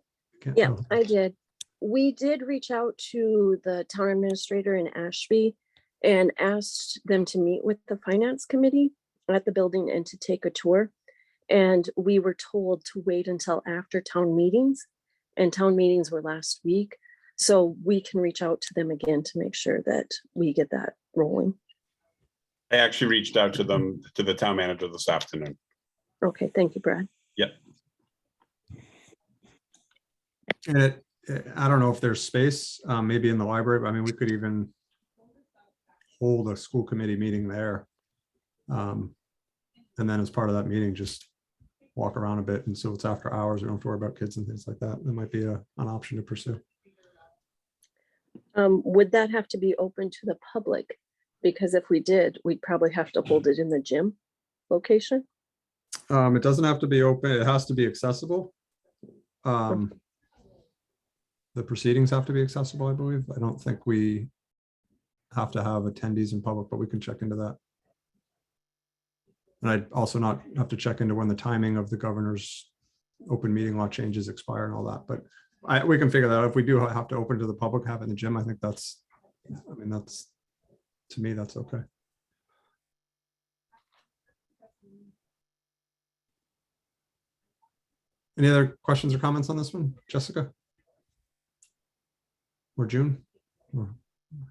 Yeah, I did. We did reach out to the town administrator in Ashby and asked them to meet with the finance committee at the building and to take a tour. And we were told to wait until after town meetings, and town meetings were last week. So we can reach out to them again to make sure that we get that rolling. I actually reached out to them, to the town manager this afternoon. Okay, thank you, Brad. Yep. And I don't know if there's space, maybe in the library, but I mean, we could even hold a school committee meeting there. And then as part of that meeting, just walk around a bit. And so it's after hours, we don't have to worry about kids and things like that. That might be an option to pursue. Would that have to be open to the public? Because if we did, we'd probably have to hold it in the gym location. It doesn't have to be open. It has to be accessible. The proceedings have to be accessible, I believe. I don't think we have to have attendees in public, but we can check into that. And I'd also not have to check into when the timing of the governor's open meeting law changes expire and all that. But we can figure that out. If we do have to open to the public, have it in the gym, I think that's, to me, that's okay. Any other questions or comments on this one, Jessica? Or June? I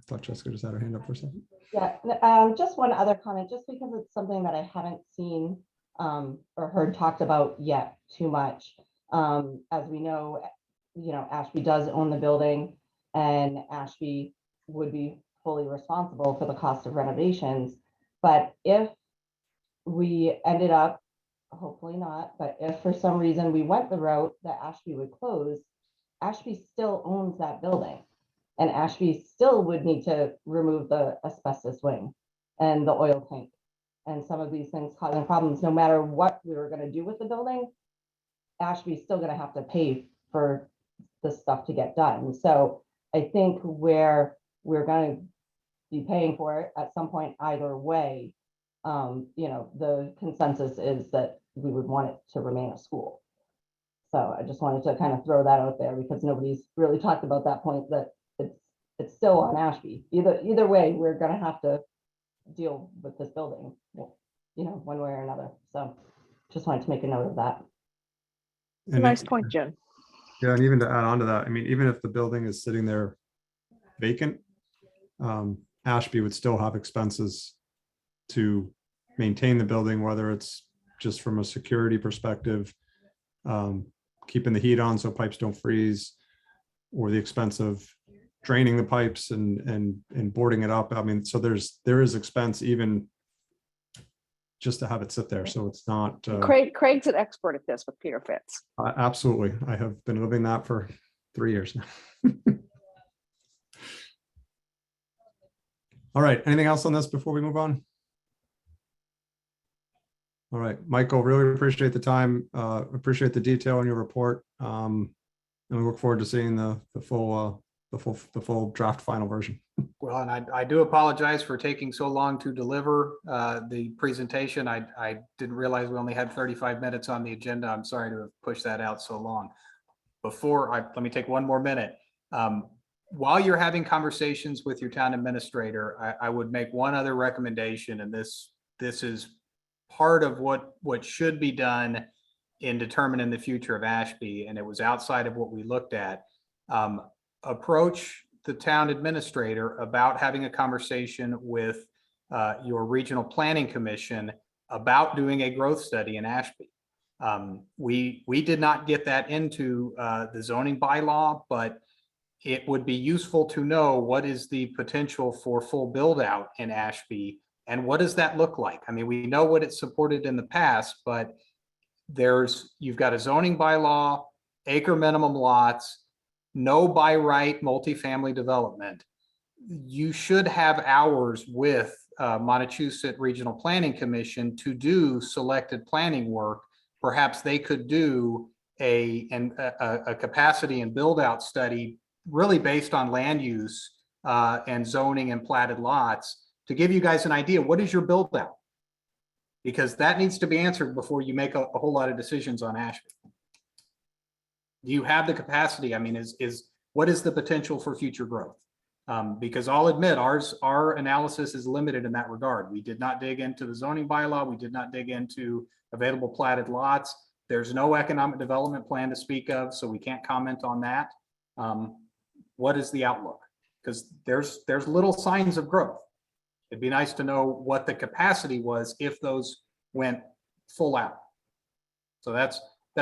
thought Jessica just had her hand up for a second. Yeah, just one other comment, just because it's something that I haven't seen or heard talked about yet too much. As we know, Ashby does own the building, and Ashby would be fully responsible for the cost of renovations. But if we ended up, hopefully not, but if for some reason we went the route that Ashby would close, Ashby still owns that building. And Ashby still would need to remove the asbestos wing and the oil tank and some of these things causing problems, no matter what we were gonna do with the building. Ashby's still gonna have to pay for the stuff to get done. So I think where we're gonna be paying for it at some point either way, the consensus is that we would want it to remain a school. So I just wanted to kind of throw that out there because nobody's really talked about that point, that it's still on Ashby. Either way, we're gonna have to deal with this building, one way or another. So just wanted to make a note of that. And Nice point, Jen. Yeah, and even to add on to that, I mean, even if the building is sitting there vacant, Ashby would still have expenses to maintain the building, whether it's just from a security perspective, keeping the heat on so pipes don't freeze, or the expense of draining the pipes and boarding it up. I mean, so there is expense even just to have it sit there. So it's not. Craig's an expert at this with Peter Fitz. Absolutely. I have been living that for 3 years now. All right. Anything else on this before we move on? All right, Michael, really appreciate the time. Appreciate the detail in your report. And we look forward to seeing the full draft final version. Well, and I do apologize for taking so long to deliver the presentation. I didn't realize we only had 35 minutes on the agenda. I'm sorry to have pushed that out so long. Let me take one more minute. While you're having conversations with your town administrator, I would make one other recommendation, and this is part of what should be done in determining the future of Ashby, and it was outside of what we looked at. Approach the town administrator about having a conversation with your regional planning commission about doing a growth study in Ashby. We did not get that into the zoning bylaw, but it would be useful to know what is the potential for full build out in Ashby and what does that look like? I mean, we know what it's supported in the past, but you've got a zoning bylaw, acre minimum lots, no by right multifamily development. You should have hours with Montechusett Regional Planning Commission to do selected planning work. Perhaps they could do a capacity and build out study really based on land use and zoning and platted lots to give you guys an idea, what is your build out? Because that needs to be answered before you make a whole lot of decisions on Ashby. Do you have the capacity? I mean, what is the potential for future growth? Because I'll admit our analysis is limited in that regard. We did not dig into the zoning bylaw. We did not dig into available platted lots. There's no economic development plan to speak of, so we can't comment on that. What is the outlook? Because there's little signs of growth. It'd be nice to know what the capacity was if those went full out. So that's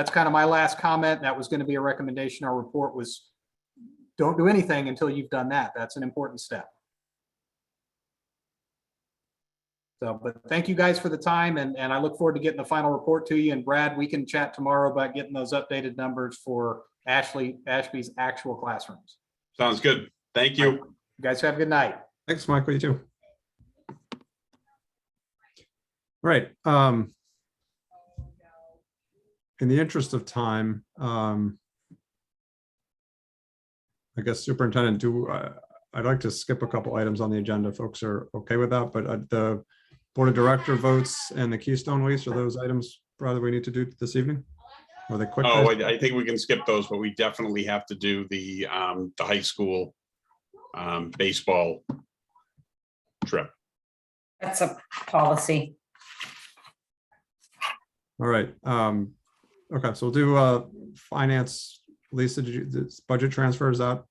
kind of my last comment. That was going to be a recommendation. Our report was, don't do anything until you've done that. That's an important step. So, but thank you guys for the time, and I look forward to getting the final report to you. And Brad, we can chat tomorrow about getting those updated numbers for Ashby's actual classrooms. Sounds good. Thank you. You guys have a good night. Thanks, Michael. You too. Right. In the interest of time, I guess Superintendent, I'd like to skip a couple items on the agenda. Folks are okay with that, but the Board of Director votes and the Keystone lease, are those items rather we need to do this evening? Are they quick? Oh, I think we can skip those, but we definitely have to do the high school baseball trip. That's a policy. All right. Okay, so we'll do finance. Lisa, this budget transfer, is that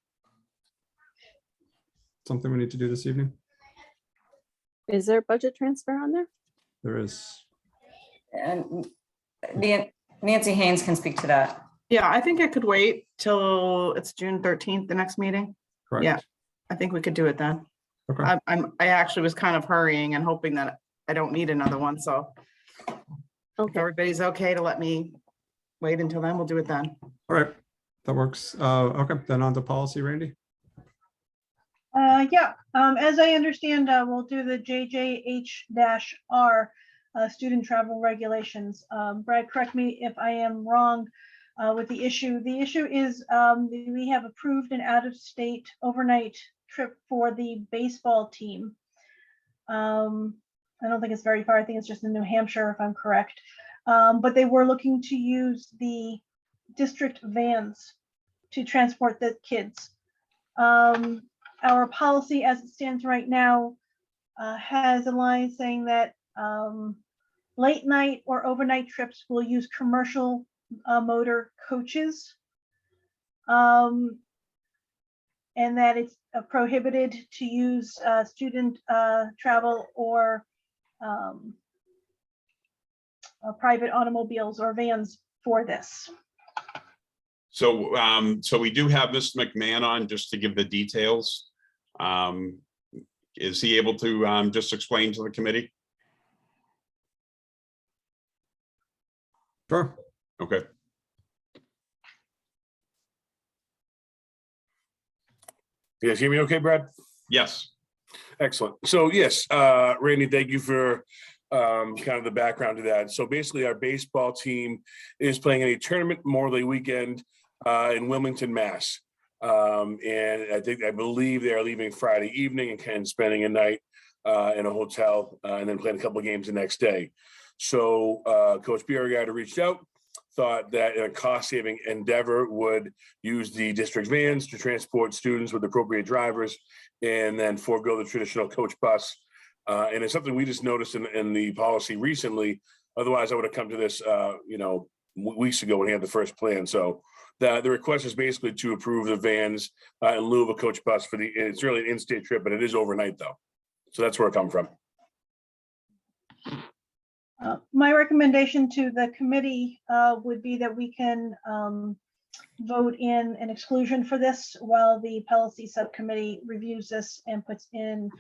something we need to do this evening? Is there a budget transfer on there? There is. And Nancy Haynes can speak to that. Yeah, I think it could wait till it's June 13th, the next meeting. Correct. Yeah, I think we could do it then. Okay. I actually was kind of hurrying and hoping that I don't need another one. So if Okay. everybody's okay to let me wait until then, we'll do it then. All right. that works. Okay, then on to policy, Randy. Yeah, as I understand, we'll do the JJH-R student travel regulations. Brad, correct me if I am wrong with the issue. The issue is we have approved an out-of-state overnight trip for the baseball team. I don't think it's very far. I think it's just in New Hampshire, if I'm correct. But they were looking to use the district vans to transport the kids. Our policy as it stands right now has a line saying that late night or overnight trips will use commercial motor coaches. And that it's prohibited to use student travel or private automobiles or vans for this. So, so we do have Mr. McMahon on just to give the details. Is he able to just explain to the committee? Sure. Okay. You guys hear me okay, Brad? Yes. Excellent. So yes, Randy, thank you for kind of the background to that. So basically our baseball team is playing in a tournament Memorial Day weekend in Wilmington, Mass. And I believe they're leaving Friday evening and spending a night in a hotel and then playing a couple of games the next day. So Coach Beauregard reached out, thought that in a cost-saving endeavor would use the district vans to transport students with appropriate drivers and then forego the traditional coach bus. And it's something we just noticed in the policy recently. Otherwise, I would have come to this, weeks ago when he had the first plan. So the request is basically to approve the vans in lieu of a coach bus for it's really an in-state trip, but it is overnight though. So that's where it comes from. My recommendation to the committee would be that we can vote in an exclusion for this while the policy subcommittee reviews this and puts in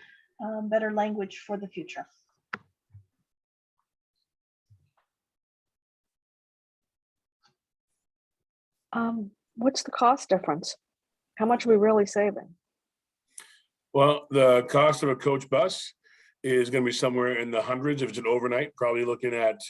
better language for the future. What's the cost difference? How much are we really saving? Well, the cost of a coach bus is going to be somewhere in the hundreds. If it's an overnight, probably looking at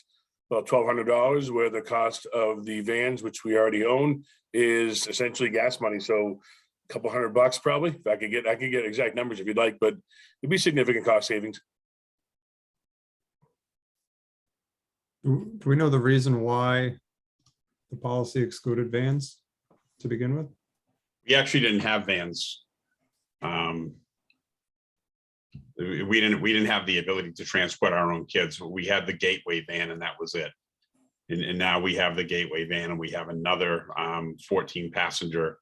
about $1,200, where the cost of the vans, which we already own, is essentially gas money. So a couple $100 probably. If I could get exact numbers if you'd like, but it'd be significant cost savings. Do we know the reason why the policy excluded vans to begin with? We actually didn't have vans. We didn't have the ability to transport our own kids. We had the Gateway van and that was it. And now we have the Gateway van and we have another 14 passenger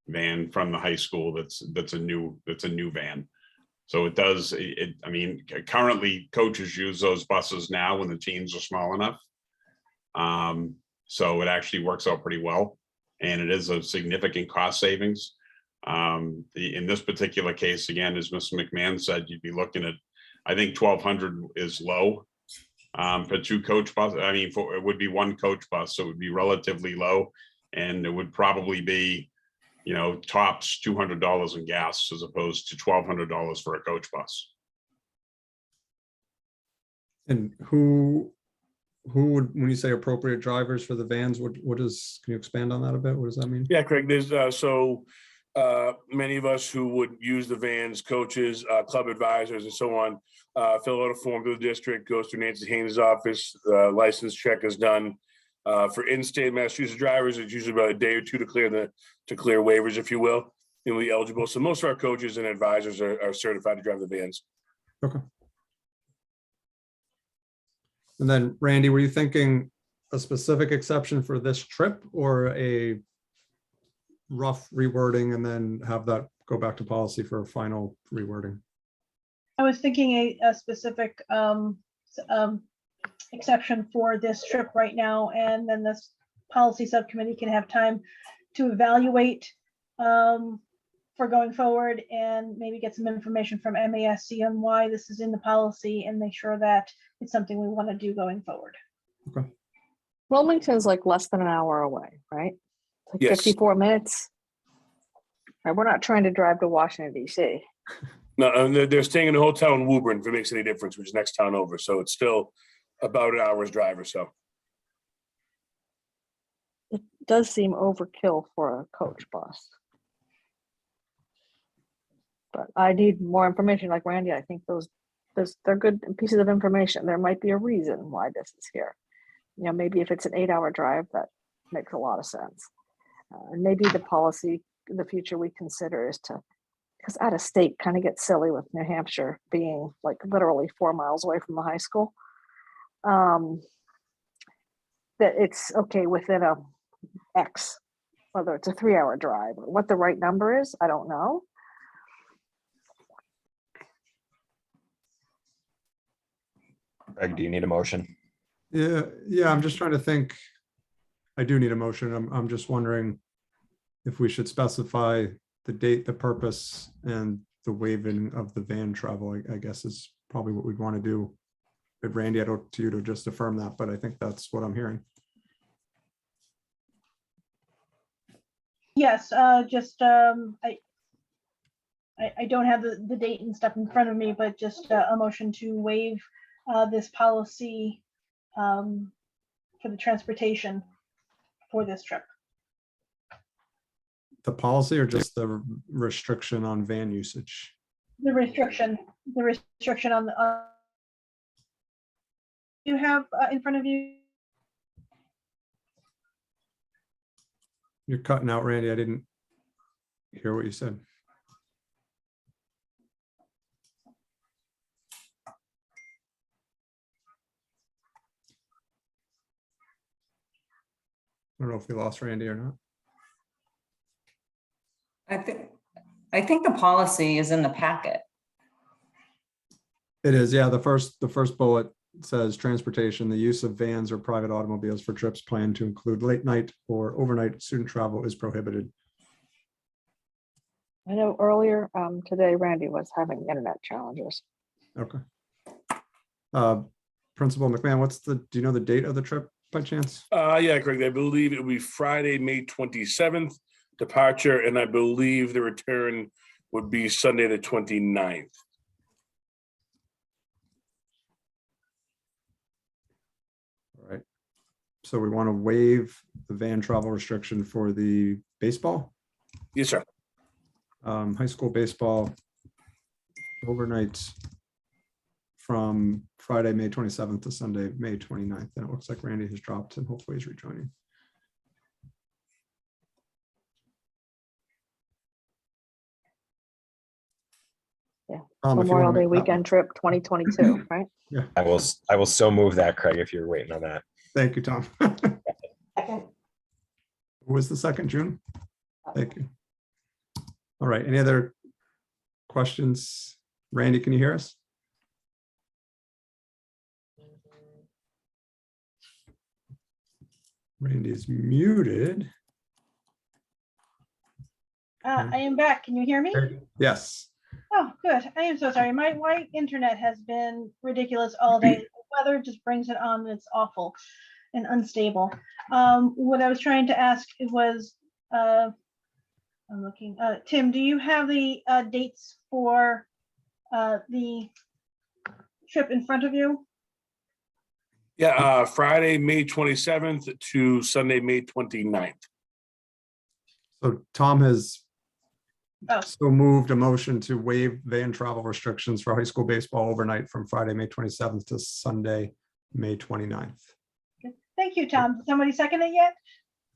van from the high school that's a new van. So it does, I mean, currently coaches use those buses now when the teams are small enough. So it actually works out pretty well. And it is a significant cost savings. In this particular case, again, as Mr. McMahon said, you'd be looking at, I think 1,200 is low for two coach buses. I mean, it would be one coach bus, so it would be relatively low. And it would probably be, tops $200 in gas as opposed to $1,200 for a coach bus. And who would, when you say appropriate drivers for the vans, can you expand on that a bit? What does that mean? Yeah, Craig, there's many of us who would use the vans, coaches, club advisors and so on, fill out a form to the district, goes through Nancy Haynes' office, license check is done. For in-state Massachusetts drivers, it's usually about a day or two to clear waivers, if you will, and be eligible. So most of our coaches and advisors are certified to drive the vans. Okay. And then Randy, were you thinking a specific exception for this trip or a rough rewording and then have that go back to policy for a final rewording? I was thinking a specific exception for this trip right now, and then this policy subcommittee can have time to evaluate for going forward and maybe get some information from MASC on why this is in the policy and make sure that it's something we want to do going forward. Okay. Wilmington's like less than an hour away, right? Like Yes. 54 minutes. And we're not trying to drive to Washington DC. No, and they're staying in a hotel in Woburn, if it makes any difference, which is next town over. So it's still about an hour's drive or so. It does seem overkill for a coach bus. But I need more information, like Randy. I think they're good pieces of information. There might be a reason why this is here. You know, maybe if it's an 8-hour drive, that makes a lot of sense. And maybe the policy in the future we consider is to, because out of state kind of gets silly with New Hampshire being like literally 4 miles away from the high school. That it's okay within a X, whether it's a 3-hour drive, or what the right number is, I don't know. Greg, do you need a motion? Yeah, I'm just trying to think. I do need a motion. I'm just wondering if we should specify the date, the purpose, and the waiving of the van travel, I guess is probably what we'd want to do. But Randy, I'd look to you to just affirm that, but I think that's what I'm hearing. Yes, just, I don't have the date and stuff in front of me, but just a motion to waive this policy for the transportation for this trip. The policy or just the restriction on van usage? The restriction on the. You have in front of you. You're cutting out, Randy. I didn't hear what you said. I don't know if we lost Randy or not. I think the policy is in the packet. It is, yeah. The first bullet says transportation, the use of vans or private automobiles for trips planned to include late night or overnight student travel is prohibited. I know earlier today, Randy was having internet challenges. Okay. Principal McMahon, do you know the date of the trip by chance? Yeah, Greg, I believe it will be Friday, May 27th departure, and I believe the return would be Sunday, the 29th. All right. So we want to waive the van travel restriction for the baseball? Yes, sir. High school baseball overnight from Friday, May 27th to Sunday, May 29th. And it looks like Randy has dropped and hopefully he's rejoining. Yeah, If you Memorial wanna Day make that weekend trip 2022, right? Yeah. I will so move that, Craig, if you're waiting on that. Thank you, Tom. Second. Who was the second, June? Thank you. All right, any other questions? Randy, can you hear us? Randy is muted. I am back. Can you hear me? Yes. Oh, good. I am so sorry. My internet has been ridiculous all day. The weather just brings it on. It's awful and unstable. What I was trying to ask was, I'm looking, Tim, do you have the dates for the trip in front of you? Yeah, Friday, May 27th to Sunday, May 29th. So Tom has Oh. so moved a motion to waive van travel restrictions for high school baseball overnight from Friday, May 27th to Sunday, May 29th. Thank you, Tom. Did somebody second it yet?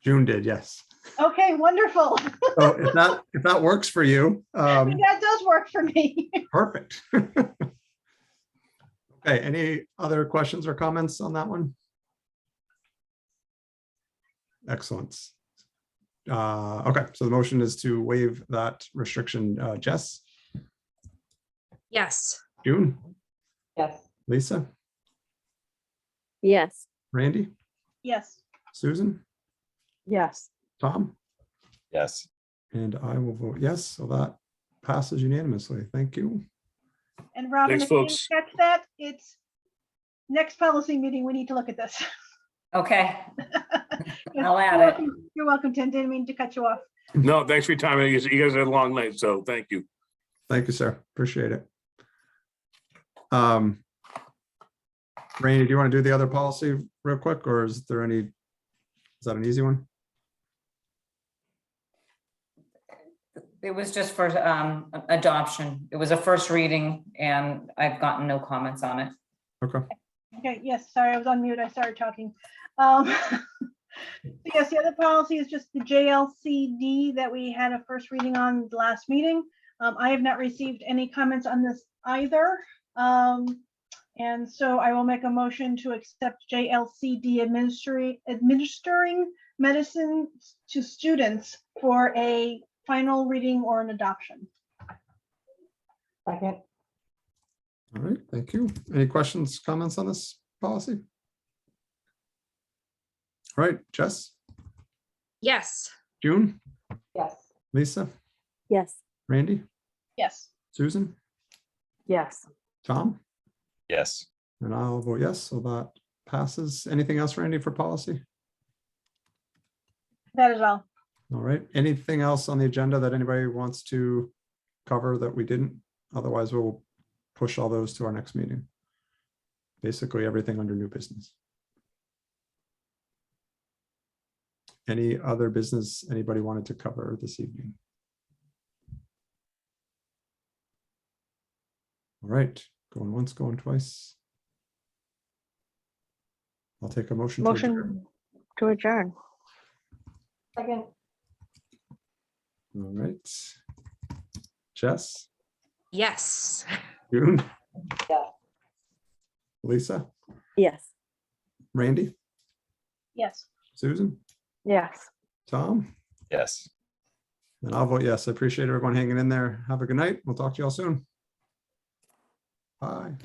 June did, yes. Okay, wonderful. So if that works for you, That does work for me. perfect. Okay, any other questions or comments on that one? Excellent. Okay, so the motion is to waive that restriction. Jess, Yes. June, Yes. Lisa, Yes. Randy, Yes. Susan, Yes. Tom, Yes. and I will vote yes. So that passes unanimously. Thank you. And Robin, Thanks, if you didn't folks. catch that, it's next policy meeting. We need to look at this. Okay. I'll You're add it. welcome. You're welcome, Tim. Didn't mean to cut you off. No, thanks for your time. You guys had a long night, so thank you. Thank you, sir. Appreciate it. Rainey, do you want to do the other policy real quick, or is there any, is that an easy one? It was just for adoption. It was a first reading and I've gotten no comments on it. Okay. Okay, yes, sorry, I was on mute. I started talking. So yes, the other policy is just the JLCD that we had a first reading on the last meeting. I have not received any comments on this either. And so I will make a motion to accept JLCD administering medicine to students for a final reading or an adoption. Second. All right, thank you. Any questions, comments on this policy? All right, Jess, Yes. June, Yes. Lisa, Yes. Randy, Yes. Susan, Yes. Tom, Yes. and I'll vote yes, so that passes. Anything else, Randy, for policy? That is all. All right, anything else on the agenda that anybody wants to cover that we didn't? Otherwise, we'll push all those to our next meeting. Basically, everything under new business. Any other business anybody wanted to cover this evening? All right, going once, going twice. I'll take a motion. to adjourn. Motion to adjourn. Second. All right. Jess, Yes. June, Yeah. Lisa, Yes. Randy, Yes. Susan, Yes. Tom, Yes. and I'll vote yes. I appreciate everyone hanging in there. Have a good night. We'll talk to you all soon. Bye.